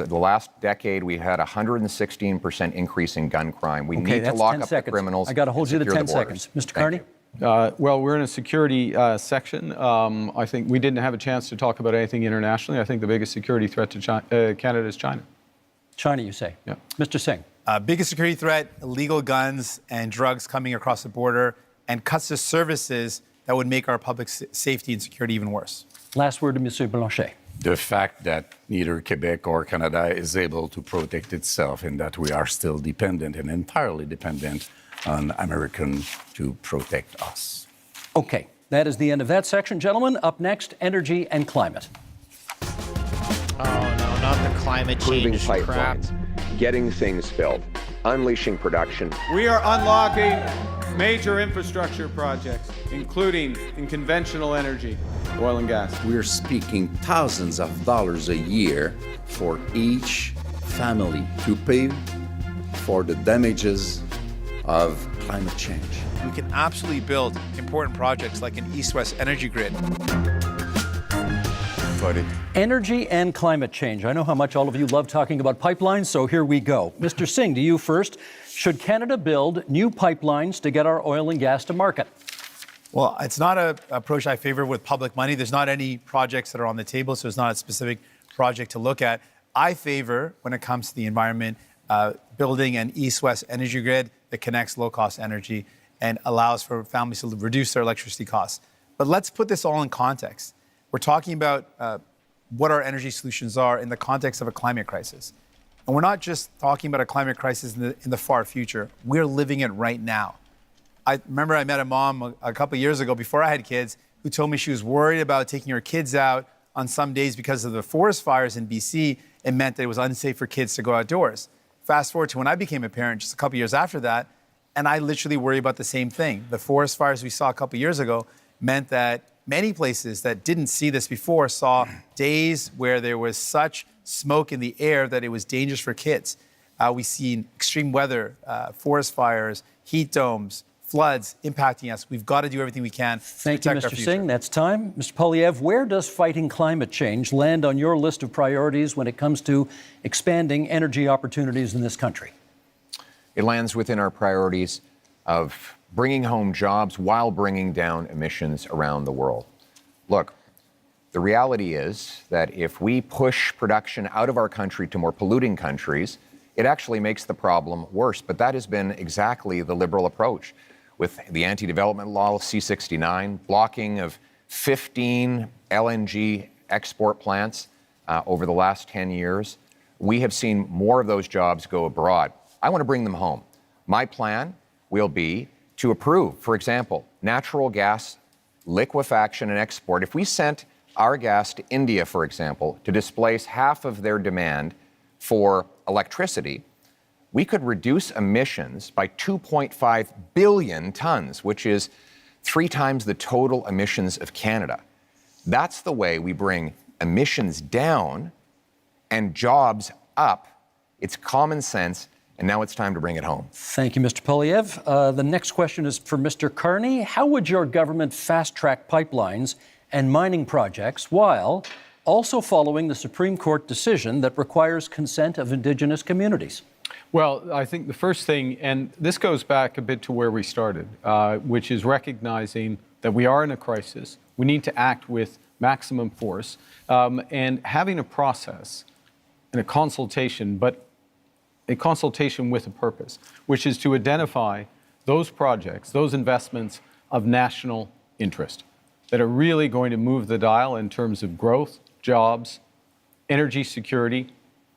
last decade, we had a 116% increase in gun crime. We need to lock up the criminals.
I got to hold you to
and
10
secure the borders.
seconds. Mr. Carney?
Well, we're in a security section. I think we didn't have a chance to talk about anything internationally. I think the biggest security threat to Canada is China.
China, you say?
Yeah.
Mr. Singh?
Biggest security threat, illegal guns and drugs coming across the border, and cuts to services that would make our public safety and security even worse.
Last word to Monsieur Blancet.
The fact that neither Quebec or Canada is able to protect itself, and that we are still dependent and entirely dependent on Americans to protect us.
Okay, that is the end of that section. Gentlemen, up next, energy and climate.
Oh, no, not the climate
Improving
change crap.
pipelines, getting things built, unleashing production.
We are unlocking major infrastructure projects, including in conventional energy, oil and gas.
We're speaking thousands of dollars a year for each family to pay for the damages of climate change.
We can absolutely build important projects like an east-west energy grid.
Energy and climate change. I know how much all of you love talking about pipelines, so here we go. Mr. Singh, to you first. Should Canada build new pipelines to get our oil and gas to market?
Well, it's not an approach I favor with public money. There's not any projects that are on the table, so it's not a specific project to look at. I favor, when it comes to the environment, building an east-west energy grid that connects low-cost energy and allows for families to reduce their electricity costs. But let's put this all in context. We're talking about what our energy solutions are in the context of a climate crisis. And we're not just talking about a climate crisis in the far future. We're living it right now. I remember I met a mom a couple of years ago before I had kids who told me she was worried about taking her kids out on some days because of the forest fires in BC. It meant that it was unsafe for kids to go outdoors. Fast forward to when I became a parent just a couple of years after that, and I literally worry about the same thing. The forest fires we saw a couple of years ago meant that many places that didn't see this before saw days where there was such smoke in the air that it was dangerous for kids. We've seen extreme weather, forest fires, heat domes, floods impacting us. We've got to do everything we can to
Thank you,
protect our
Mr.
future.
Singh. That's time. Mr. Poilievre, where does fighting climate change land on your list of priorities when it comes to expanding energy opportunities in this country?
It lands within our priorities of bringing home jobs while bringing down emissions around the world. Look, the reality is that if we push production out of our country to more polluting countries, it actually makes the problem worse. But that has been exactly the Liberal approach with the anti-development law, C-69, blocking of 15 LNG export plants over the last 10 years. We have seen more of those jobs go abroad. I want to bring them home. My plan will be to approve, for example, natural gas liquefaction and export. If we sent our gas to India, for example, to displace half of their demand for electricity, we could reduce emissions by 2.5 billion tons, which is 3 times the total emissions of Canada. That's the way we bring emissions down and jobs up. It's common sense, and now it's time to bring it home.
Thank you, Mr. Poilievre. The next question is for Mr. Carney. How would your government fast-track pipelines and mining projects while also following the Supreme Court decision that requires consent of Indigenous communities?
Well, I think the first thing, and this goes back a bit to where we started, which is recognizing that we are in a crisis. We need to act with maximum force, and having a process and a consultation, but a consultation with a purpose, which is to identify those projects, those investments of national interest that are really going to move the dial in terms of growth, jobs, energy security,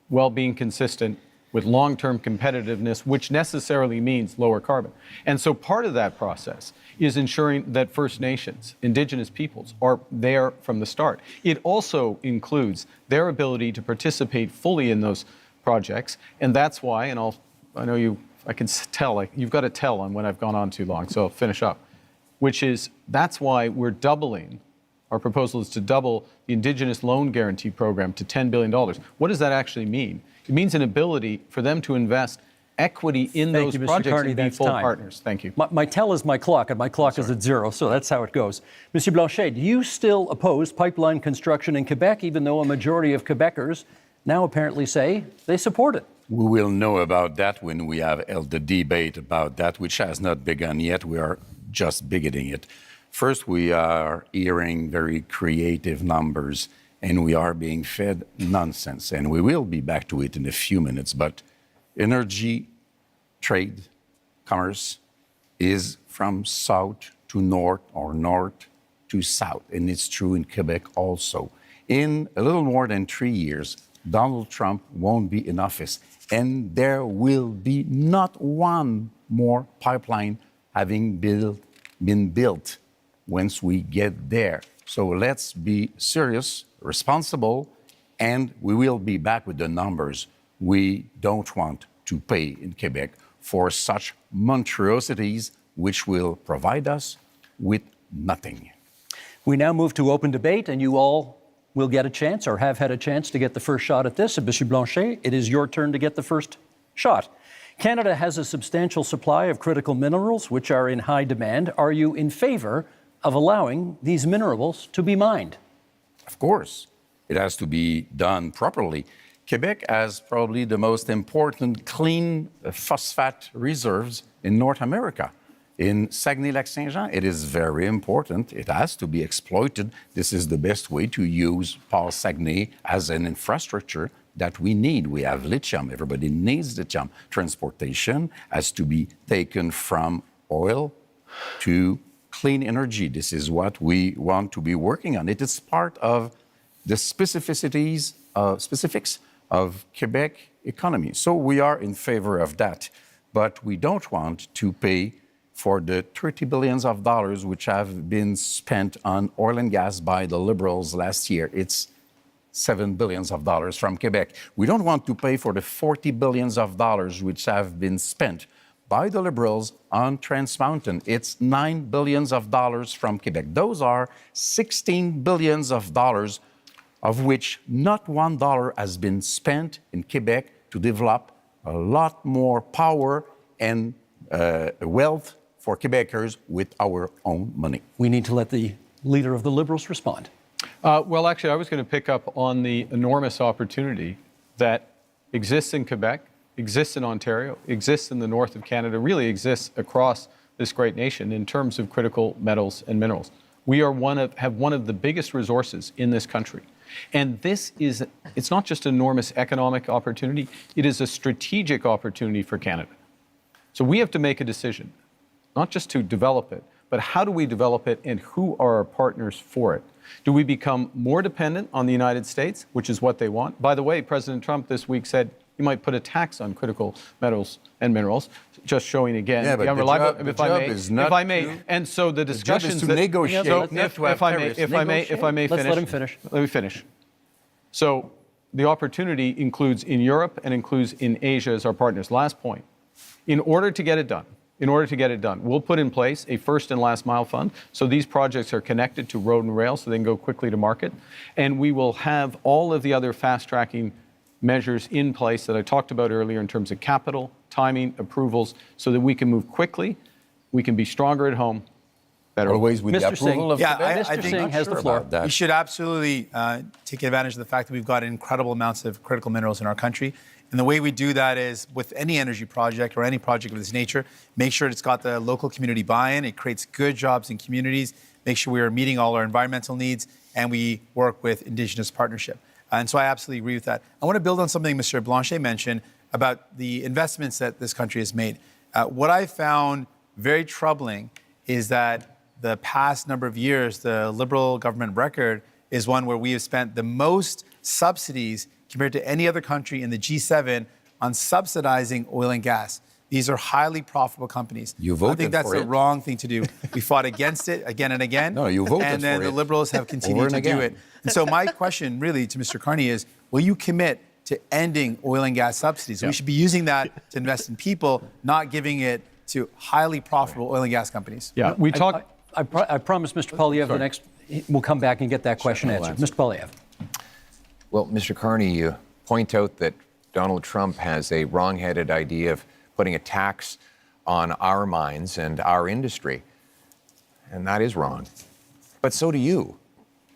while being consistent with long-term competitiveness, which necessarily means lower carbon. And so part of that process is ensuring that First Nations, Indigenous peoples, are there from the start. It also includes their ability to participate fully in those projects, and that's why, and I can tell, like, you've got to tell on when I've gone on too long, so I'll finish up, which is, that's why we're doubling, our proposal is to double the Indigenous Loan Guarantee Program to $10 billion. What does that actually mean? It means an ability for them to invest equity in those projects
Carney,
and be full partners. Thank you.
My tell is my clock, and my clock is at 0, so that's how it goes. Monsieur Blancet, do you still oppose pipeline construction in Quebec, even though a majority of Quebecers now apparently say they support it?
We will know about that when we have held the debate about that, which has not begun yet. We are just beginning it. First, we are hearing very creative numbers, and we are being fed nonsense. And we will be back to it in a few minutes. But energy, trade, commerce is from south to north or north to south. And it's true in Quebec also. In a little more than 3 years, Donald Trump won't be in office. And there will be not one more pipeline having been built once we get there. So let's be serious, responsible, and we will be back with the numbers. We don't want to pay in Quebec for such monstrosities which will provide us with nothing.
We now move to open debate, and you all will get a chance, or have had a chance, to get the first shot at this. And Monsieur Blanchet, it is your turn to get the first shot. Canada has a substantial supply of critical minerals which are in high demand. Are you in favor of allowing these minerals to be mined?
Of course. It has to be done properly. Quebec has probably the most important clean phosphate reserves in North America. In Saguenay-Lac-Saint-Jean, it is very important. It has to be exploited. This is the best way to use Paul Saguenay as an infrastructure that we need. We have lithium. Everybody needs lithium. Transportation has to be taken from oil to clean energy. This is what we want to be working on. It is part of the specifics of Quebec economy. So we are in favor of that. But we don't want to pay for the $30 billion which have been spent on oil and gas by the Liberals last year. It's $7 billion from Quebec. We don't want to pay for the $40 billion which have been spent by the Liberals on Trans Mountain. It's $9 billion from Quebec. Those are $16 billion of which not $1 has been spent in Quebec to develop a lot more power and wealth for Quebecers with our own money.
We need to let the leader of the Liberals respond.
Well, actually, I was going to pick up on the enormous opportunity that exists in Quebec, exists in Ontario, exists in the north of Canada, really exists across this great nation in terms of critical metals and minerals. We are have one of the biggest resources in this country. And it's not just an enormous economic opportunity, it is a strategic opportunity for Canada. So we have to make a decision, not just to develop it, but how do we develop it and who are our partners for it? Do we become more dependent on the United States, which is what they want? By the way, President Trump this week said he might put a tax on critical metals and minerals, just showing again.
Yeah, but the job is not
and so the discussions
to negotiate.
If I may finish. Let me finish. So the opportunity includes in Europe and includes in Asia as our partners. Last point. In order to get it done, we'll put in place a first and last mile fund. So these projects are connected to road and rail so they can go quickly to market. And we will have all of the other fast tracking measures in place that I talked about earlier in terms of capital, timing, approvals, so that we can move quickly, we can be stronger at home, better.
Always with the
Mr.
approval
Singh.
of
Yeah,
Quebec.
I think
Mr. Singh has the floor.
we should absolutely take advantage of the fact that we've got incredible amounts of critical minerals in our country. And the way we do that is with any energy project or any project of this nature, make sure it's got the local community buy-in. It creates good jobs in communities, make sure we are meeting all our environmental needs, and we work with Indigenous partnership. And so I absolutely agree with that. I want to build on something Mr. Blancet mentioned about the investments that this country has made. What I found very troubling is that the past number of years, the Liberal government record is one where we have spent the most subsidies compared to any other country in the G7 on subsidizing oil and gas. These are highly profitable companies.
You voted
I think that's
for
the
it.
wrong thing to do. We fought against it again and again.
No, you voted
and then
for
the
it.
Liberals have continued to do it. And so my question really to Mr. Carney is, will you commit to ending oil and gas subsidies?
Yeah.
We should be using that to invest in people, not giving it to highly profitable oil and gas companies.
Yeah, we talked.
I promised Mr. Poilievre the next. We'll come back and get that question answered. Mr. Poilievre.
Well, Mr. Carney, you point out that Donald Trump has a wrong-headed idea of putting a tax on our mines and our industry. And that is wrong. But so do you.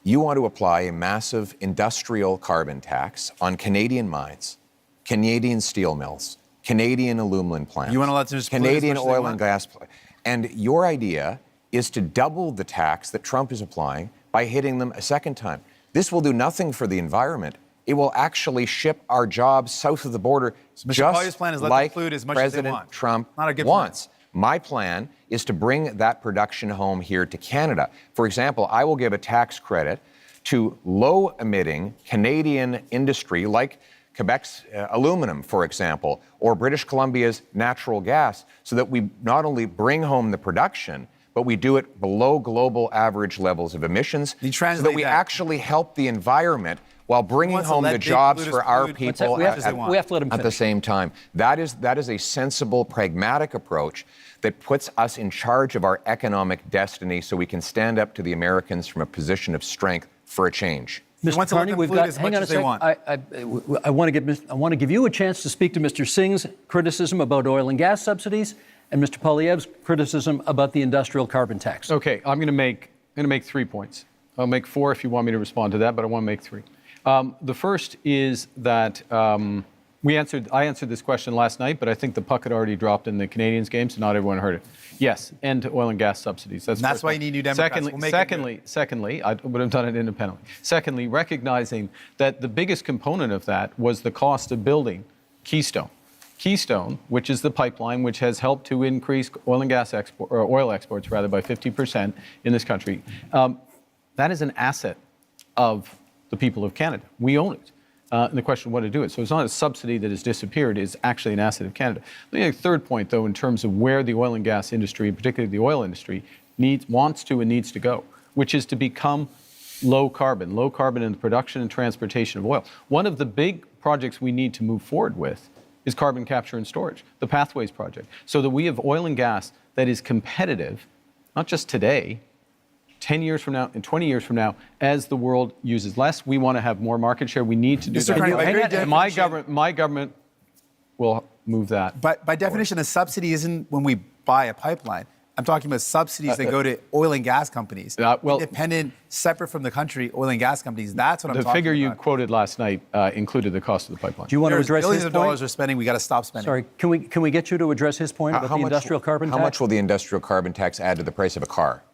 You want to apply a massive industrial carbon tax on Canadian mines, Canadian steel mills, Canadian aluminum plants,
You want to let them just pollute as
Canadian
much as they
oil
want?
and gas. And your idea is to double the tax that Trump is applying by hitting them a second time. This will do nothing for the environment. It will actually ship our jobs south of the border,
Mr. Poilievre's
just
plan is let them
like
pollute as much as they
President
want.
Trump
Not a good
wants. My plan is to bring that production home here to Canada. For example, I will give a tax credit to low-emitting Canadian industry like Quebec's aluminum, for example, or British Columbia's natural gas, so that we not only bring home the production, but we do it below global average levels of emissions, so that we actually help the environment while bringing
wants to
home
let
the
big
jobs
polluters
for our
pollute
people
we have to let them
at the same time. That is a sensible, pragmatic approach that puts us in charge of our economic destiny so we can stand up to the Americans from a position of strength for a change.
Mr. Carney, we've got. Hang on a second. I want to give you a chance to speak to Mr. Singh's criticism about oil and gas subsidies and Mr. Poilievre's criticism about the industrial carbon tax.
Okay, I'm going to make 3 points. I'll make 4 if you want me to respond to that, but I want to make 3. The first is that I answered this question last night, but I think the puck had already dropped in the Canadians game, so not everyone heard it. Yes, end to oil and gas subsidies.
That's why you need new Democrats.
Secondly, I would have done it independently. Secondly, recognizing that the biggest component of that was the cost of building Keystone. Keystone, which is the pipeline which has helped to increase oil and gas oil exports rather by 50% in this country. That is an asset of the people of Canada. We own it. And the question of what to do it. So it's not a subsidy that has disappeared, it's actually an asset of Canada. The third point, though, in terms of where the oil and gas industry, particularly the oil industry, wants to and needs to go, which is to become low carbon in the production and transportation of oil. One of the big projects we need to move forward with is carbon capture and storage, the Pathways project, so that we have oil and gas that is competitive, not just today, 10 years from now and 20 years from now, as the world uses less. We want to have more market share. We need to do
Mr. Carney,
that. And my government will move that.
But by definition, a subsidy isn't when we buy a pipeline. I'm talking about subsidies that go to oil and gas companies. Independent, separate from the country, oil and gas companies. That's what I'm talking about.
The figure you quoted last night included the cost of the pipeline.
Do you want to address
billions
his
of
point?
dollars are spending. We got to stop spending.
Sorry, can we get you to address his point about the industrial carbon tax?
How much will the industrial carbon tax add to the price of a car?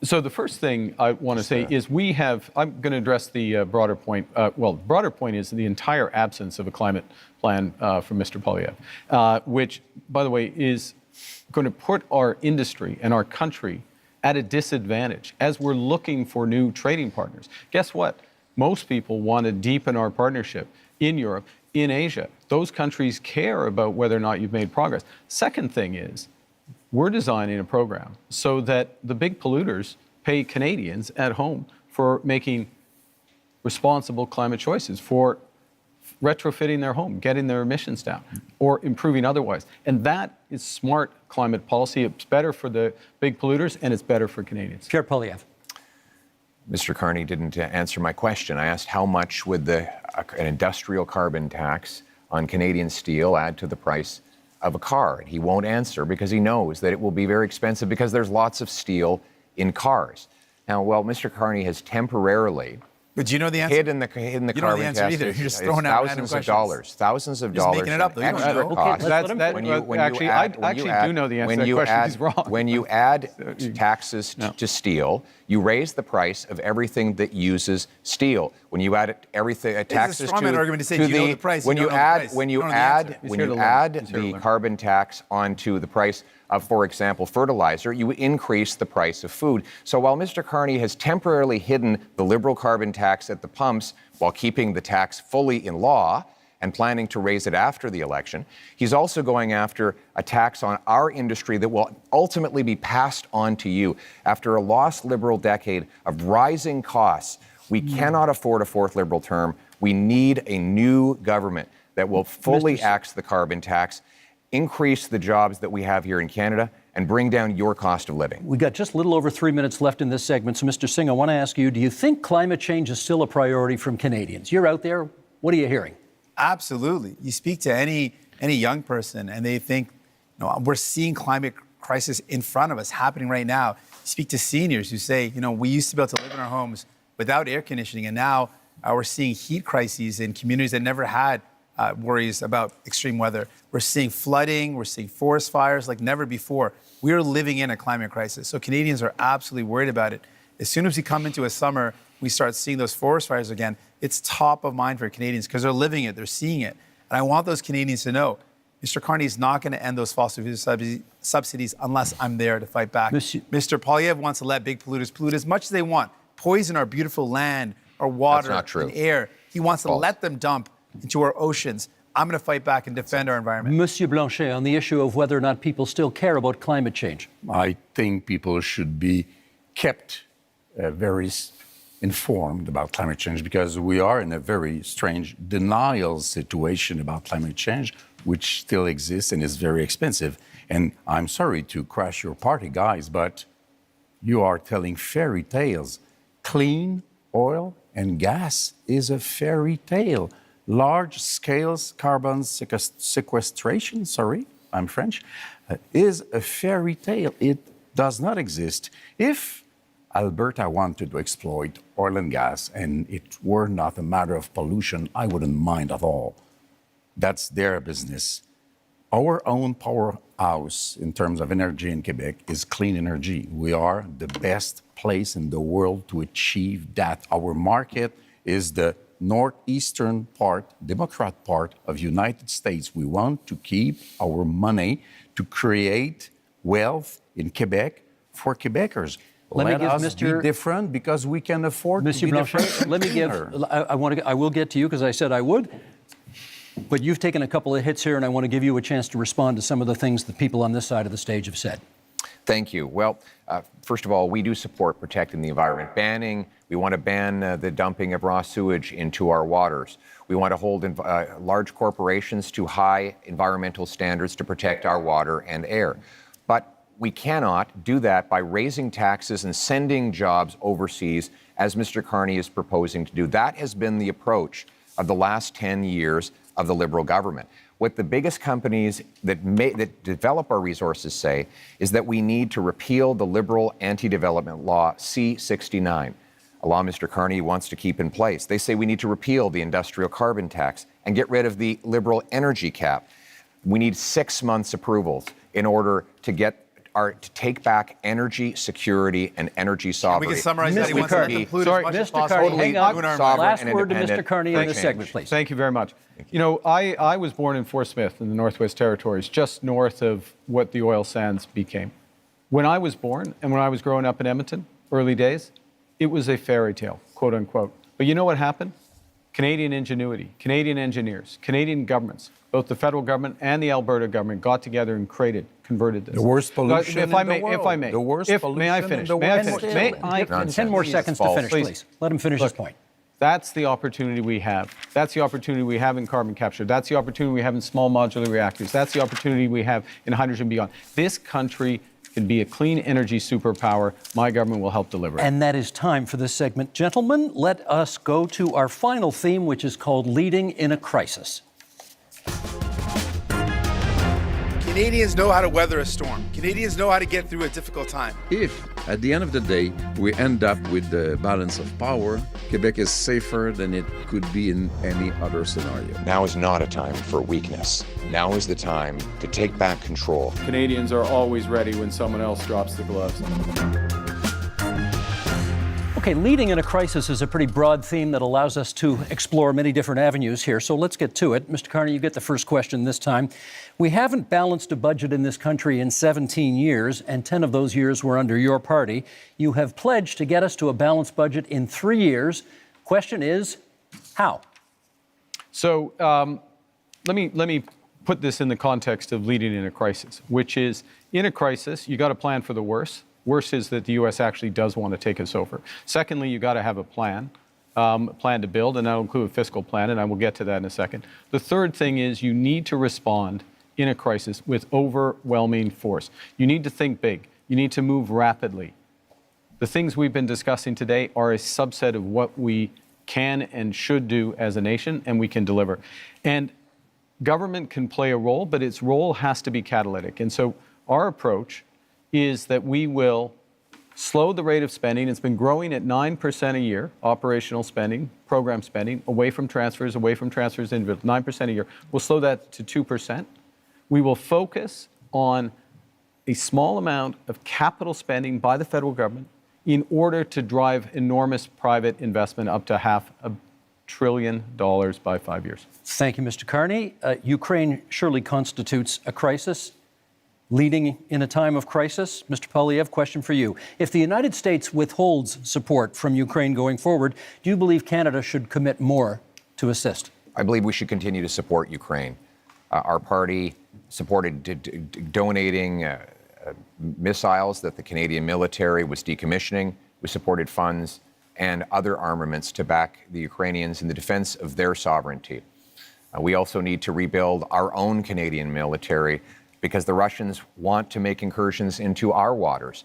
So the first thing I want to say is I'm going to address the broader point. The broader point is the entire absence of a climate plan from Mr. Poilievre, which, by the way, is going to put our industry and our country at a disadvantage as we're looking for new trading partners. Guess what? Most people want to deepen our partnership in Europe, in Asia. Those countries care about whether or not you've made progress. Second thing is, we're designing a program so that the big polluters pay Canadians at home for making responsible climate choices, for retrofitting their home, getting their emissions down, or improving otherwise. And that is smart climate policy. It's better for the big polluters, and it's better for Canadians.
Pierre Poilievre.
Mr. Carney didn't answer my question. I asked how much would an industrial carbon tax on Canadian steel add to the price of a car? And he won't answer because he knows that it will be very expensive because there's lots of steel in cars. Now, well, Mr. Carney has temporarily
But do you know the answer?
hidden the
You don't know the
carbon
answer
tax.
either. You're just throwing out random
thousands of
questions.
dollars, thousands of
Just
dollars.
making it up, though. You don't
extra
know.
cost.
I do know the answer to that question. He's wrong.
When you add taxes to steel, you raise the price of everything that uses steel. When you add everything taxes
straw man argument to say, do you know the price?
when
You
you
don't know the
add
price.
when
You
you
don't know the
add
answer.
when you add the carbon tax onto the price of, for example, fertilizer, you increase the price of food. So while Mr. Carney has temporarily hidden the Liberal carbon tax at the pumps while keeping the tax fully in law and planning to raise it after the election, he's also going after a tax on our industry that will ultimately be passed on to you. After a lost Liberal decade of rising costs, we cannot afford a fourth Liberal term. We need a new government that will fully axe the carbon tax, increase the jobs that we have here in Canada, and bring down your cost of living.
We got just a little over 3 minutes left in this segment. So, Mr. Singh, I want to ask you, do you think climate change is still a priority from Canadians? You're out there. What are you hearing?
Absolutely. You speak to any young person and they think, we're seeing climate crisis in front of us happening right now. You speak to seniors who say, we used to be able to live in our homes without air conditioning, and now we're seeing heat crises in communities that never had worries about extreme weather. We're seeing flooding, we're seeing forest fires like never before. We are living in a climate crisis. So Canadians are absolutely worried about it. As soon as we come into a summer, we start seeing those forest fires again. It's top of mind for Canadians because they're living it, they're seeing it. And I want those Canadians to know, Mr. Carney is not going to end those fossil fuel subsidies unless I'm there to fight back. Mr. Poilievre wants to let big polluters pollute as much as they want, poison our beautiful land, our water, and air. He wants to let them dump into our oceans. I'm going to fight back and defend our environment.
Monsieur Blancet, on the issue of whether or not people still care about climate change.
I think people should be kept very informed about climate change because we are in a very strange denial situation about climate change, which still exists and is very expensive. And I'm sorry to crash your party, guys, but you are telling fairy tales. Clean oil and gas is a fairy tale. Large-scale carbon sequestration, sorry, I'm French, is a fairy tale. It does not exist. If Alberta wanted to exploit oil and gas and it were not a matter of pollution, I wouldn't mind at all. That's their business. Our own powerhouse in terms of energy in Quebec is clean energy. We are the best place in the world to achieve that. Our market is the northeastern part, Democrat part of United States. We want to keep our money to create wealth in Quebec for Quebecers. Let us be different because we can afford to be different.
Let me give. I will get to you because I said I would. But you've taken a couple of hits here, and I want to give you a chance to respond to some of the things that people on this side of the stage have said.
Thank you. Well, first of all, we do support protecting the environment. We want to ban the dumping of raw sewage into our waters. We want to hold large corporations to high environmental standards to protect our water and air. But we cannot do that by raising taxes and sending jobs overseas, as Mr. Carney is proposing to do. That has been the approach of the last 10 years of the Liberal government. What the biggest companies that develop our resources say is that we need to repeal the Liberal anti-development law C-69, a law Mr. Carney wants to keep in place. They say we need to repeal the industrial carbon tax and get rid of the Liberal energy cap. We need 6 months approvals in order to take back energy security and energy sovereignty.
We can summarize that. He wants to conclude as much as possible.
Hang on. Last word to Mr. Carney in this segment, please.
Thank you very much. I was born in Fort Smith in the Northwest Territories, just north of what the oil sands became. When I was born and when I was growing up in Edmonton, early days, it was a fairy tale, quote unquote. But you know what happened? Canadian ingenuity, Canadian engineers, Canadian governments, both the federal government and the Alberta government got together and converted this.
The worst pollution
if I may,
in the world.
If I may.
The worst pollution
May I finish?
in the
May I
world.
finish? May I finish?
10 more seconds to finish, please. Let him finish his point.
That's the opportunity we have. That's the opportunity we have in carbon capture. That's the opportunity we have in small modular reactors. That's the opportunity we have in hydrogen beyond. This country can be a clean energy superpower. My government will help deliver it.
And that is time for this segment. Gentlemen, let us go to our final theme, which is called Leading in a Crisis.
Canadians know how to weather a storm. Canadians know how to get through a difficult time.
If, at the end of the day, we end up with the balance of power, Quebec is safer than it could be in any other scenario.
Now is not a time for weakness. Now is the time to take back control.
Canadians are always ready when someone else drops the gloves.
Okay, leading in a crisis is a pretty broad theme that allows us to explore many different avenues here. So let's get to it. Mr. Carney, you get the first question this time. We haven't balanced a budget in this country in 17 years, and 10 of those years were under your party. You have pledged to get us to a balanced budget in 3 years. Question is, how?
So let me put this in the context of leading in a crisis, which is, in a crisis, you got to plan for the worst. Worst is that the U.S. actually does want to take us over. Secondly, you got to have a plan to build, and that'll include a fiscal plan, and I will get to that in a second. The third thing is you need to respond in a crisis with overwhelming force. You need to think big. You need to move rapidly. The things we've been discussing today are a subset of what we can and should do as a nation, and we can deliver. And government can play a role, but its role has to be catalytic. And so our approach is that we will slow the rate of spending. It's been growing at 9% a year, operational spending, program spending, away from transfers, individual, 9% a year. We'll slow that to 2%. We will focus on a small amount of capital spending by the federal government in order to drive enormous private investment up to $500 billion by 5 years.
Thank you, Mr. Carney. Ukraine surely constitutes a crisis. Leading in a time of crisis, Mr. Poilievre, question for you. If the United States withholds support from Ukraine going forward, do you believe Canada should commit more to assist?
I believe we should continue to support Ukraine. Our party supported donating missiles that the Canadian military was decommissioning. We supported funds and other armaments to back the Ukrainians in the defense of their sovereignty. We also need to rebuild our own Canadian military because the Russians want to make incursions into our waters.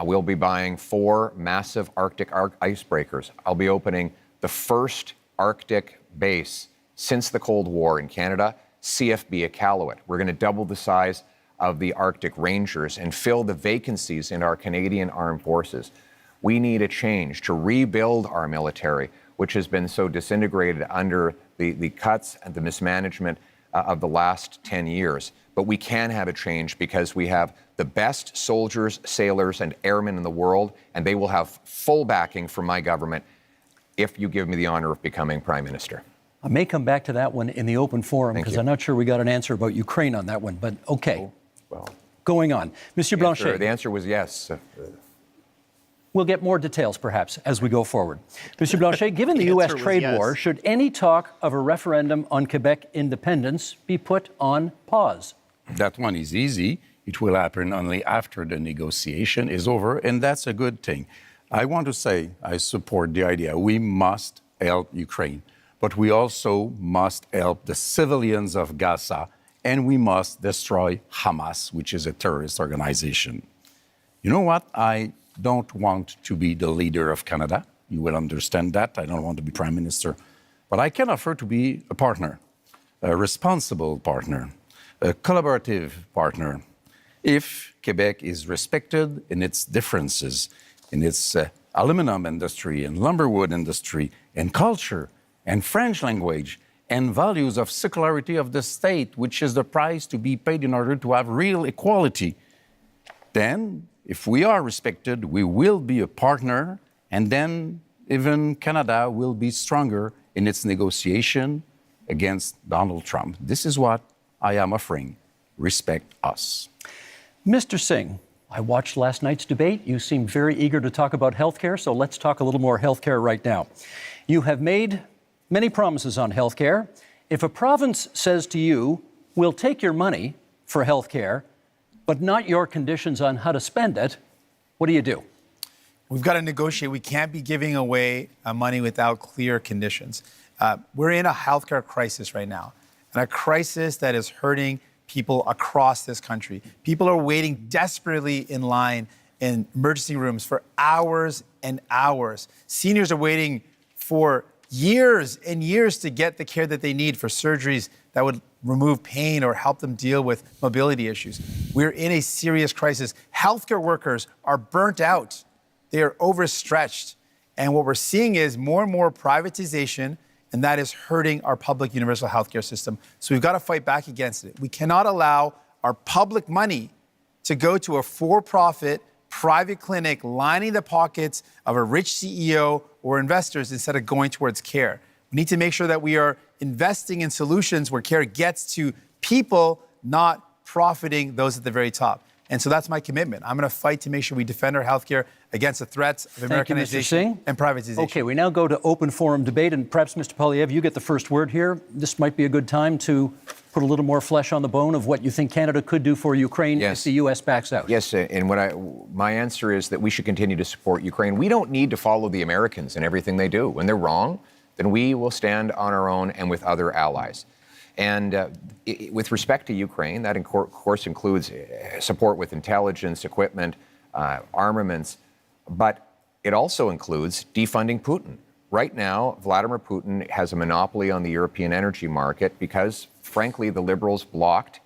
We'll be buying 4 massive Arctic icebreakers. I'll be opening the first Arctic base since the Cold War in Canada, CFB Iqaluit. We're going to double the size of the Arctic Rangers and fill the vacancies in our Canadian armed forces. We need a change to rebuild our military, which has been so disintegrated under the cuts and the mismanagement of the last 10 years. But we can have a change because we have the best soldiers, sailors, and airmen in the world, and they will have full backing from my government if you give me the honor of becoming Prime Minister.
I may come back to that one in the open forum because I'm not sure we got an answer about Ukraine on that one, but okay.
Well,
going on. Monsieur Blancet.
The answer was yes.
We'll get more details, perhaps, as we go forward. Mr. Blancet, given the U.S. trade war, should any talk of a referendum on Quebec independence be put on pause?
That one is easy. It will happen only after the negotiation is over, and that's a good thing. I want to say I support the idea. We must help Ukraine, but we also must help the civilians of Gaza, and we must destroy Hamas, which is a terrorist organization. You know what? I don't want to be the leader of Canada. You will understand that. I don't want to be Prime Minister. But I can offer to be a partner, a responsible partner, a collaborative partner. If Quebec is respected in its differences, in its aluminum industry and lumberwood industry and culture and French language and values of secularity of the state, which is the price to be paid in order to have real equality, then if we are respected, we will be a partner, and then even Canada will be stronger in its negotiation against Donald Trump. This is what I am offering. Respect us.
Mr. Singh, I watched last night's debate. You seem very eager to talk about healthcare, so let's talk a little more healthcare right now. You have made many promises on healthcare. If a province says to you, we'll take your money for healthcare, but not your conditions on how to spend it, what do you do?
We've got to negotiate. We can't be giving away money without clear conditions. We're in a healthcare crisis right now, and a crisis that is hurting people across this country. People are waiting desperately in line in emergency rooms for hours and hours. Seniors are waiting for years and years to get the care that they need for surgeries that would remove pain or help them deal with mobility issues. We're in a serious crisis. Healthcare workers are burnt out. They are overstretched. And what we're seeing is more and more privatization, and that is hurting our public universal healthcare system. So we've got to fight back against it. We cannot allow our public money to go to a for-profit private clinic lining the pockets of a rich CEO or investors instead of going towards care. We need to make sure that we are investing in solutions where care gets to people, not profiting those at the very top. And so that's my commitment. I'm going to fight to make sure we defend our healthcare against the threats of Americanization and privatization.
Okay, we now go to open forum debate, and perhaps, Mr. Poilievre, you get the first word here. This might be a good time to put a little more flesh on the bone of what you think Canada could do for Ukraine if the U.S. backs out.
Yes, and my answer is that we should continue to support Ukraine. We don't need to follow the Americans in everything they do. When they're wrong, then we will stand on our own and with other allies. And with respect to Ukraine, that of course includes support with intelligence, equipment, armaments, but it also includes defunding Putin. Right now, Vladimir Putin has a monopoly on the European energy market because, frankly, the Liberals blocked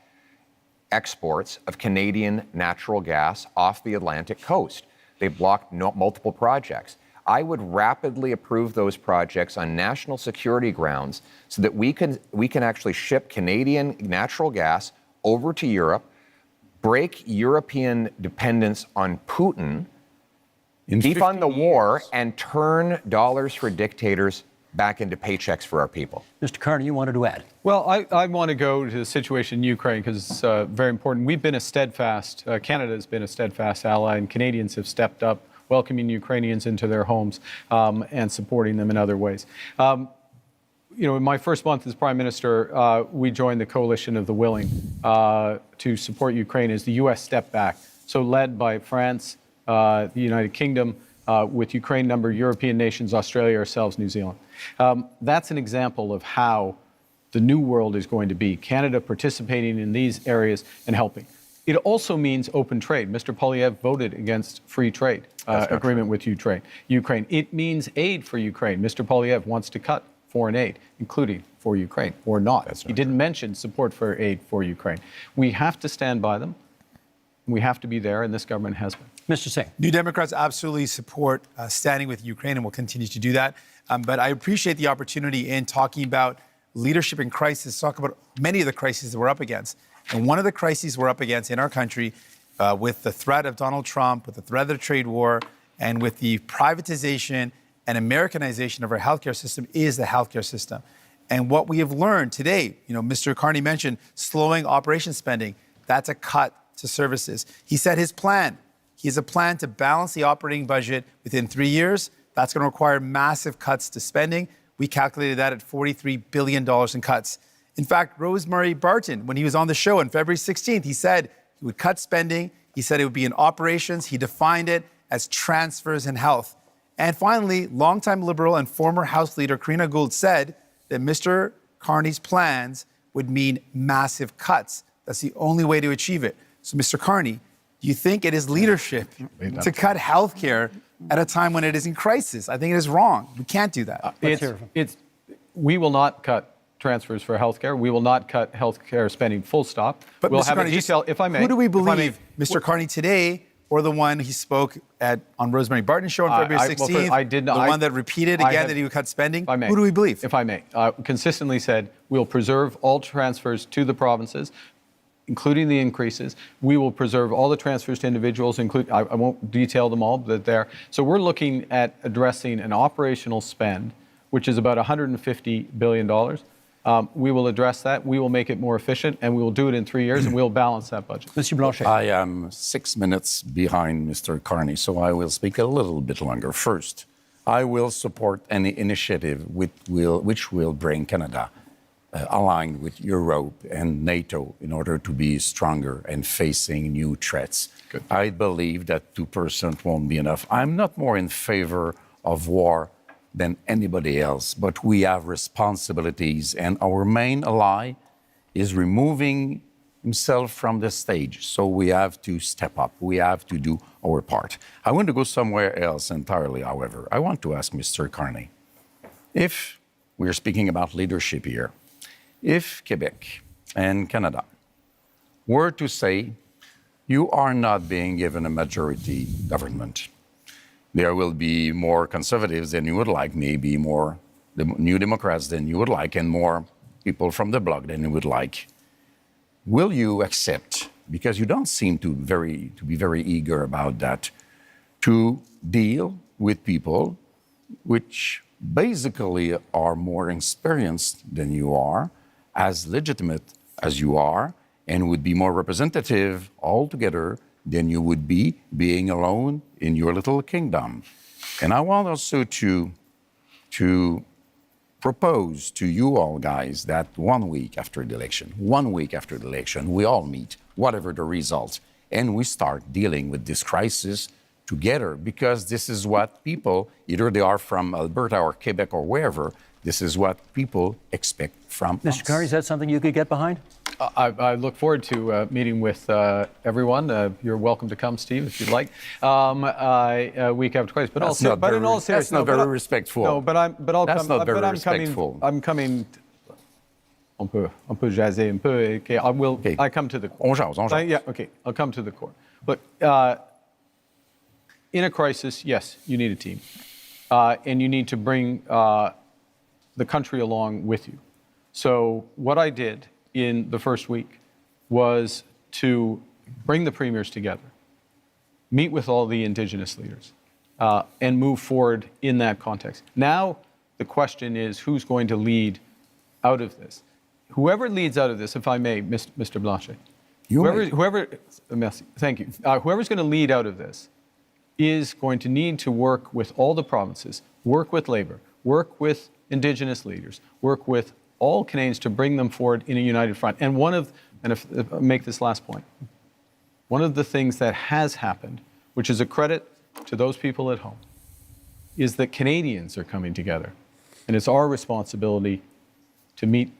exports of Canadian natural gas off the Atlantic coast. They blocked multiple projects. I would rapidly approve those projects on national security grounds so that we can actually ship Canadian natural gas over to Europe, break European dependence on Putin, defund the war, and turn dollars for dictators back into paychecks for our people.
Mr. Carney, you wanted to add?
Well, I want to go to the situation in Ukraine because it's very important. We've been a steadfast, Canada has been a steadfast ally, and Canadians have stepped up, welcoming Ukrainians into their homes and supporting them in other ways. In my first month as Prime Minister, we joined the coalition of the willing to support Ukraine as the U.S. stepped back. So led by France, the United Kingdom, with Ukraine, number European nations, Australia, ourselves, New Zealand. That's an example of how the new world is going to be. Canada participating in these areas and helping. It also means open trade. Mr. Poilievre voted against free trade agreement with Ukraine. It means aid for Ukraine. Mr. Poilievre wants to cut foreign aid, including for Ukraine, or not. He didn't mention support for aid for Ukraine. We have to stand by them. We have to be there, and this government has been.
Mr. Singh.
New Democrats absolutely support standing with Ukraine and will continue to do that. But I appreciate the opportunity in talking about leadership in crisis, talk about many of the crises that we're up against. And one of the crises we're up against in our country with the threat of Donald Trump, with the threat of the trade war, and with the privatization and Americanization of our healthcare system is the healthcare system. And what we have learned today, Mr. Carney mentioned slowing operation spending. That's a cut to services. He said his plan. He has a plan to balance the operating budget within 3 years. That's going to require massive cuts to spending. We calculated that at $43 billion in cuts. In fact, Rosemary Barton, when he was on the show on February 16th, he said he would cut spending. He said it would be in operations. He defined it as transfers in health. And finally, longtime Liberal and former House Leader Karina Gould said that Mr. Carney's plans would mean massive cuts. That's the only way to achieve it. So, Mr. Carney, do you think it is leadership to cut health care at a time when it is in crisis? I think it is wrong. We can't do that.
We will not cut transfers for healthcare. We will not cut healthcare spending, full stop.
But
we'll
Mr.
have
Carney,
a detail, if I may.
Who do we believe, Mr. Carney today, or the one he spoke on Rosemary Barton's show on February 16th? The one that repeated again that he would cut spending? Who do we believe?
If I may. Consistently said, we'll preserve all transfers to the provinces, including the increases. We will preserve all the transfers to individuals, I won't detail them all, but they're. So we're looking at addressing an operational spend, which is about $150 billion. We will address that. We will make it more efficient, and we will do it in 3 years, and we'll balance that budget.
Mr. Blancet.
I am 6 minutes behind Mr. Carney, so I will speak a little bit longer. First, I will support any initiative which will bring Canada aligned with Europe and NATO in order to be stronger and facing new threats.
Good.
I believe that 2% won't be enough. I'm not more in favor of war than anybody else, but we have responsibilities, and our main ally is removing himself from the stage. So we have to step up. We have to do our part. I want to go somewhere else entirely, however. I want to ask Mr. Carney, if we're speaking about leadership here, if Quebec and Canada were to say, you are not being given a majority government, there will be more conservatives than you would like, maybe more New Democrats than you would like, and more people from the Bloc than you would like. Will you accept, because you don't seem to be very eager about that, to deal with people which basically are more experienced than you are, as legitimate as you are, and would be more representative altogether than you would be being alone in your little kingdom? And I want also to propose to you all guys that 1 week after the election, we all meet, whatever the result, and we start dealing with this crisis together, because this is what people, either they are from Alberta or Quebec or wherever, this is what people expect from us.
Mr. Carney, is that something you could get behind?
I look forward to meeting with everyone. You're welcome to come, Steve, if you'd like. Week after twice, but
That's
also,
not
but
very,
in all seriousness,
that's not very respectful.
No, but I'll
That's
come.
not very
but I'm
respectful.
coming. On peut jaser un peu. Okay, I come to the core.
On jase.
Yeah, okay. I'll come to the core. Look, in a crisis, yes, you need a team, and you need to bring the country along with you. So what I did in the first week was to bring the premiers together, meet with all the Indigenous leaders, and move forward in that context. Now, the question is, who's going to lead out of this? Whoever leads out of this, if I may, Mr. Blancet, merci, thank you. Whoever's going to lead out of this is going to need to work with all the provinces, work with Labour, work with Indigenous leaders, work with all Canadians to bring them forward in a united front. And if I make this last point, one of the things that has happened, which is a credit to those people at home, is that Canadians are coming together. And it's our responsibility to meet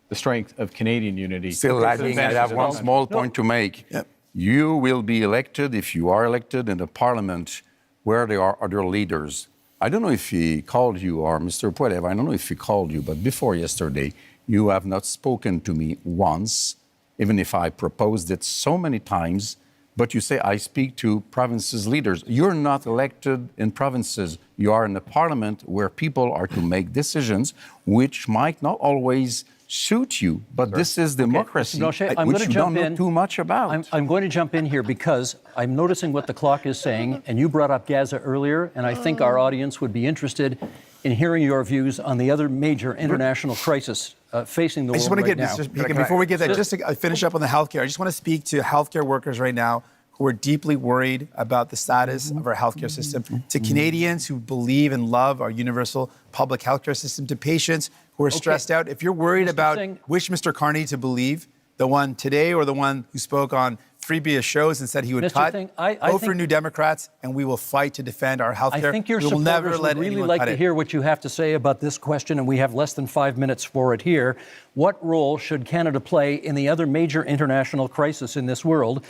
the strength of Canadian unity.
Still lagging. I have one small point to make.
Yep.
You will be elected, if you are elected, in the parliament where there are other leaders. I don't know if he called you, or Mr. Poilievre, I don't know if he called you, but before yesterday, you have not spoken to me once, even if I proposed it so many times. But you say, I speak to provinces' leaders. You're not elected in provinces. You are in a parliament where people are to make decisions which might not always suit you. But this is democracy,
Blanchet,
which you don't know too much about.
I'm going to jump in here because I'm noticing what the clock is saying, and you brought up Gaza earlier, and I think our audience would be interested in hearing your views on the other major international crisis facing the world right now.
Before we get that, just to finish up on the healthcare, I just want to speak to healthcare workers right now who are deeply worried about the status of our healthcare system, to Canadians who believe and love our universal public healthcare system, to patients who are stressed out. If you're worried about which Mr. Carney to believe, the one today or the one who spoke on freebie shows and said he would cut, vote for New Democrats, and we will fight to defend our healthcare.
I think your
we will never
supporters
let
would really
anyone
like
cut
to
it.
hear what you have to say about this question, and we have less than 5 minutes for it here. What role should Canada play in the other major international crisis in this world,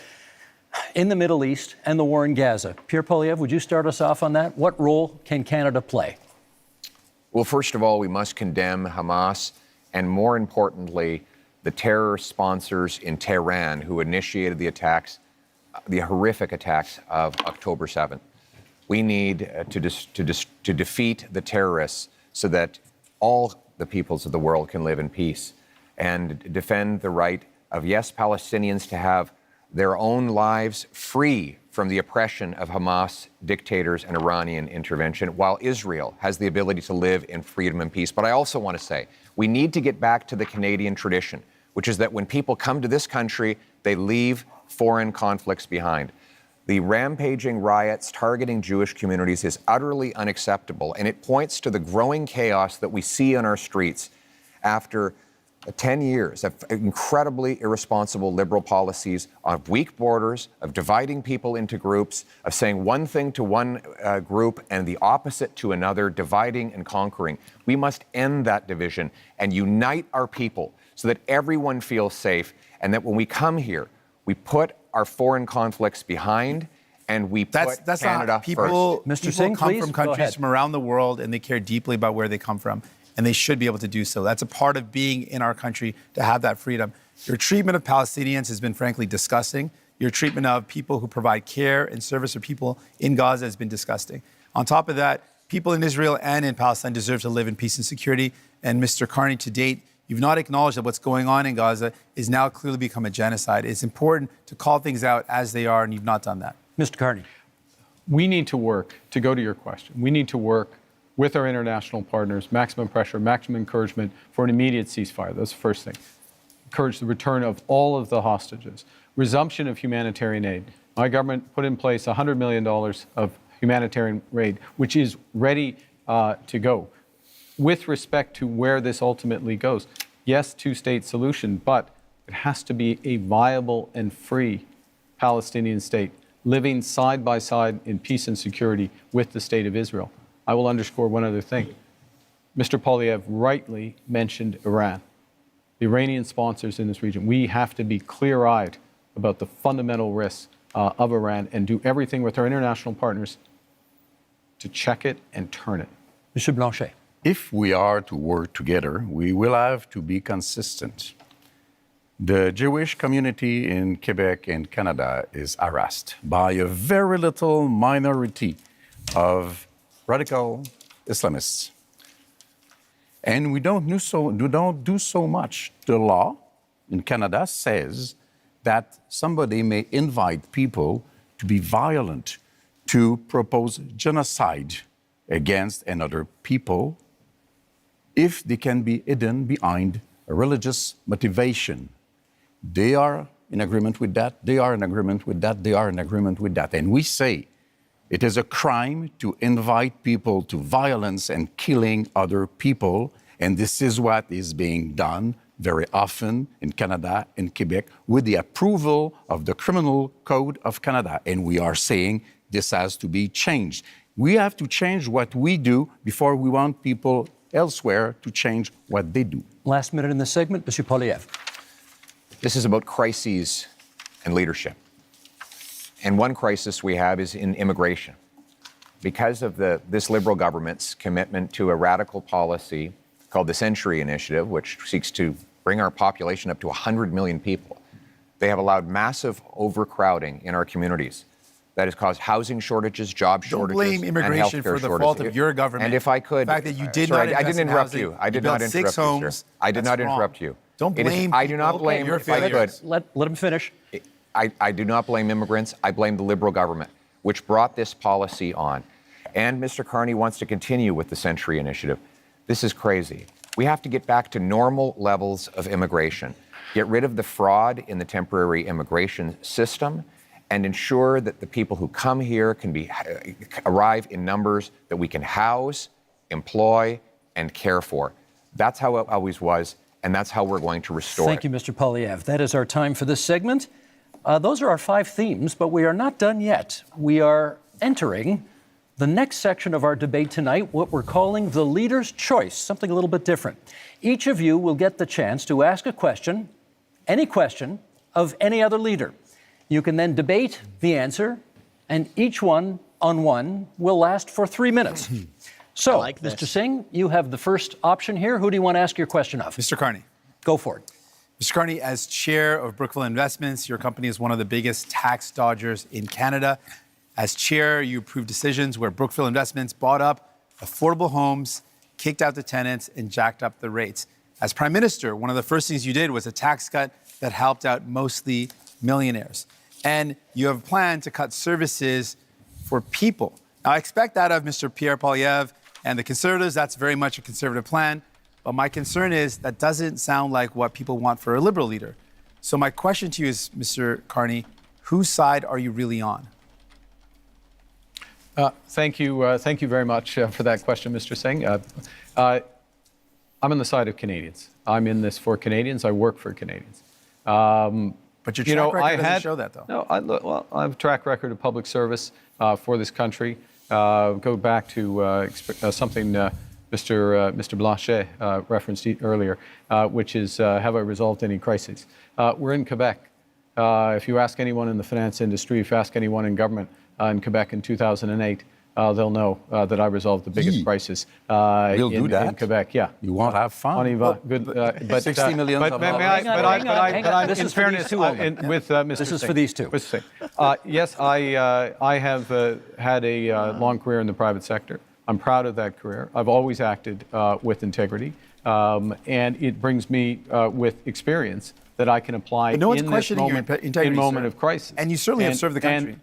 in the Middle East and the war in Gaza? Pierre Poilievre, would you start us off on that? What role can Canada play?
Well, first of all, we must condemn Hamas, and more importantly, the terror sponsors in Tehran who initiated the attacks, the horrific attacks of October 7th. We need to defeat the terrorists so that all the peoples of the world can live in peace and defend the right of, yes, Palestinians to have their own lives free from the oppression of Hamas dictators and Iranian intervention, while Israel has the ability to live in freedom and peace. But I also want to say, we need to get back to the Canadian tradition, which is that when people come to this country, they leave foreign conflicts behind. The rampaging riots targeting Jewish communities is utterly unacceptable, and it points to the growing chaos that we see on our streets after 10 years of incredibly irresponsible liberal policies, of weak borders, of dividing people into groups, of saying one thing to one group and the opposite to another, dividing and conquering. We must end that division and unite our people so that everyone feels safe, and that when we come here, we put our foreign conflicts behind and we put Canada
not, people,
first.
Mr. Singh, come from countries from around the world, and they care deeply about where they come from, and they should be able to do so. That's a part of being in our country, to have that freedom. Your treatment of Palestinians has been frankly disgusting. Your treatment of people who provide care and service for people in Gaza has been disgusting. On top of that, people in Israel and in Palestine deserve to live in peace and security. And Mr. Carney, to date, you've not acknowledged that what's going on in Gaza is now clearly become a genocide. It's important to call things out as they are, and you've not done that.
Mr. Carney.
We need to work, to go to your question, we need to work with our international partners, maximum pressure, maximum encouragement for an immediate ceasefire. That's the first thing. Encourage the return of all of the hostages. Resumption of humanitarian aid. My government put in place $100 million of humanitarian aid, which is ready to go. With respect to where this ultimately goes, yes, two-state solution, but it has to be a viable and free Palestinian state, living side by side in peace and security with the state of Israel. I will underscore one other thing. Mr. Poilievre rightly mentioned Iran, the Iranian sponsors in this region. We have to be clear-eyed about the fundamental risks of Iran and do everything with our international partners to check it and turn it.
Mr. Blancet.
If we are to work together, we will have to be consistent. The Jewish community in Quebec and Canada is harassed by a very little minority of radical Islamists. And we don't do so much. The law in Canada says that somebody may invite people to be violent, to propose genocide against another people, if they can be hidden behind a religious motivation. They are in agreement with that, they are in agreement with that, they are in agreement with that. And we say it is a crime to invite people to violence and killing other people, and this is what is being done very often in Canada and Quebec with the approval of the Criminal Code of Canada. And we are saying this has to be changed. We have to change what we do before we want people elsewhere to change what they do.
Last minute in this segment, Mr. Poilievre.
This is about crises and leadership. And one crisis we have is in immigration. Because of this Liberal government's commitment to a radical policy called the Century Initiative, which seeks to bring our population up to 100 million people, they have allowed massive overcrowding in our communities. That has caused housing shortages, job shortages,
Don't blame immigration for the fault of your government.
And if I could,
the fact that you did
sorry,
not
I didn't interrupt
housing,
you. I did not interrupt
6
you,
homes,
sir. I did not interrupt you.
Don't blame.
I do not blame.
your
If I could,
failures.
Let him finish.
I do not blame immigrants. I blame the Liberal government, which brought this policy on. And Mr. Carney wants to continue with the Century Initiative. This is crazy. We have to get back to normal levels of immigration, get rid of the fraud in the temporary immigration system, and ensure that the people who come here can arrive in numbers that we can house, employ, and care for. That's how it always was, and that's how we're going to restore
Thank you, Mr. Poilievre. That is our time for this segment. Those are our 5 themes, but we are not done yet. We are entering the next section of our debate tonight, what we're calling the leader's choice, something a little bit different. Each of you will get the chance to ask a question, any question, of any other leader. You can then debate the answer, and each one on one will last for 3 minutes. So, Mr. Singh, you have the first option here. Who do you want to ask your question of?
Mr. Carney.
Go for it.
Mr. Carney, as chair of Brookfield Investments, your company is one of the biggest tax dodgers in Canada. As chair, you approved decisions where Brookfield Investments bought up affordable homes, kicked out the tenants, and jacked up the rates. As Prime Minister, one of the first things you did was a tax cut that helped out mostly millionaires. And you have a plan to cut services for people. Now, I expect that of Mr. Pierre Poilievre and the Conservatives. That's very much a Conservative plan. But my concern is that doesn't sound like what people want for a Liberal leader. So my question to you is, Mr. Carney, whose side are you really on?
Thank you very much for that question, Mr. Singh. I I'm on the side of Canadians. I'm in this for Canadians. I work for Canadians.
But your track record doesn't show that, though.
No, I have a track record of public service for this country. Go back to something Mr. Blancet referenced earlier, which is have I resolved any crises? We're in Quebec. If you ask anyone in the finance industry, if you ask anyone in government in Quebec in 2008, they'll know that I resolved the biggest crisis in Quebec. Yeah,
you won't have fun.
On Yves, good, but
60 million.
But
this is for these two.
With Mr.
This is
Singh.
for these two.
Yes, I have had a long career in the private sector. I'm proud of that career. I've always acted with integrity, and it brings me with experience that I can apply
But no one's
in this
questioning
moment,
your integrity,
in moment
sir.
of crisis.
And you certainly have served the country.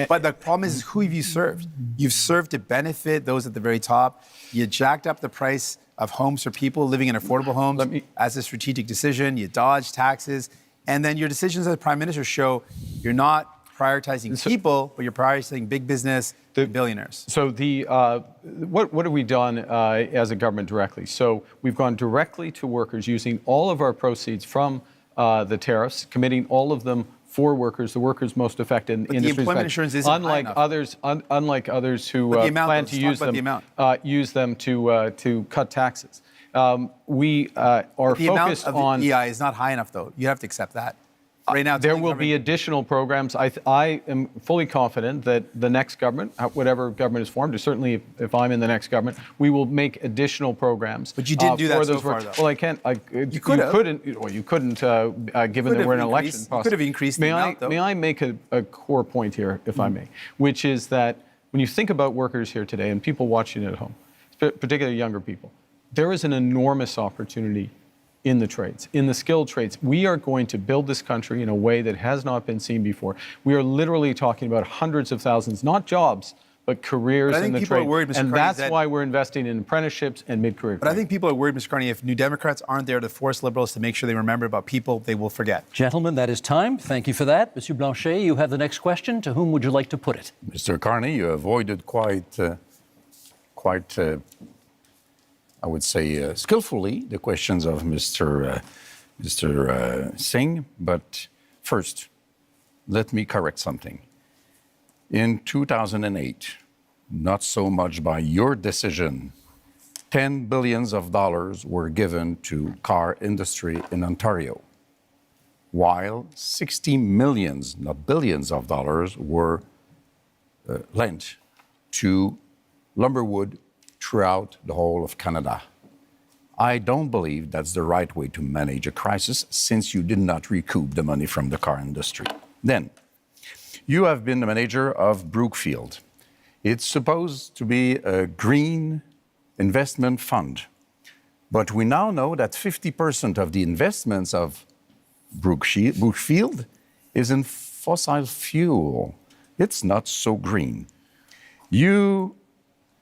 But the problem is who have you served? You've served to benefit those at the very top. You jacked up the price of homes for people living in affordable homes as a strategic decision. You dodged taxes. And then your decisions as Prime Minister show you're not prioritizing people, but you're prioritizing big business, billionaires.
So what have we done as a government directly? So we've gone directly to workers using all of our proceeds from the tariffs, committing all of them for workers, the workers most affected in industries.
The employment insurance isn't
unlike
high
others, unlike others who plan to use them to cut taxes. We are focused on
the EI is not high enough, though. You have to accept that. Right now,
there will be additional programs. I am fully confident that the next government, whatever government is formed, or certainly if I'm in the next government, we will make additional programs.
But you didn't do that so far, though.
Well, I can't. You couldn't. Well, you couldn't, given that we're in an election process.
You could have increased the amount, though.
May I make a core point here, if I may, which is that when you think about workers here today and people watching at home, particularly younger people, there is an enormous opportunity in the trades, in the skilled trades. We are going to build this country in a way that has not been seen before. We are literally talking about hundreds of thousands, not jobs, but careers in the trade. And that's why we're investing in apprenticeships and mid-career.
But I think people are worried, Mr. Carney, if New Democrats aren't there to force Liberals to make sure they remember about people they will forget.
Gentlemen, that is time. Thank you for that. Monsieur Blanchet, you have the next question. To whom would you like to put it?
Mr. Carney, you avoided quite I would say, skillfully the questions of Mr. Singh. But first, let me correct something. In 2008, not so much by your decision, $10 billion were given to car industry in Ontario, while 60 millions, not billions of dollars, were lent to lumberwood throughout the whole of Canada. I don't believe that's the right way to manage a crisis, since you did not recoup the money from the car industry. Then, you have been the manager of Brookfield. It's supposed to be a green investment fund, but we now know that 50% of the investments of Brookfield is in fossil fuel. It's not so green. You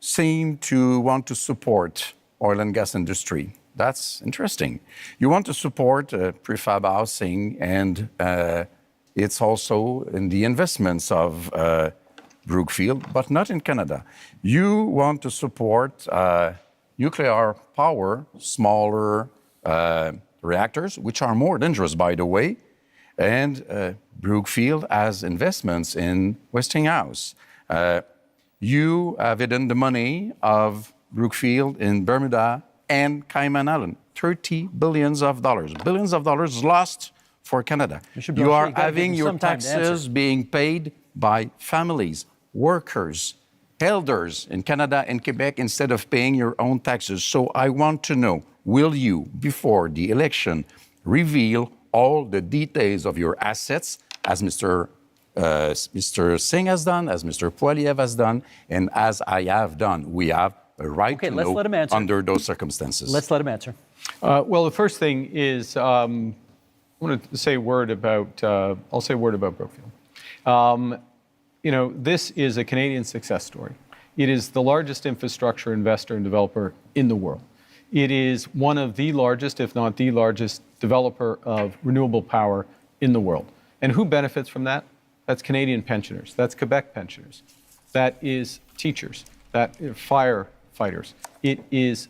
seem to want to support oil and gas industry. That's interesting. You want to support prefab housing, and it's also in the investments of Brookfield, but not in Canada. You want to support nuclear power, smaller reactors, which are more dangerous, by the way, and Brookfield has investments in Westinghouse. You have hidden the money of Brookfield in Bermuda and Cayman Island, $30 billion. Billions of dollars lost for Canada. You are having your taxes being paid by families, workers, elders in Canada and Quebec instead of paying your own taxes. So I want to know, will you, before the election, reveal all the details of your assets, as Mr. Singh has done, as Mr. Poilievre has done, and as I have done? We have a right to know under those circumstances.
Let's let him answer.
Well, the first thing is, I want to say a word about, I'll say a word about Brookfield. You know, this is a Canadian success story. It is the largest infrastructure investor and developer in the world. It is one of the largest, if not the largest, developer of renewable power in the world. And who benefits from that? That's Canadian pensioners. That's Quebec pensioners. That is teachers. That is firefighters. It is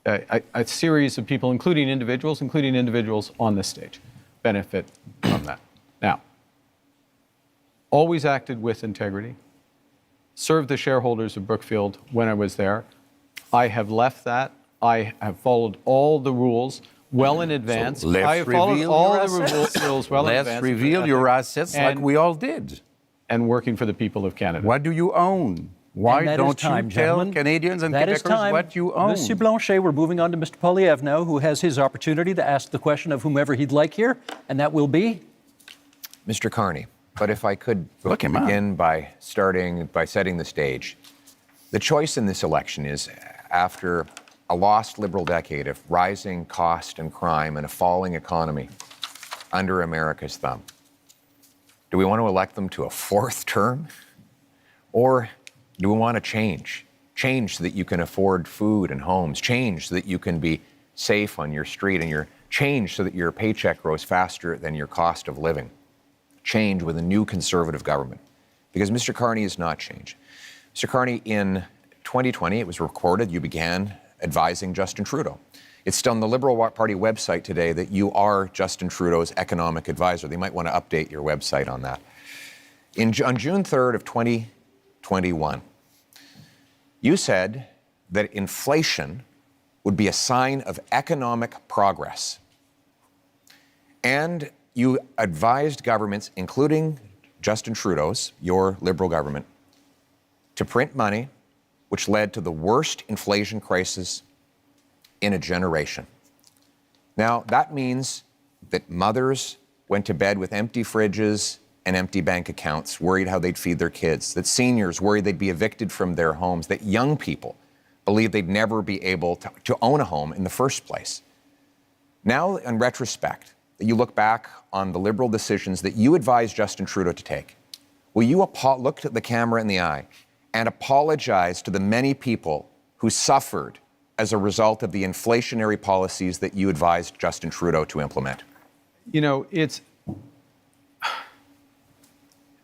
a series of people, including individuals on this stage, benefit from that. Now, always acted with integrity, served the shareholders of Brookfield when I was there. I have left that. I have followed all the rules well in advance.
So let's
I have followed
reveal
all
your
the
assets.
rules well in
Let's
advance.
reveal your assets like we all did.
And working for the people of Canada.
What do you own? Why don't you tell
gentlemen.
Canadians and
That is
Quebecers
time.
what you own?
Monsieur Blancet, we're moving on to Mr. Poilievre now, who has his opportunity to ask the question of whomever he'd like here, and that will be?
Mr. Carney, but if I could begin by setting the stage. The choice in this election is, after a lost Liberal decade of rising cost and crime and a falling economy under America's thumb, do we want to elect them to a fourth term? Or do we want to change? Change so that you can afford food and homes. Change so that you can be safe on your street, and change so that your paycheck grows faster than your cost of living. Change with a new Conservative government. Because Mr. Carney is not change. Mr. Carney, in 2020, it was recorded, you began advising Justin Trudeau. It's still on the Liberal Party website today that you are Justin Trudeau's economic advisor. They might want to update your website on that. On June 3rd of 2021, you said that inflation would be a sign of economic progress. And you advised governments, including Justin Trudeau's, your Liberal government, to print money, which led to the worst inflation crisis in a generation. Now, that means that mothers went to bed with empty fridges and empty bank accounts, worried how they'd feed their kids, that seniors worried they'd be evicted from their homes, that young people believed they'd never be able to own a home in the first place. Now, in retrospect, that you look back on the Liberal decisions that you advised Justin Trudeau to take, will you look at the camera in the eye and apologize to the many people who suffered as a result of the inflationary policies that you advised Justin Trudeau to implement?
You know,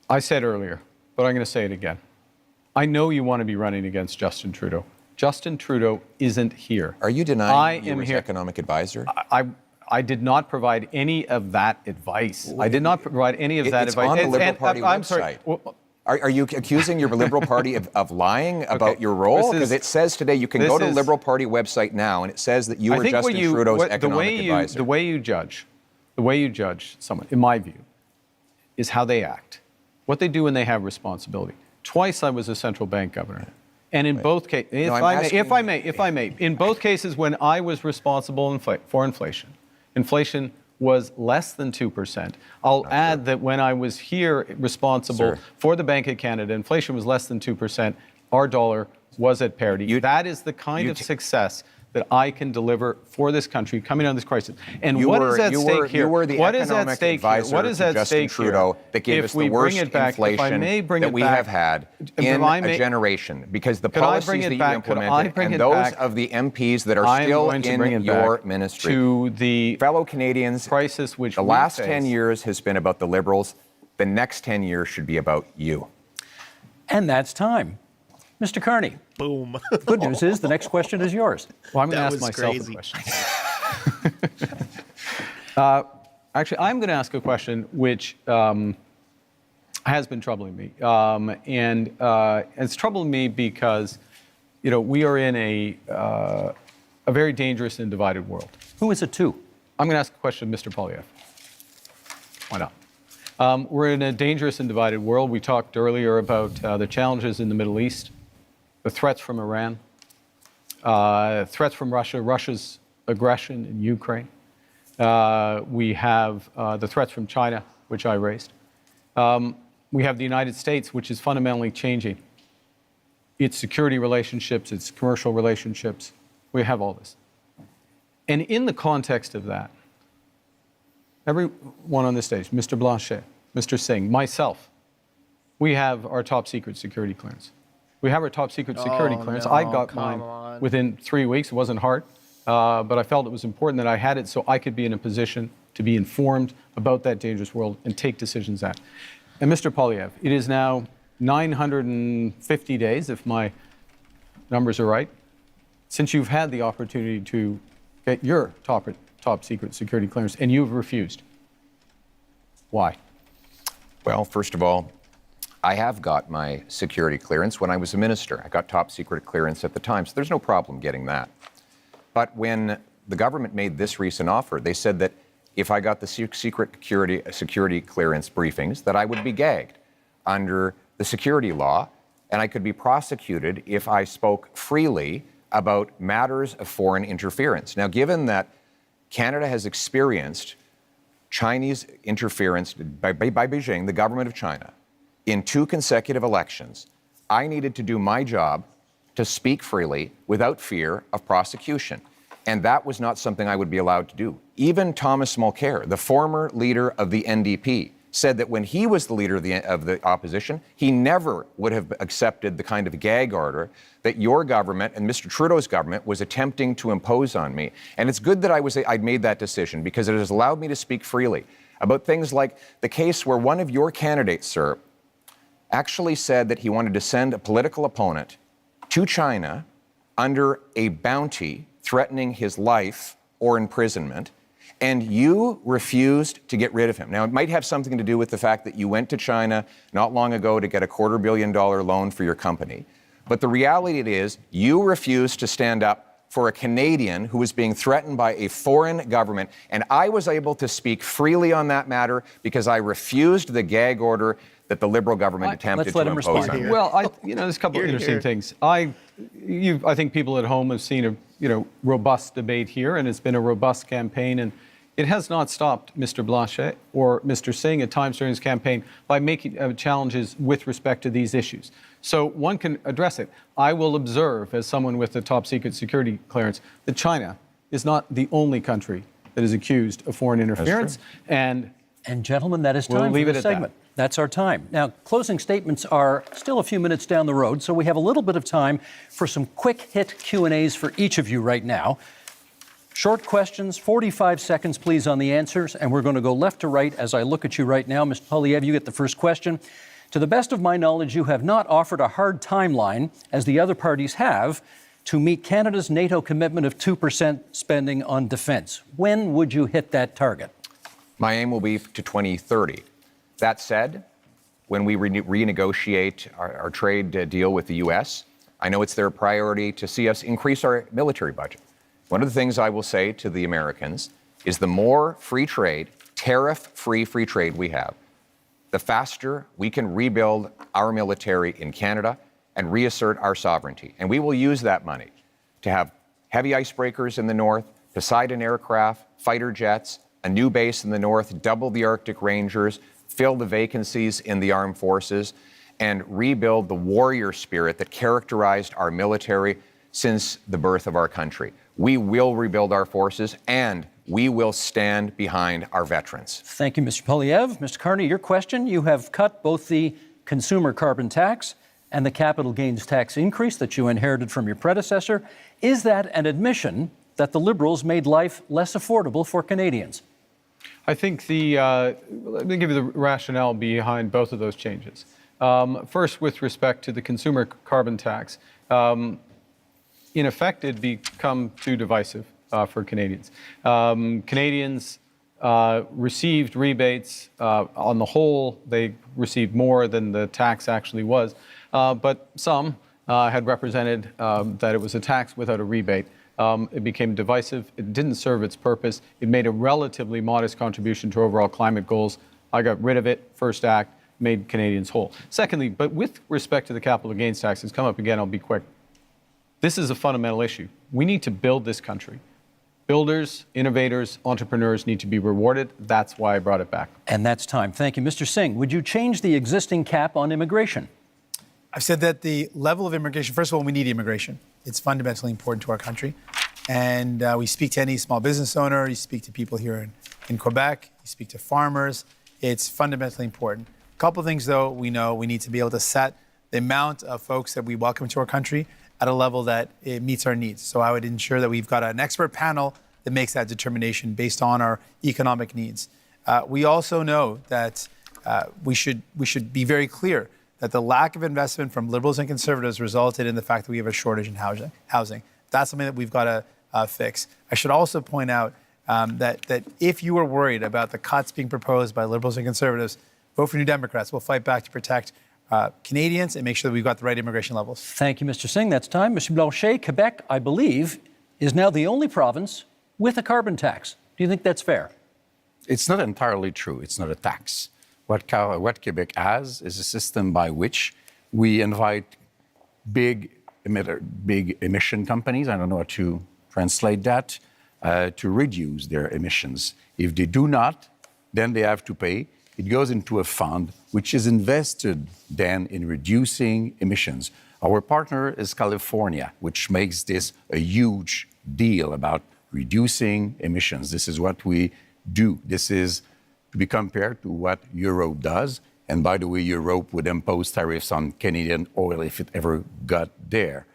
I said earlier, but I'm going to say it again. I know you want to be running against Justin Trudeau. Justin Trudeau isn't here.
Are you denying you were his economic advisor?
I did not provide any of that advice. I did not provide any of that advice.
It's on the Liberal Party website.
I'm sorry.
Are you accusing your Liberal Party of lying about your role? Because it says today you can go to the Liberal Party website now, and it says that you were Justin Trudeau's economic advisor.
The way you judge someone, in my view, is how they act, what they do when they have responsibility. Twice I was a central bank governor. And in both cases, if I may, in both cases when I was responsible for inflation, inflation was less than 2%. I'll add that when I was here responsible for the Bank of Canada, inflation was less than 2%. Our dollar was at parity. That is the kind of success that I can deliver for this country coming out of this crisis. And what is at stake here?
You were the economic advisor to Justin Trudeau that gave us the worst inflation that we have had in a generation, because the policies that you implemented and those of the MPs that are still in your ministry.
To the
fellow Canadians,
crisis which
the last 10 years has been about the Liberals. The next 10 years should be about you.
And that's time. Mr. Carney.
Boom.
Good news is the next question is yours.
Well, I'm going to ask myself a question. Actually, I'm going to ask a question which has been troubling me. And it's troubling me because, you know, we are in a very dangerous and divided world.
Who is it to?
I'm going to ask a question of Mr. Poilievre. Why not? We're in a dangerous and divided world. We talked earlier about the challenges in the Middle East, the threats from Iran, threats from Russia, Russia's aggression in Ukraine. We have the threats from China, which I raised. We have the United States, which is fundamentally changing its security relationships, its commercial relationships. We have all this. And in the context of that, everyone on this stage, Mr. Blancet, Mr. Singh, myself, we have our top secret security clearance. We have our top secret security clearance. I got mine within 3 weeks. It wasn't hard, but I felt it was important that I had it so I could be in a position to be informed about that dangerous world and take decisions at. And Mr. Poilievre, it is now 950 days, if my numbers are right, since you've had the opportunity to get your top secret security clearance and you've refused? Why?
Well, first of all, I have got my security clearance when I was a minister. I got top secret clearance at the time, so there's no problem getting that. But when the government made this recent offer, they said that if I got the secret security clearance briefings, that I would be gagged under the security law, and I could be prosecuted if I spoke freely about matters of foreign interference. Now, given that Canada has experienced Chinese interference by Beijing, the government of China, in 2 consecutive elections, I needed to do my job to speak freely without fear of prosecution. And that was not something I would be allowed to do. Even Thomas Mulcair, the former leader of the NDP, said that when he was the leader of the opposition, he never would have accepted the kind of gag order that your government and Mr. Trudeau's government was attempting to impose on me. And it's good that I'd made that decision, because it has allowed me to speak freely about things like the case where one of your candidates, sir, actually said that he wanted to send a political opponent to China under a bounty threatening his life or imprisonment, and you refused to get rid of him. Now, it might have something to do with the fact that you went to China not long ago to get a $250 million loan for your company. But the reality is, you refused to stand up for a Canadian who was being threatened by a foreign government. And I was able to speak freely on that matter because I refused the gag order that the Liberal government attempted to impose on me.
Well, there's a couple of interesting things. I think people at home have seen a robust debate here, and it's been a robust campaign, and it has not stopped Mr. Blancet or Mr. Singh at times during his campaign by making challenges with respect to these issues. So one can address it. I will observe, as someone with the top secret security clearance, that China is not the only country that is accused of foreign interference. And
gentlemen, that is time for this segment. That's our time. Now, closing statements are still a few minutes down the road, so we have a little bit of time for some quick hit Q&As for each of you right now. Short questions, 45 seconds, please, on the answers, and we're going to go left to right as I look at you right now. Mr. Poilievre, you get the first question. To the best of my knowledge, you have not offered a hard timeline, as the other parties have, to meet Canada's NATO commitment of 2% spending on defense. When would you hit that target?
My aim will be to 2030. That said, when we renegotiate our trade deal with the U.S., I know it's their priority to see us increase our military budget. One of the things I will say to the Americans is the more free trade, tariff-free free trade we have, the faster we can rebuild our military in Canada and reassert our sovereignty. And we will use that money to have heavy icebreakers in the north, Poseidon aircraft, fighter jets, a new base in the north, double the Arctic Rangers, fill the vacancies in the armed forces, and rebuild the warrior spirit that characterized our military since the birth of our country. We will rebuild our forces, and we will stand behind our veterans.
Thank you, Mr. Poilievre. Mr. Carney, your question. You have cut both the consumer carbon tax and the capital gains tax increase that you inherited from your predecessor. Is that an admission that the Liberals made life less affordable for Canadians?
I think let me give you the rationale behind both of those changes. First, with respect to the consumer carbon tax, in effect, it become too divisive for Canadians. Canadians received rebates. On the whole, they received more than the tax actually was, but some had represented that it was a tax without a rebate. It became divisive. It didn't serve its purpose. It made a relatively modest contribution to overall climate goals. I got rid of it. First act made Canadians whole. Secondly, but with respect to the capital gains tax, it's come up again, I'll be quick. This is a fundamental issue. We need to build this country. Builders, innovators, entrepreneurs need to be rewarded. That's why I brought it back.
And that's time. Thank you. Mr. Singh, would you change the existing cap on immigration?
I've said that the level of immigration, first of all, we need immigration. It's fundamentally important to our country. And we speak to any small business owner, you speak to people here in Quebec, you speak to farmers. It's fundamentally important. A couple of things, though, we know we need to be able to set the amount of folks that we welcome to our country at a level that it meets our needs. So I would ensure that we've got an expert panel that makes that determination based on our economic needs. We also know that we should be very clear that the lack of investment from Liberals and Conservatives resulted in the fact that we have a shortage in housing. That's something that we've got to fix. I should also point out that if you are worried about the cuts being proposed by Liberals and Conservatives, vote for New Democrats. We'll fight back to protect Canadians and make sure that we've got the right immigration levels.
Thank you, Mr. Singh. That's time. Mr. Blancet, Quebec, I believe, is now the only province with a carbon tax. Do you think that's fair?
It's not entirely true. It's not a tax. What Quebec has is a system by which we invite big emission companies, I don't know how to translate that, to reduce their emissions. If they do not, then they have to pay. It goes into a fund which is invested then in reducing emissions. Our partner is California, which makes this a huge deal about reducing emissions. This is what we do. This is to be compared to what Europe does. And by the way, Europe would impose tariffs on Canadian oil if it ever got there.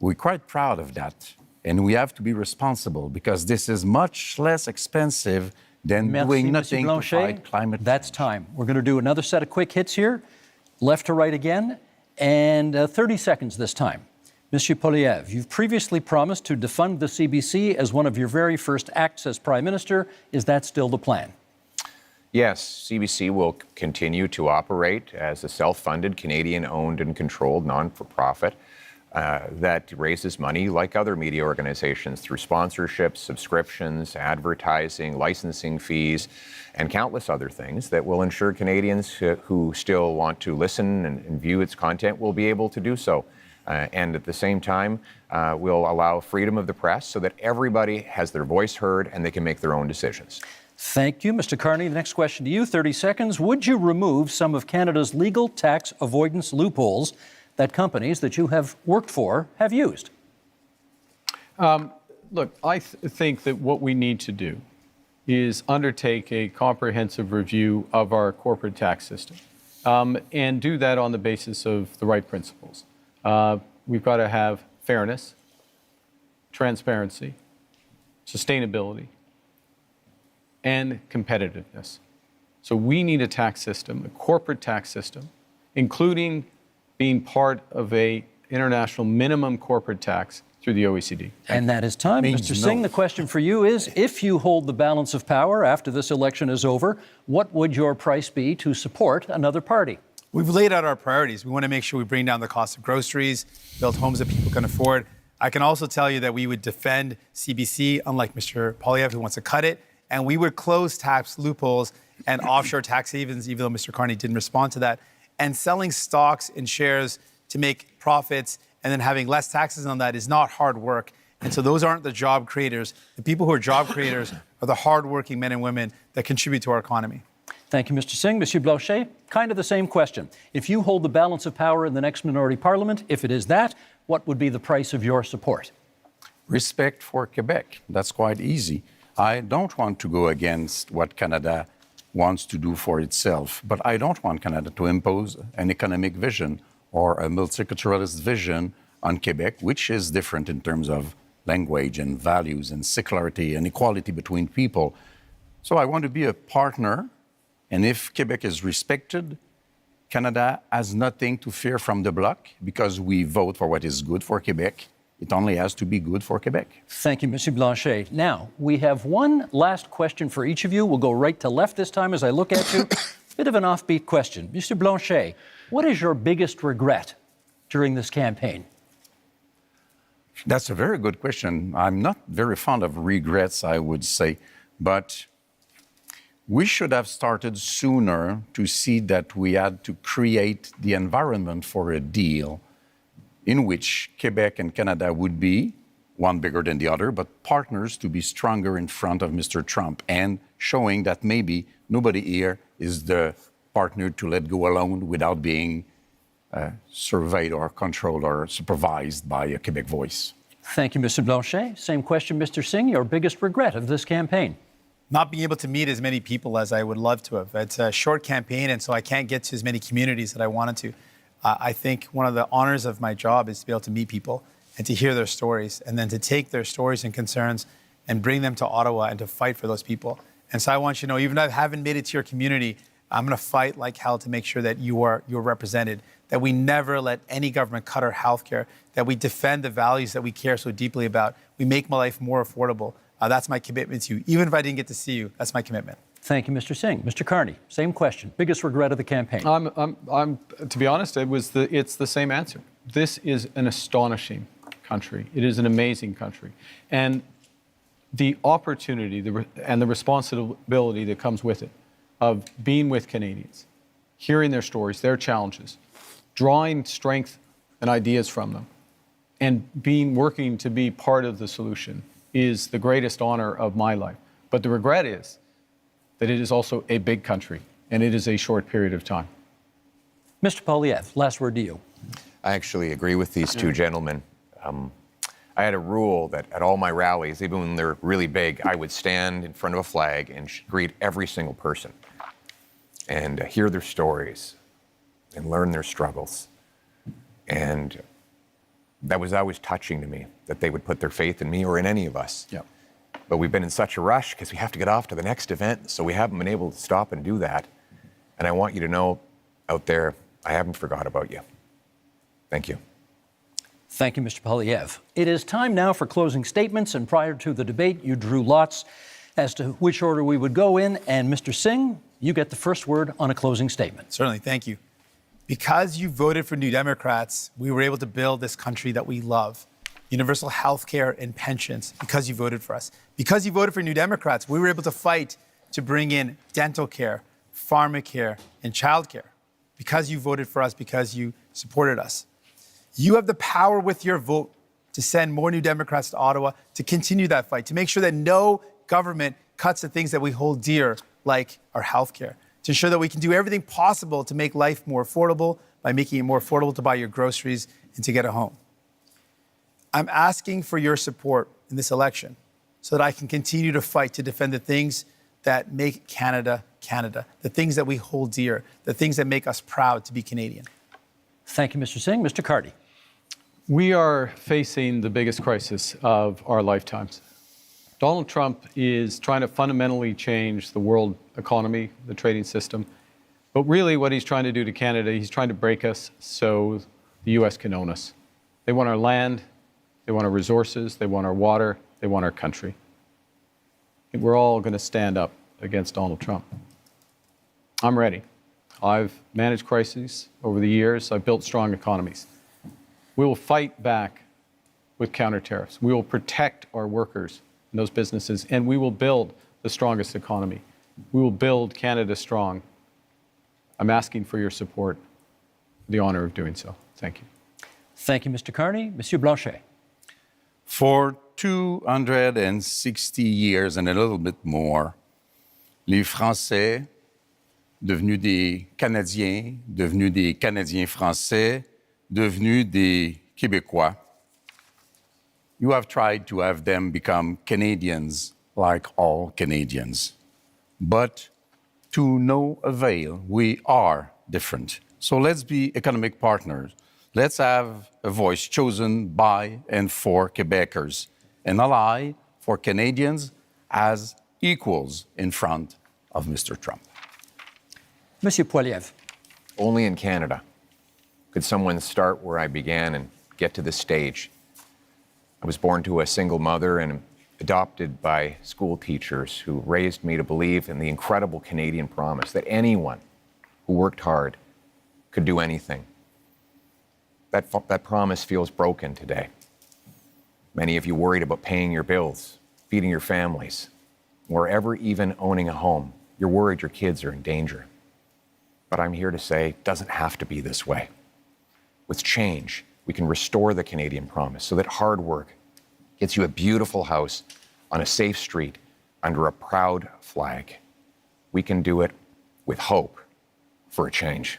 We're quite proud of that. And we have to be responsible because this is much less expensive than doing nothing to fight climate change.
That's time. We're going to do another set of quick hits here, left to right again, and 30 seconds this time. Monsieur Poilievre, you've previously promised to defund the CBC as one of your very first acts as Prime Minister. Is that still the plan?
Yes, CBC will continue to operate as a self-funded, Canadian-owned and controlled non-for-profit that raises money like other media organizations through sponsorships, subscriptions, advertising, licensing fees, and countless other things that will ensure Canadians who still want to listen and view its content will be able to do so. And at the same time, we'll allow freedom of the press so that everybody has their voice heard and they can make their own decisions.
Thank you, Mr. Carney. The next question to you, 30 seconds. Would you remove some of Canada's legal tax avoidance loopholes that companies that you have worked for have used?
Look, I think that what we need to do is undertake a comprehensive review of our corporate tax system and do that on the basis of the right principles. We've got to have fairness, transparency, sustainability, and competitiveness. So we need a tax system, a corporate tax system, including being part of an international minimum corporate tax through the OECD.
And that is time. Mr. Singh, the question for you is, if you hold the balance of power after this election is over, what would your price be to support another party?
We've laid out our priorities. We want to make sure we bring down the cost of groceries, build homes that people can afford. I can also tell you that we would defend CBC, unlike Mr. Poilievre, who wants to cut it, and we would close tax loopholes and offshore tax havens, even though Mr. Carney didn't respond to that. And selling stocks and shares to make profits and then having less taxes on that is not hard work. And so those aren't the job creators. The people who are job creators are the hardworking men and women that contribute to our economy.
Thank you, Mr. Singh. Monsieur Blancet, kind of the same question. If you hold the balance of power in the next minority parliament, if it is that, what would be the price of your support?
Respect for Quebec. That's quite easy. I don't want to go against what Canada wants to do for itself, but I don't want Canada to impose an economic vision or a multiculturalist vision on Quebec, which is different in terms of language and values and secularity and equality between people. So I want to be a partner, and if Quebec is respected, Canada has nothing to fear from the Bloc because we vote for what is good for Quebec. It only has to be good for Quebec.
Thank you, Monsieur Blancet. Now, we have one last question for each of you. We'll go right to left this time as I look at you. Bit of an offbeat question. Monsieur Blancet, what is your biggest regret during this campaign?
That's a very good question. I'm not very fond of regrets, I would say, but we should have started sooner to see that we had to create the environment for a deal in which Quebec and Canada would be, one bigger than the other, but partners to be stronger in front of Mr. Trump and showing that maybe nobody here is the partner to let go alone without being surveyed or controlled or supervised by a Quebec voice.
Thank you, Mr. Blancet. Same question, Mr. Singh. Your biggest regret of this campaign?
Not being able to meet as many people as I would love to have. It's a short campaign, and so I can't get to as many communities that I wanted to. I think one of the honors of my job is to be able to meet people and to hear their stories, and then to take their stories and concerns and bring them to Ottawa and to fight for those people. And so I want you to know, even if I haven't made it to your community, I'm going to fight like hell to make sure that you're represented, that we never let any government cut our health care, that we defend the values that we care so deeply about. We make my life more affordable. That's my commitment to you. Even if I didn't get to see you, that's my commitment.
Thank you, Mr. Singh. Mr. Carney, same question. Biggest regret of the campaign?
To be honest, it's the same answer. This is an astonishing country. It is an amazing country. And the opportunity and the responsibility that comes with it of being with Canadians, hearing their stories, their challenges, drawing strength and ideas from them, and working to be part of the solution is the greatest honor of my life. But the regret is that it is also a big country, and it is a short period of time.
Mr. Poilievre, last word to you.
I actually agree with these two gentlemen. I had a rule that at all my rallies, even when they're really big, I would stand in front of a flag and greet every single person and hear their stories and learn their struggles. And that was always touching to me, that they would put their faith in me or in any of us.
Yep.
But we've been in such a rush because we have to get off to the next event, so we haven't been able to stop and do that. And I want you to know out there, I haven't forgot about you. Thank you.
Thank you, Mr. Poilievre. It is time now for closing statements, and prior to the debate, you drew lots as to which order we would go in. And Mr. Singh, you get the first word on a closing statement.
Certainly, thank you. Because you voted for New Democrats, we were able to build this country that we love. Universal health care and pensions, because you voted for us. Because you voted for New Democrats, we were able to fight to bring in dental care, pharmacare, and childcare. Because you voted for us, because you supported us. You have the power with your vote to send more New Democrats to Ottawa, to continue that fight, to make sure that no government cuts the things that we hold dear, like our health care, to ensure that we can do everything possible to make life more affordable by making it more affordable to buy your groceries and to get a home. I'm asking for your support in this election so that I can continue to fight to defend the things that make Canada, Canada, the things that we hold dear, the things that make us proud to be Canadian.
Thank you, Mr. Singh. Mr. Carney.
We are facing the biggest crisis of our lifetimes. Donald Trump is trying to fundamentally change the world economy, the trading system. But really what he's trying to do to Canada, he's trying to break us so the U.S. can own us. They want our land, they want our resources, they want our water, they want our country. And we're all going to stand up against Donald Trump. I'm ready. I've managed crises over the years. I've built strong economies. We will fight back with counter tariffs. We will protect our workers and those businesses, and we will build the strongest economy. We will build Canada strong. I'm asking for your support, the honor of doing so. Thank you.
Thank you, Mr. Carney. Monsieur Blancet.
For 260 years and a little bit more, les Français, devenus des Canadiens, devenus des Canadiens français, devenus des Quebecois, you have tried to have them become Canadians like all Canadians. But to no avail, we are different. So let's be economic partners. Let's have a voice chosen by and for Quebecers, an ally for Canadians as equals in front of Mr. Trump.
Monsieur Poilievre.
Only in Canada could someone start where I began and get to this stage. I was born to a single mother and adopted by school teachers who raised me to believe in the incredible Canadian promise that anyone who worked hard could do anything. That promise feels broken today. Many of you worried about paying your bills, feeding your families, or ever even owning a home. You're worried your kids are in danger. But I'm here to say it doesn't have to be this way. With change, we can restore the Canadian promise so that hard work gets you a beautiful house on a safe street under a proud flag. We can do it with hope for a change.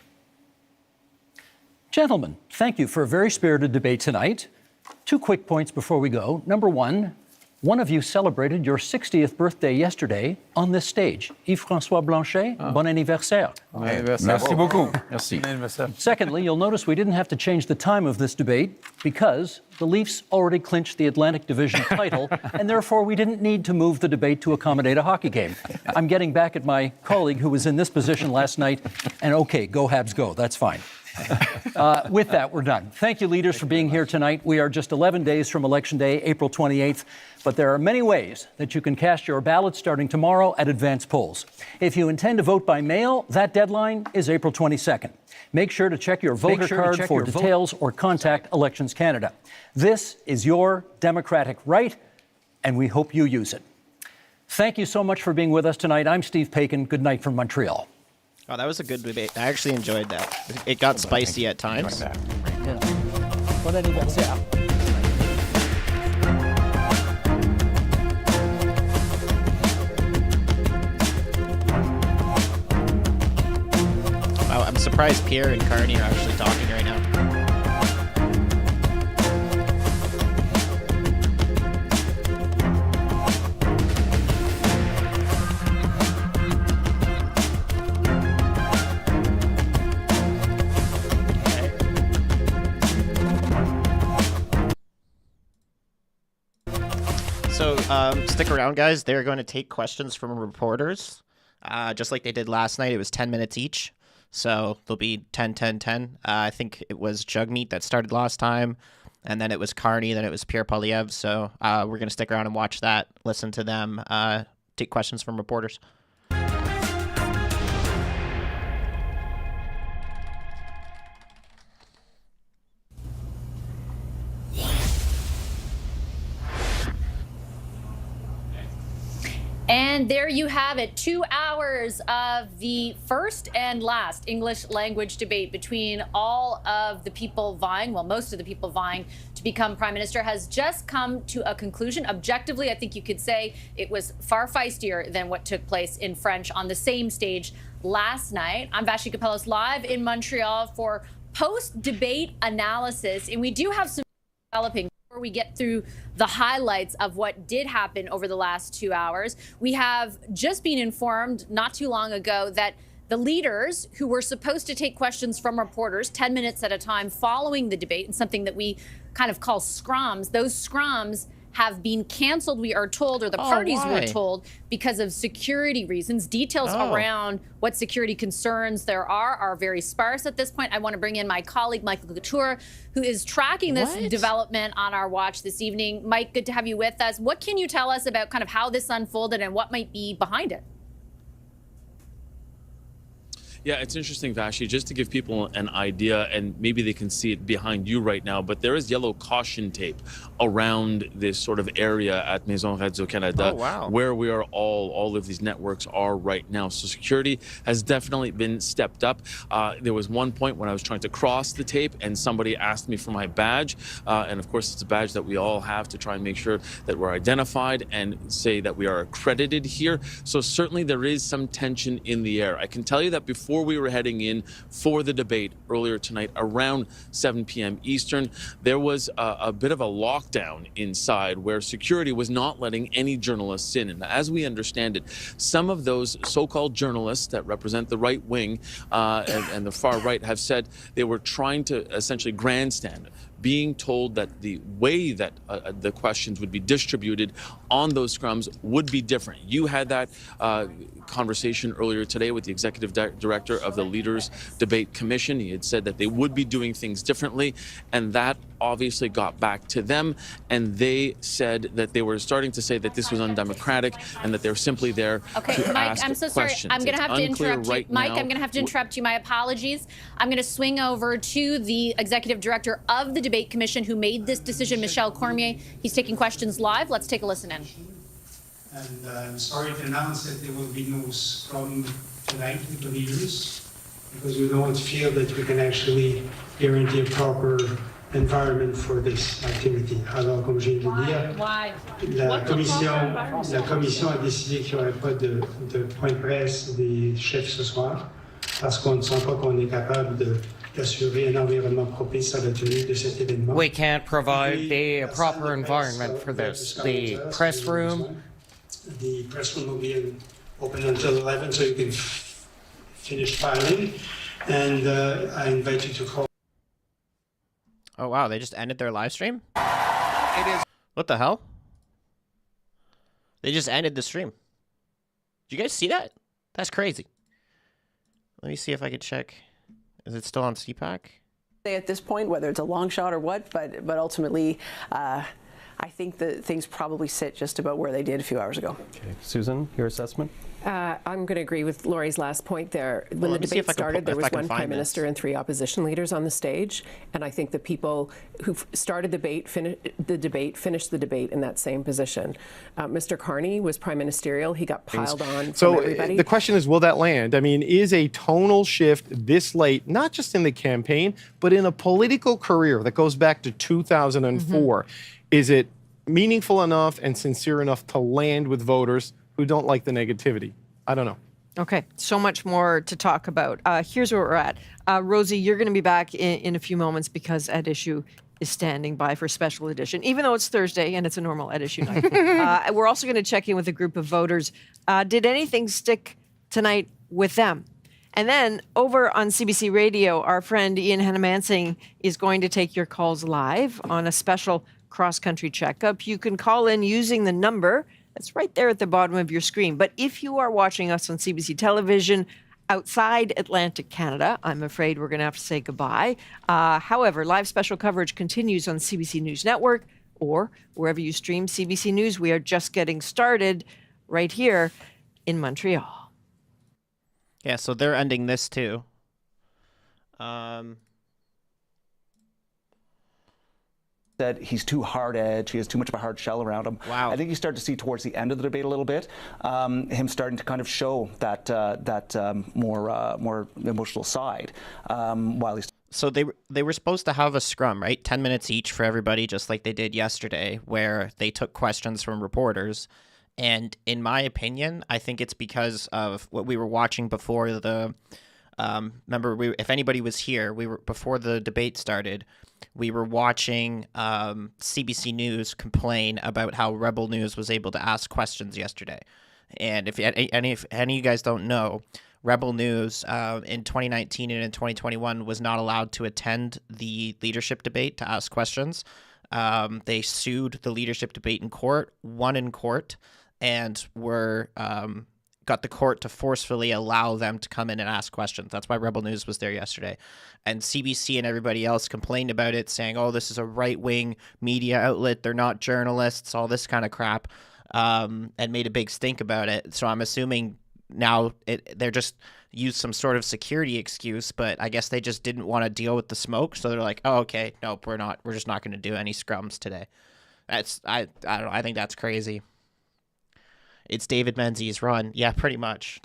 Gentlemen, thank you for a very spirited debate tonight. 2 quick points before we go. Number one, One of you celebrated your 60th birthday yesterday on this stage. Yves-François Blancet, bon anniversaire.
Bon anniversaire.
Merci beaucoup. Merci.
Secondly, you'll notice we didn't have to change the time of this debate because the Leafs already clinched the Atlantic Division title, and therefore we didn't need to move the debate to accommodate a hockey game. I'm getting back at my colleague who was in this position last night, and okay, go Habs go, that's fine. With that, we're done. Thank you, leaders, for being here tonight. We are just 11 days from Election Day, April 28th, but there are many ways that you can cast your ballot starting tomorrow at advance polls. If you intend to vote by mail, that deadline is April 22nd. Make sure to check your voter card for details or contact Elections Canada. This is your democratic right, and we hope you use it. Thank you so much for being with us tonight. I'm Steve Paikin. Good night from Montreal.
Oh, that was a good debate. I actually enjoyed that. It got spicy at times.
Bon anniversaire.
Wow, I'm surprised Pierre and Carney are actually talking right now. So stick around, guys. They're going to take questions from reporters, just like they did last night. It was 10 minutes each. So there'll be 10, 10, 10. I think it was Jagmeet that started last time, and then it was Carney, then it was Pierre Poilievre. So we're going to stick around and watch that, listen to them, take questions from reporters.
And there you have it, 2 hours of the first and last English language debate between all of the people vying, well, most of the people vying to become Prime Minister has just come to a conclusion. Objectively, I think you could say it was far feistier than what took place in French on the same stage last night. I'm Vashi Kapelos live in Montreal for post-debate analysis, and we do have some developing. Before we get through the highlights of what did happen over the last 2 hours, we have just been informed not too long ago that the leaders who were supposed to take questions from reporters 10 minutes at a time following the debate, and something that we kind of call scrums, those scrums have been canceled, we are told, or the parties were told, because of security reasons. Details around what security concerns there are very sparse at this point. I want to bring in my colleague, Michael Couture, who is tracking this development on our watch this evening. Mike, good to have you with us. What can you tell us about kind of how this unfolded and what might be behind it?
Yeah, it's interesting, Vashi, just to give people an idea, and maybe they can see it behind you right now, but there is yellow caution tape around this sort of area at Maison Radio-Canada, where we are all of these networks are right now. So security has definitely been stepped up. There was one point when I was trying to cross the tape and somebody asked me for my badge. And of course, it's a badge that we all have to try and make sure that we're identified and say that we are accredited here. So certainly there is some tension in the air. I can tell you that before we were heading in for the debate earlier tonight around 7 p.m. Eastern, there was a bit of a lockdown inside where security was not letting any journalists in. And as we understand it, some of those so-called journalists that represent the right wing and the far right have said they were trying to essentially grandstand, being told that the way that the questions would be distributed on those scrums would be different. You had that conversation earlier today with the executive director of the Leaders Debate Commission. He had said that they would be doing things differently, and that obviously got back to them, and they said that they were starting to say that this was undemocratic and that they're simply there to
Mike,
ask
I'm so
questions.
sorry. I'm going to have to interrupt you.
Right
Mike,
now.
I'm going to have to interrupt you. My apologies. I'm going to swing over to the executive director of the Debate Commission who made this decision, Michel Cormier. He's taking questions live. Let's take a listen in.
And I'm sorry to announce that there will be no scrum tonight with the leaders, because we don't feel that we can actually guarantee a proper environment for this activity. Alors, comme je viens de dire, la commission a décidé qu'il n'y aurait pas de point de presse des chefs ce soir, parce qu'on ne sent pas qu'on est capable d'assurer un environnement propice à la tenue de cet événement.
We can't provide the proper environment for this. The press room.
The press room will be open until 11, so you can finish filing. And I invite you to call.
Oh wow, they just ended their live stream? It is. What the hell? They just ended the stream. Did you guys see that? That's crazy. Let me see if I can check. Is it still on CPAC?
At this point, whether it's a long shot or what, but ultimately, I think that things probably sit just about where they did a few hours ago.
Okay, Susan, your assessment?
I'm going to agree with Laurie's last point there. When the debate started, there was one prime minister and 3 opposition leaders on the stage, and I think the people who started the debate finished the debate in that same position. Mr. Carney was prime ministerial. He got piled on from everybody.
The question is, will that land? I mean, is a tonal shift this late, not just in the campaign, but in a political career that goes back to 2004, is it meaningful enough and sincere enough to land with voters who don't like the negativity? I don't know.
Okay, so much more to talk about. Here's where we're at. Rosie, you're going to be back in a few moments because Ed Issue is standing by for special edition, even though it's Thursday and it's a normal Ed Issue night. We're also going to check in with a group of voters. Did anything stick tonight with them? And then over on CBC Radio, our friend Ian Hannamansing is going to take your calls live on a special cross-country checkup. You can call in using the number that's right there at the bottom of your screen. But if you are watching us on CBC television outside Atlantic Canada, I'm afraid we're going to have to say goodbye. However, live special coverage continues on CBC News Network or wherever you stream CBC News. We are just getting started right here in Montreal.
Yeah, so they're ending this too.
That he's too hard-edged, he has too much of a hard shell around him.
Wow.
I think you start to see towards the end of the debate a little bit, him starting to kind of show that more emotional side while he's...
So they were supposed to have a scrum, right? 10 minutes each for everybody, just like they did yesterday, where they took questions from reporters. And in my opinion, I think it's because of what we were watching before the... remember, if anybody was here, before the debate started, we were watching CBC News complain about how Rebel News was able to ask questions yesterday. And if any of you guys don't know, Rebel News in 2019 and in 2021 was not allowed to attend the leadership debate to ask questions. They sued the leadership debate in court, won in court, and got the court to forcefully allow them to come in and ask questions. That's why Rebel News was there yesterday. And CBC and everybody else complained about it, saying, oh, this is a right-wing media outlet. They're not journalists, all this kind of crap, and made a big stink about it. So I'm assuming now they're just used some sort of security excuse, but I guess they just didn't want to deal with the smoke. So they're like, oh, okay, nope, we're just not going to do any scrums today. I don't know. I think that's crazy. It's David Menzies' run. Yeah, pretty much.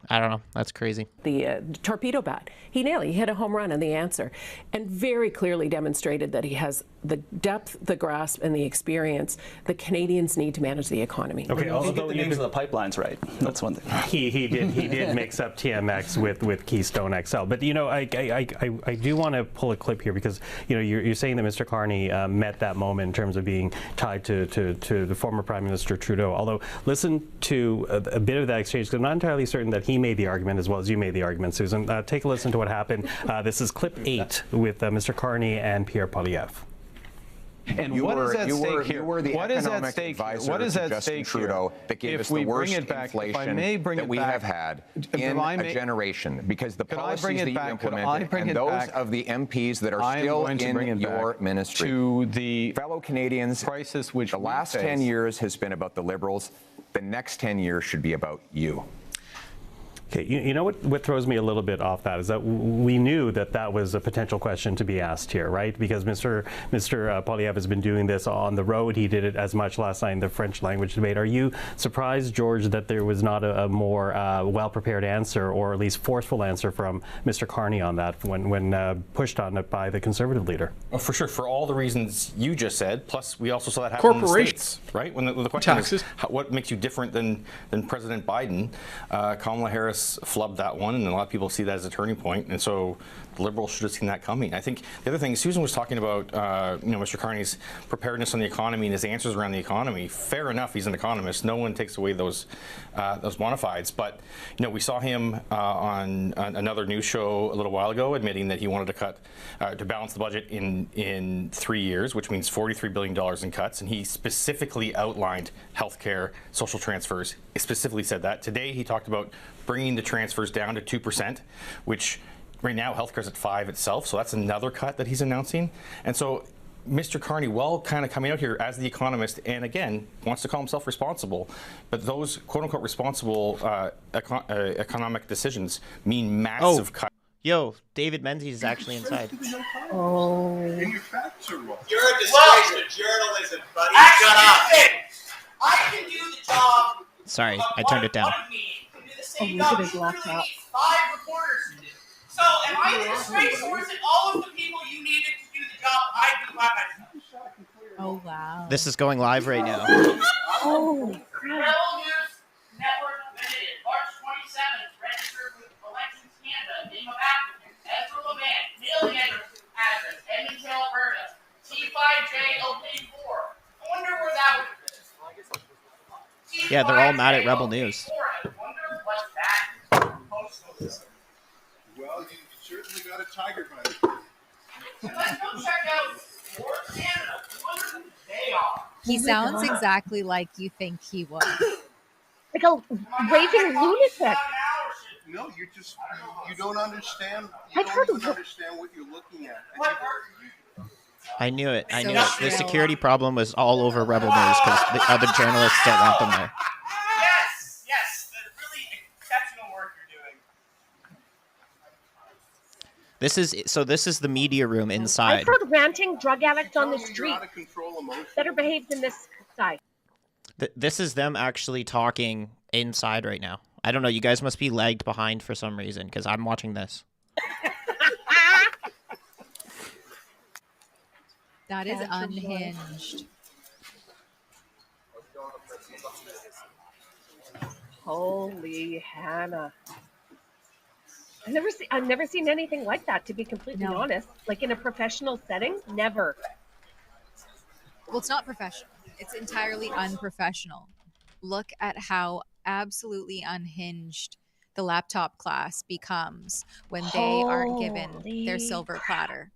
I don't know. That's crazy.
The torpedo bat. He nailed it. He hit a home run on the answer and very clearly demonstrated that he has the depth, the grasp, and the experience that Canadians need to manage the economy.
Okay, also get the names of the pipelines right. That's one thing.
He did mix up TMX with Keystone XL. But, you know, I do want to pull a clip here because, you know, you're saying that Mr. Carney met that moment in terms of being tied to the former Prime Minister Trudeau. Although, listen to a bit of that exchange because I'm not entirely certain that he made the argument as well as you made the argument, Susan. Take a listen to what happened. This is clip 8 with Mr. Carney and Pierre Poilievre.
And what is at stake here? What is at stake? What is at stake
Trudeau that gave us the worst inflation that we have had in a generation? Because the policies that you've implemented and those of the MPs that are still in your ministry.
To the
fellow Canadians,
crisis which
the last 10 years has been about the Liberals. The next 10 years should be about you.
Okay, you know what throws me a little bit off that is that we knew that was a potential question to be asked here, right? Because Mr. Poilievre has been doing this on the road. He did it as much last night in the French language debate. Are you surprised, George, that there was not a more well-prepared answer or at least forceful answer from Mr. Carney on that when pushed on it by the Conservative leader?
Oh, for sure, for all the reasons you just said. Plus, we also saw that happen in the States, right? When the question is, what makes you different than President Biden? Kamala Harris flubbed that one, and a lot of people see that as a turning point. And so Liberals should have seen that coming. I think the other thing, Susan was talking about, Mr. Carney's preparedness on the economy and his answers around the economy. Fair enough, he's an economist. No one takes away those bona fides. But we saw him on another news show a little while ago, admitting that he wanted to cut to balance the budget in 3 years, which means $43 billion in cuts. And he specifically outlined healthcare, social transfers. He specifically said that. Today, he talked about bringing the transfers down to 2%, which right now, healthcare's at 5% itself, so that's another cut that he's announcing. And so Mr. Carney, well, kind of coming out here as the economist, and again, wants to call himself responsible, but those quote-unquote responsible economic decisions mean massive cuts.
Yo, David Menzies is actually inside.
Oh.
And your facts are wrong.
You're a disgrace to journalism, buddy. Shut up. I can do the job.
Sorry, I turned it down.
Oh, look at his laptop.
5 reporters to do. So, am I a disgrace, or is it all of the people you needed to do the job I do by myself?
Oh, wow.
This is going live right now.
Oh,
Rebel News Network Limited, March 27th, registered with Elections Canada, name of applicant, Ezra Levant, mailing address, Edmonton, Alberta, T5J084. I wonder where that would be.
Yeah, they're all mad at Rebel News.
I wonder what that postal is.
Well, you certainly got a tiger by it.
Let's go check out Fort Canada. I wonder who they are.
He sounds exactly like you think he would.
Like a raving lunatic.
No, you don't understand. You don't even understand what you're looking at.
I knew it. I knew it. The security problem was all over Rebel News because the other journalists don't want them there.
Yes, the really exceptional work you're doing.
This is the media room inside.
I've heard ranting drug addicts on the street. Better behaved than this guy.
This is them actually talking inside right now. I don't know. You guys must be lagged behind for some reason because I'm watching this.
That is unhinged.
Holy Hannah. I've never seen anything like that, to be completely honest. Like in a professional setting, never.
Well, it's not professional. It's entirely unprofessional. Look at how absolutely unhinged the laptop class becomes when they aren't given their silver platter.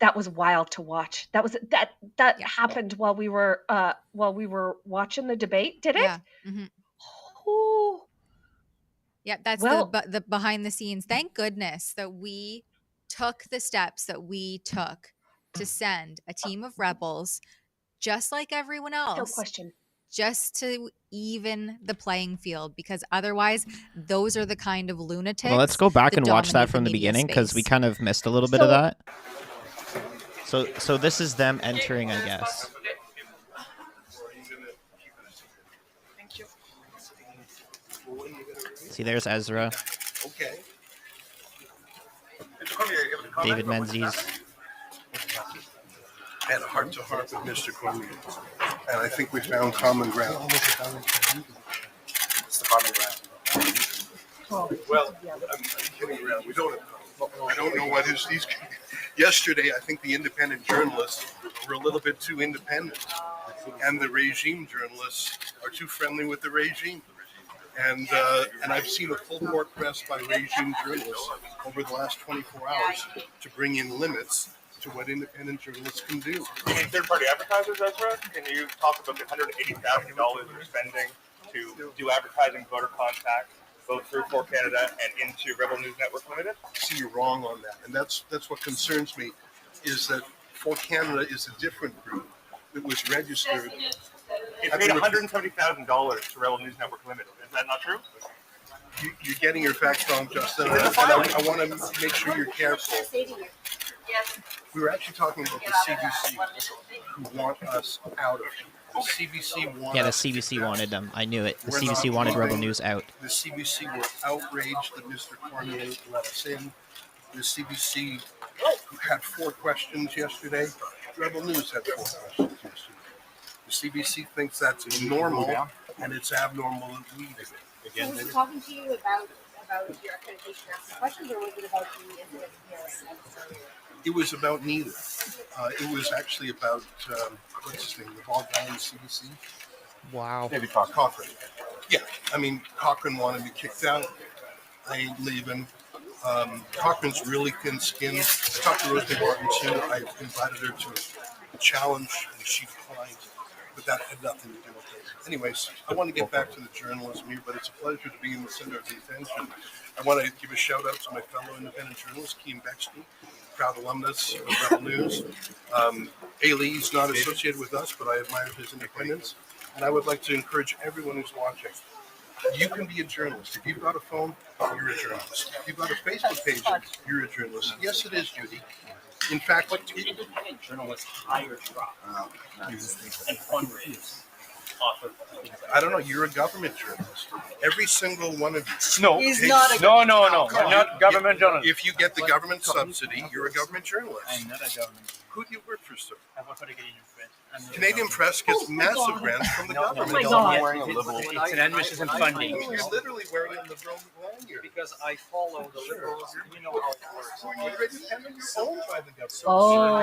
That was wild to watch. That happened while we were watching the debate, did it?
Yeah. Mm-hmm.
Oh.
Yeah, that's the behind the scenes. Thank goodness that we took the steps that we took to send a team of rebels, just like everyone else.
No question.
Just to even the playing field, because otherwise those are the kind of lunatics.
Well, let's go back and watch that from the beginning because we kind of missed a little bit of that. So this is them entering, I guess. See, there's Ezra.
Okay.
David Menzies.
I had a heart-to-heart with Mr. Cormier, and I think we found common ground. It's the common ground. Well, I'm kidding around. I don't know what these. Yesterday, I think the independent journalists were a little bit too independent, and the regime journalists are too friendly with the regime. And I've seen a full court press by regime journalists over the last 24 hours to bring in limits to what independent journalists can do.
You mean third-party advertisers, Ezra? Can you talk about the $180,000 you're spending to do advertising, voter contact, both through For Canada and into Rebel News Network Limited?
See, you're wrong on that, and that's what concerns me, is that For Canada is a different group. It was registered.
It paid $170,000 to Rebel News Network Limited. Is that not true?
You're getting your facts wrong, Justin. And I want to make sure you're careful. We were actually talking about the CBC, who want us out of here. The CBC wanted.
Yeah, the CBC wanted them. I knew it. The CBC wanted Rebel News out.
The CBC were outraged that Mr. Carney let us in. The CBC had 4 questions yesterday. Rebel News had 4 questions yesterday. The CBC thinks that's normal, and it's abnormal that we do it.
I was talking to you about
about your accreditation asking questions, or was it about the incident here?
It was about neither. It was actually about, what's his name, the Ball guy in CBC?
Wow.
Maybe Cochrane. Yeah, I mean, Cochrane wanted me kicked out. I ain't leaving. Cochrane's really thin skinned. I talked to Rosemary Martin too. I invited her to a challenge, and she declined. But that had nothing to do with it. Anyways, I want to get back to the journalism here, but it's a pleasure to be in the center of the attention. I want to give a shout out to my fellow independent journalist, Keem Bexton, proud alumnus of Rebel News. Ailey's not associated with us, but I admire his independence. And I would like to encourage everyone who's watching. You can be a journalist. If you've got a phone, you're a journalist. If you've got a Facebook page, you're a journalist. Yes, it is, Judy. In fact,
independent journalists hire Trump and fundraise off of.
I don't know. You're a government journalist. Every single one of you.
No, he's not. No. I'm not government journalist.
If you get the government subsidy, you're a government journalist.
I'm not a government.
Who do you work for, sir?
I work for the Canadian Press.
Canadian Press gets massive grants from the government.
Oh my God. It's an admissions and funding.
You're literally wearing a liberal lanyard.
Because I follow the liberals. You know how it works.
You're independent. You're owned by the government.
Oh,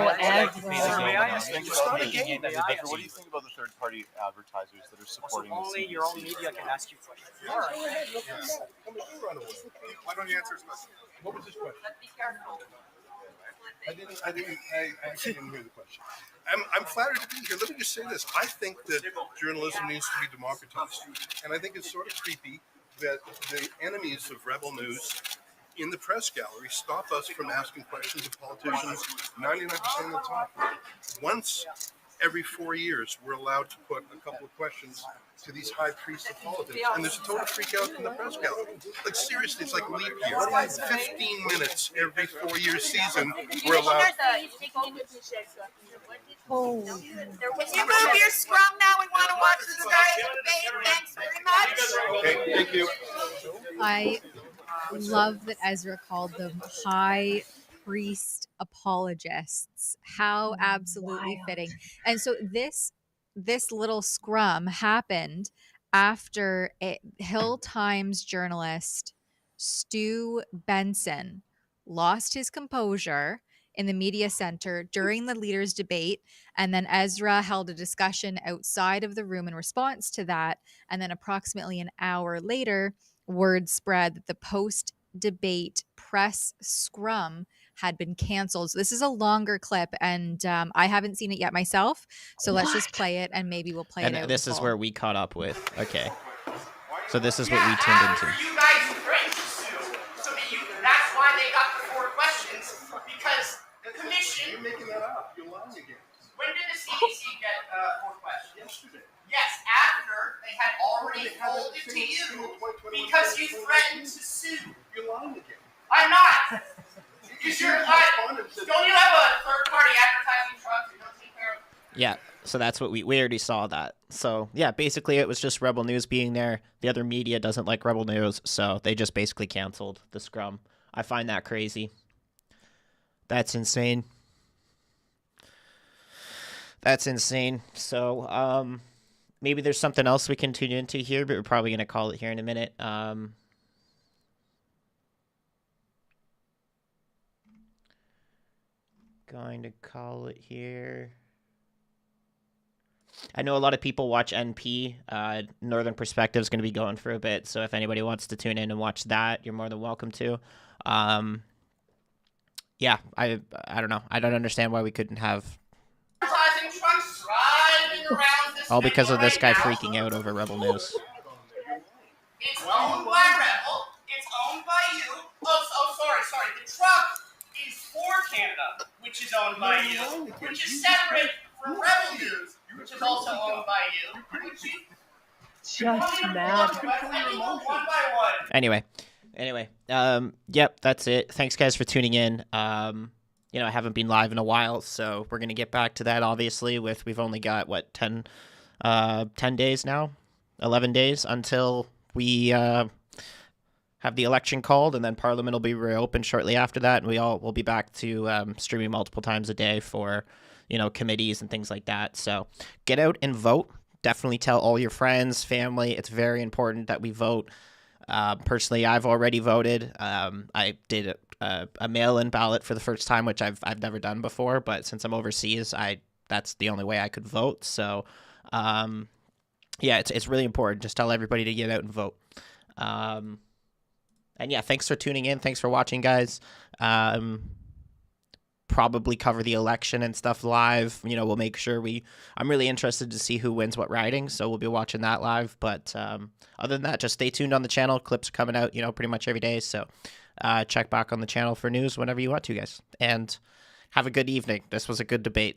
May I ask you,
what do you think
about the third-party advertisers that are supporting this?
Only your own media can ask you questions. All right.
Why don't you answer his question? What was his question? I didn't hear the question. I'm flattered to be here. Let me just say this. I think that journalism needs to be democratized. And I think it's sort of creepy that the enemies of Rebel News in the press gallery stop us from asking questions of politicians 99% of the time. Once every 4 years, we're allowed to put a couple of questions to these high priests of politics. And there's a total freak out in the press gallery. Like, seriously, it's like leap year. 15 minutes every 4-year season, we're allowed.
Oh. Can you move your scrum now? We want to watch this guy debate. Thanks very much.
Okay, thank you.
I love that Ezra called them high priest apologists. How absolutely fitting. And so this little scrum happened after Hill Times journalist Stu Benson lost his composure in the media center during the leaders' debate, and then Ezra held a discussion outside of the room in response to that, and then approximately an hour later, word spread that the post-debate press scrum had been canceled. So this is a longer clip, and I haven't seen it yet myself, so let's just play it, and maybe we'll play it out.
And this is where we caught up with. Okay. So this is what we tuned into.
You guys threatened to sue, so that's why they got the 4 questions, because the commission...
You're making that up. You're lying again.
When did the CDC get 4 questions?
Yesterday.
Yes, after they had already told it to you, because you threatened to sue.
You're lying again.
I'm not. Because don't you have a third-party advertising truck you don't take care of?
Yeah, so that's what we already saw that. So yeah, basically it was just Rebel News being there. The other media doesn't like Rebel News, so they just basically canceled the scrum. I find that crazy. That's insane. That's insane. So maybe there's something else we can tune into here, but we're probably going to call it here in a minute. Going to call it here. I know a lot of people watch NP. Northern Perspective is going to be going for a bit, so if anybody wants to tune in and watch that, you're more than welcome to. Yeah, I don't know. I don't understand why we couldn't have. All because of this guy freaking out over Rebel News.
It's owned by Rebel. It's owned by you. Oh, sorry. The truck is for Canada, which is owned by you, which is separate from Rebel News, which is also owned by you.
Just mad.
Anyway, yep, that's it. Thanks, guys, for tuning in. I haven't been live in a while, so we're gonna get back to that. Obviously, we've only got 10 days now, 11 days until we have the election called, and then Parliament will be reopened shortly after that, and we'll be back to streaming multiple times a day for committees and things like that. So get out and vote. Definitely tell all your friends, family. It's very important that we vote. Personally, I've already voted. I did a mail-in ballot for the first time, which I've never done before. But since I'm overseas, that's the only way I could vote. So, yeah, it's really important. Just tell everybody to get out and vote. And yeah, thanks for tuning in. Thanks for watching, guys. Probably cover the election and stuff live. We'll make sure I'm really interested to see who wins what riding, so we'll be watching that live. But other than that, just stay tuned on the channel. Clips are coming out, pretty much every day. So check back on the channel for news whenever you want to, guys. And have a good evening. This was a good debate.